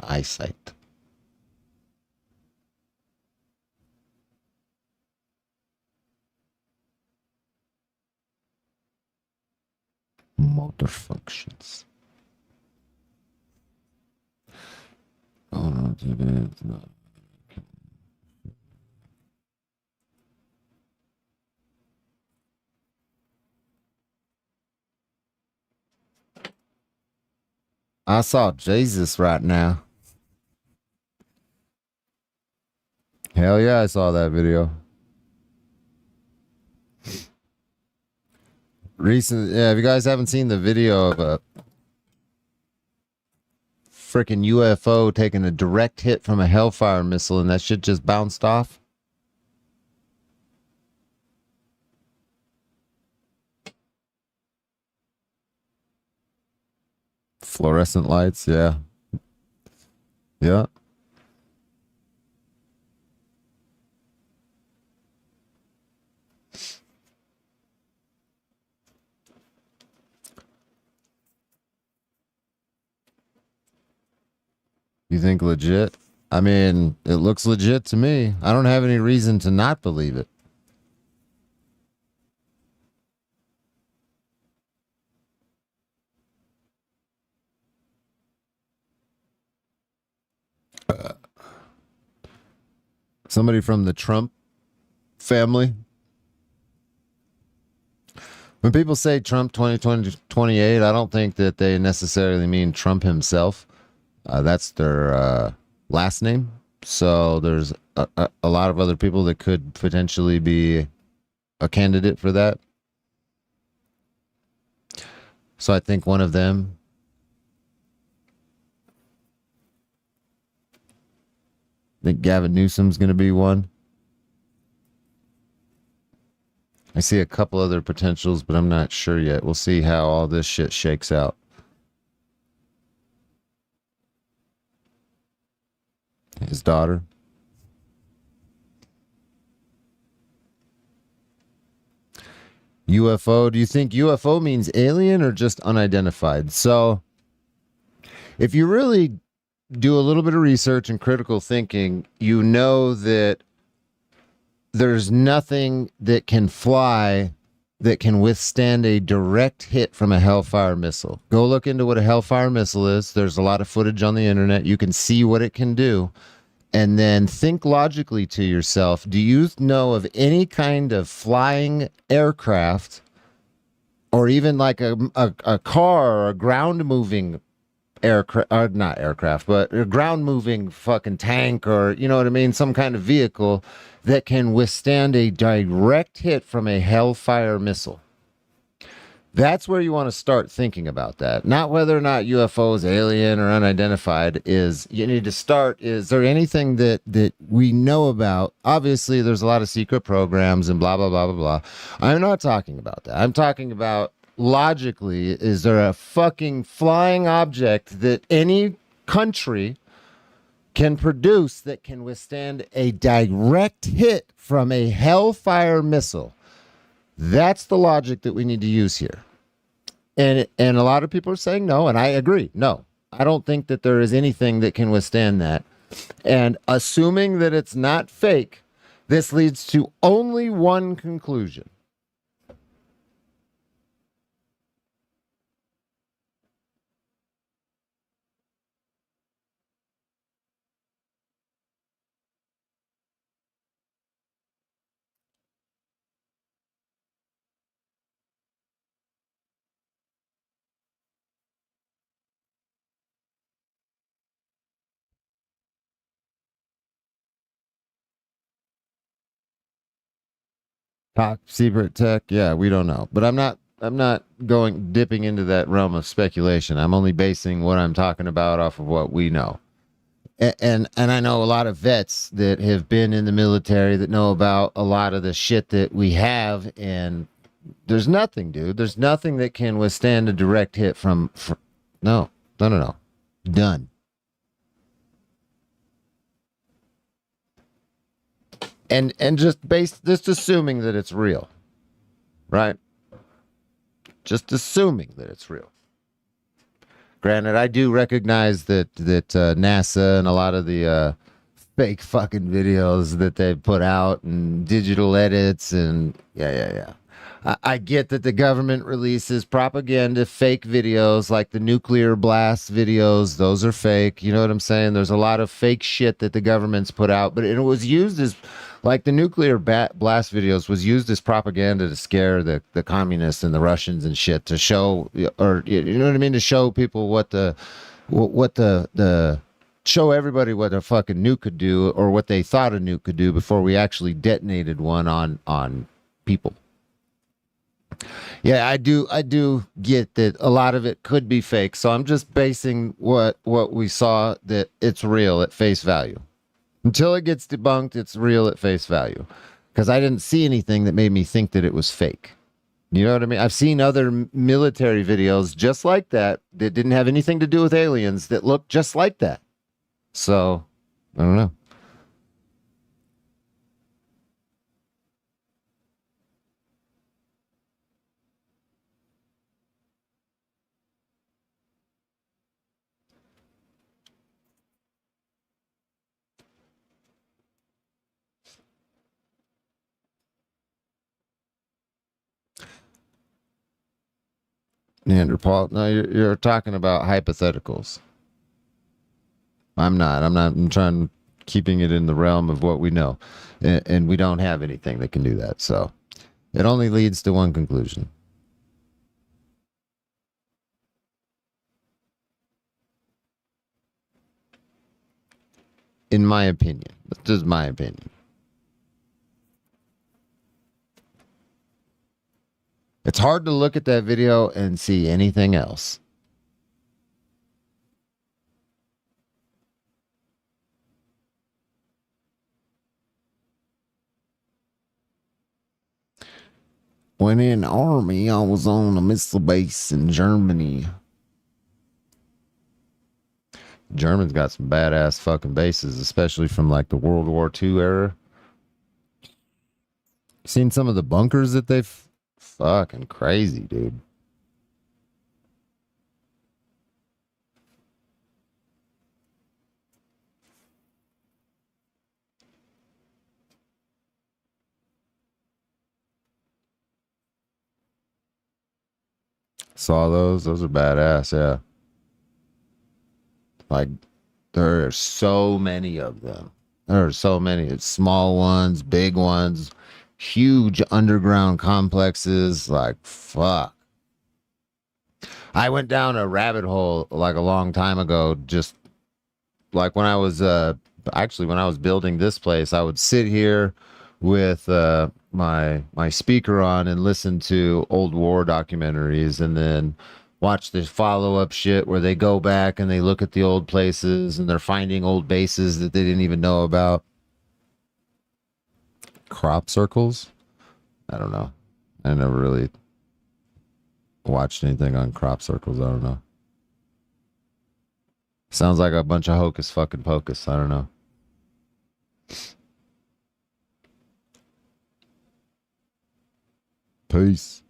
Eyesight. Motor functions. Oh no, it is not. I saw Jesus right now. Hell yeah, I saw that video. If you guys haven't seen the video of a freaking UFO taking a direct hit from a Hellfire missile and that shit just bounced off. Fluorescent lights, yeah. Yeah. You think legit? I mean, it looks legit to me. I don't have any reason to not believe it. Somebody from the Trump family. When people say Trump 2028, I don't think that they necessarily mean Trump himself. That's their last name. So there's a lot of other people that could potentially be a candidate for that. So I think one of them. I think Gavin Newsom's going to be one. I see a couple other potentials, but I'm not sure yet. We'll see how all this shit shakes out. His daughter. UFO. Do you think UFO means alien or just unidentified? So, if you really do a little bit of research and critical thinking, you know that there's nothing that can fly that can withstand a direct hit from a Hellfire missile. Go look into what a Hellfire missile is. There's a lot of footage on the internet. You can see what it can do. And then think logically to yourself, do you know of any kind of flying aircraft or even like a car or a ground moving aircraft, or not aircraft, but a ground moving fucking tank, or you know what I mean, some kind of vehicle that can withstand a direct hit from a Hellfire missile? That's where you want to start thinking about that. Not whether or not UFO is alien or unidentified. Is you need to start, is there anything that we know about? Obviously, there's a lot of secret programs and blah, blah, blah, blah, blah. I'm not talking about that. I'm talking about logically, is there a fucking flying object that any country can produce that can withstand a direct hit from a Hellfire missile? That's the logic that we need to use here. And a lot of people are saying no, and I agree. No, I don't think that there is anything that can withstand that. And assuming that it's not fake, this leads to only one conclusion. Top secret tech, yeah, we don't know. But I'm not dipping into that realm of speculation. I'm only basing what I'm talking about off of what we know. And I know a lot of vets that have been in the military that know about a lot of the shit that we have, and there's nothing, dude. There's nothing that can withstand a direct hit from no. Done. And just assuming that it's real, right? Just assuming that it's real. Granted, I do recognize that NASA and a lot of the fake fucking videos that they've put out and digital edits and yeah. I get that the government releases propaganda, fake videos like the nuclear blast videos. Those are fake. You know what I'm saying? There's a lot of fake shit that the government's put out, but it was used as, like the nuclear blast videos was used as propaganda to scare the communists and the Russians and shit, to show, or you know what I mean, to show people show everybody what a fucking nuke could do, or what they thought a nuke could do before we actually detonated one on people. Yeah, I do get that a lot of it could be fake. So I'm just basing what we saw that it's real at face value. Until it gets debunked, it's real at face value. Because I didn't see anything that made me think that it was fake. You know what I mean? I've seen other military videos just like that didn't have anything to do with aliens that looked just like that. So, I don't know. Neanderthal. No, you're talking about hypotheticals. I'm not. I'm trying keeping it in the realm of what we know, and we don't have anything that can do that. So it only leads to one conclusion. In my opinion, that's just my opinion. It's hard to look at that video and see anything else. When in army, I was on a missile base in Germany. Germans got some badass fucking bases, especially from like the World War II era. Seen some of the bunkers that they've fucking crazy, dude. Saw those. Those are badass, yeah. Like, there are so many of them. There are so many. Small ones, big ones, huge underground complexes. Like, fuck. I went down a rabbit hole like a long time ago, just like when I was actually when I was building this place, I would sit here with my speaker on and listen to old war documentaries, and then watch the follow-up shit where they go back and they look at the old places and they're finding old bases that they didn't even know about. Crop circles? I don't know. I never really watched anything on crop circles. I don't know. Sounds like a bunch of hocus fucking pocus. I don't know. Peace.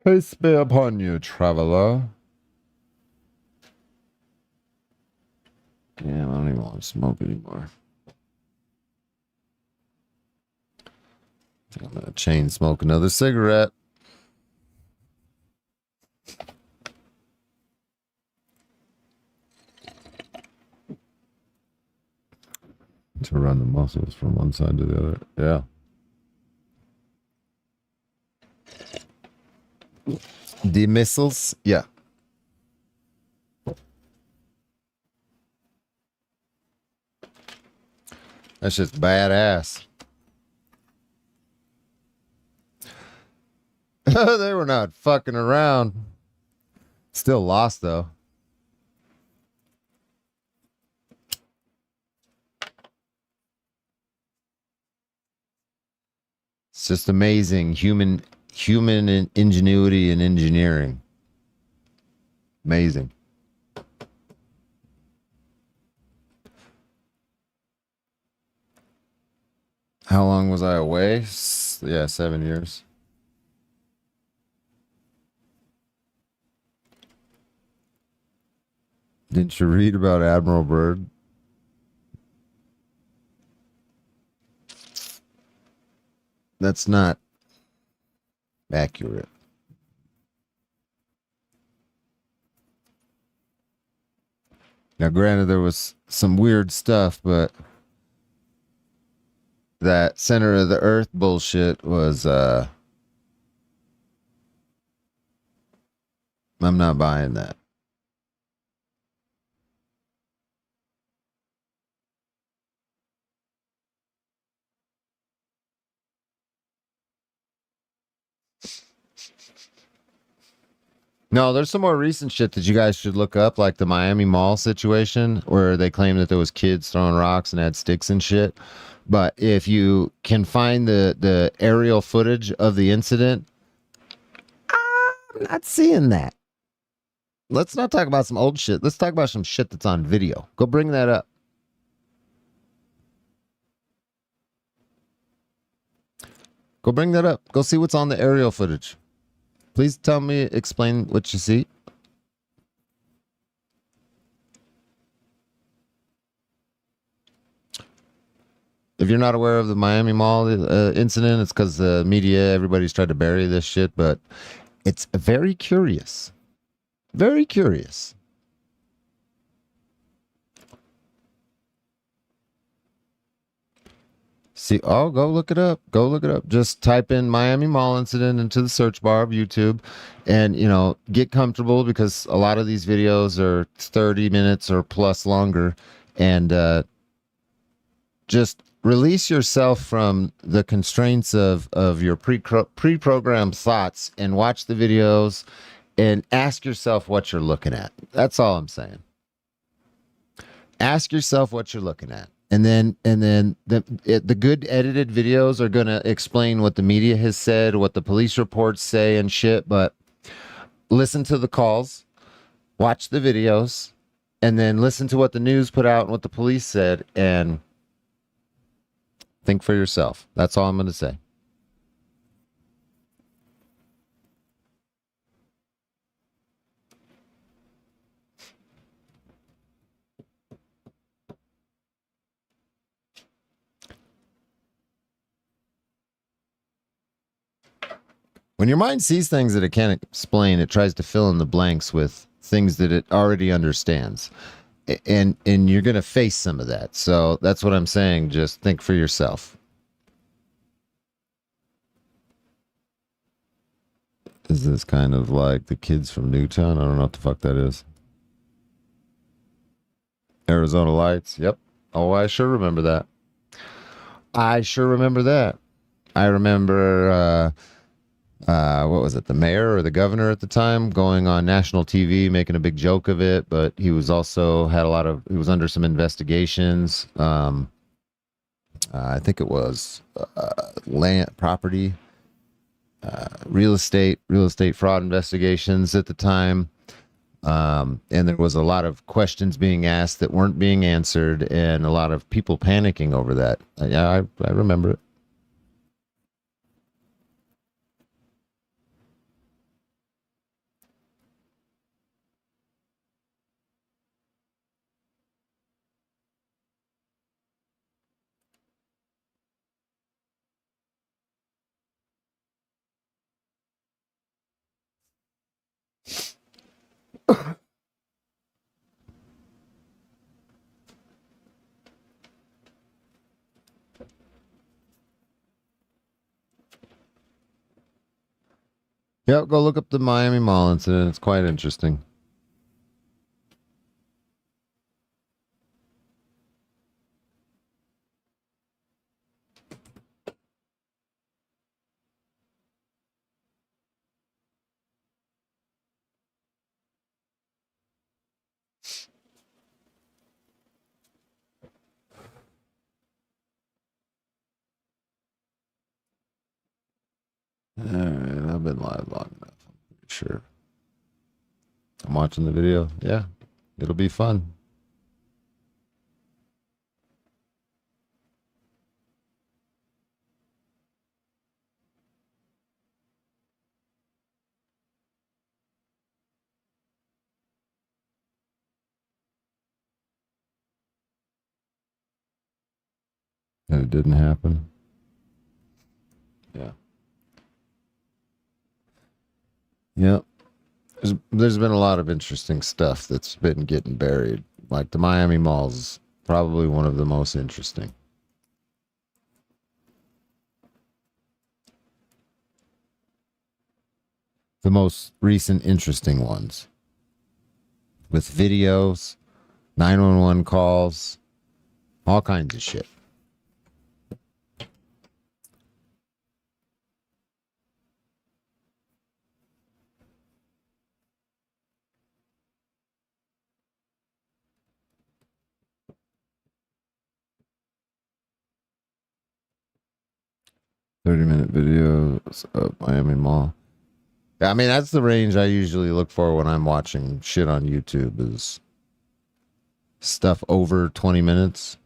Peace be upon you, traveler. Damn, I don't even want to smoke anymore. I'm gonna chain smoke another cigarette. To run the muscles from one side to the other. Yeah. The missiles? Yeah. That's just badass. They were not fucking around. Still lost, though. It's just amazing. Human ingenuity and engineering. Amazing. How long was I away? Yeah, 7 years. Didn't you read about Admiral Byrd? That's not accurate. Now, granted, there was some weird stuff, but that center of the earth bullshit was, I'm not buying that. No, there's some more recent shit that you guys should look up, like the Miami Mall situation, where they claim that there was kids throwing rocks and had sticks and shit. But if you can find the aerial footage of the incident, I'm not seeing that. Let's not talk about some old shit. Let's talk about some shit that's on video. Go bring that up. Go bring that up. Go see what's on the aerial footage. Please tell me, explain what you see. If you're not aware of the Miami Mall incident, it's because the media, everybody's tried to bury this shit, but it's very curious. Very curious. See, oh, go look it up. Go look it up. Just type in Miami Mall incident into the search bar of YouTube and, get comfortable because a lot of these videos are 30 minutes or plus longer. And just release yourself from the constraints of your pre-programmed thoughts and watch the videos and ask yourself what you're looking at. That's all I'm saying. Ask yourself what you're looking at. And then the good edited videos are going to explain what the media has said, what the police reports say and shit. But listen to the calls, watch the videos, and then listen to what the news put out and what the police said and think for yourself. That's all I'm going to say. When your mind sees things that it can't explain, it tries to fill in the blanks with things that it already understands. And you're going to face some of that. So that's what I'm saying. Just think for yourself. Is this kind of like the kids from Newtown? I don't know what the fuck that is. Arizona Lights. Yep. Oh, I sure remember that. I remember, what was it? The mayor or the governor at the time going on national TV, making a big joke of it, but he was also he was under some investigations. I think it was, land, property, real estate fraud investigations at the time. And there was a lot of questions being asked that weren't being answered and a lot of people panicking over that. Yeah, I remember it. Yep, go look up the Miami Mall incident. It's quite interesting. All right, I've been live long enough. I'm pretty sure. I'm watching the video. Yeah, it'll be fun. And it didn't happen. Yeah. Yep. There's been a lot of interesting stuff that's been getting buried. Like the Miami Malls is probably one of the most interesting. The most recent interesting ones. With videos, 911 calls, all kinds of shit. "30-minute videos of Miami Mall." Yeah, I mean, that's the range I usually look for when I'm watching shit on YouTube is stuff over 20 minutes.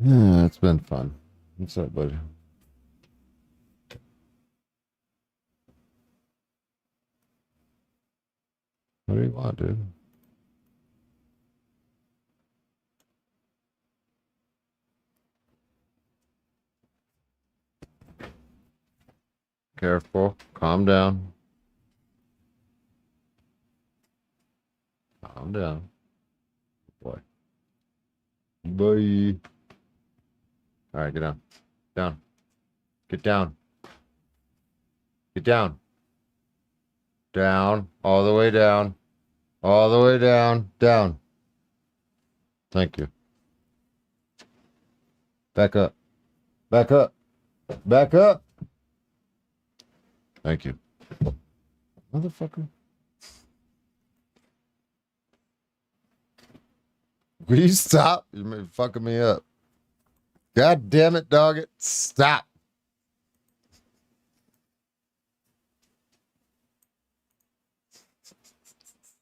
Yeah, it's been fun. What's up, buddy? What do you want, dude? Careful. Calm down. Calm down. Boy. Bye. All right, get down. Down. Get down. Get down. Down. All the way down. All the way down. Down. Thank you. Back up. Back up. Back up. Thank you. Motherfucker. Will you stop? You're fucking me up. God damn it, dog it. Stop.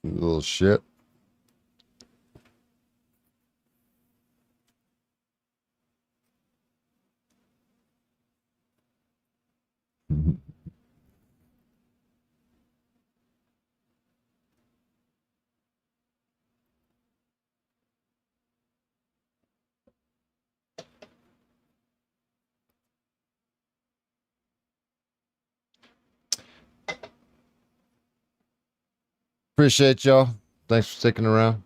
You little shit. Appreciate y'all. Thanks for sticking around.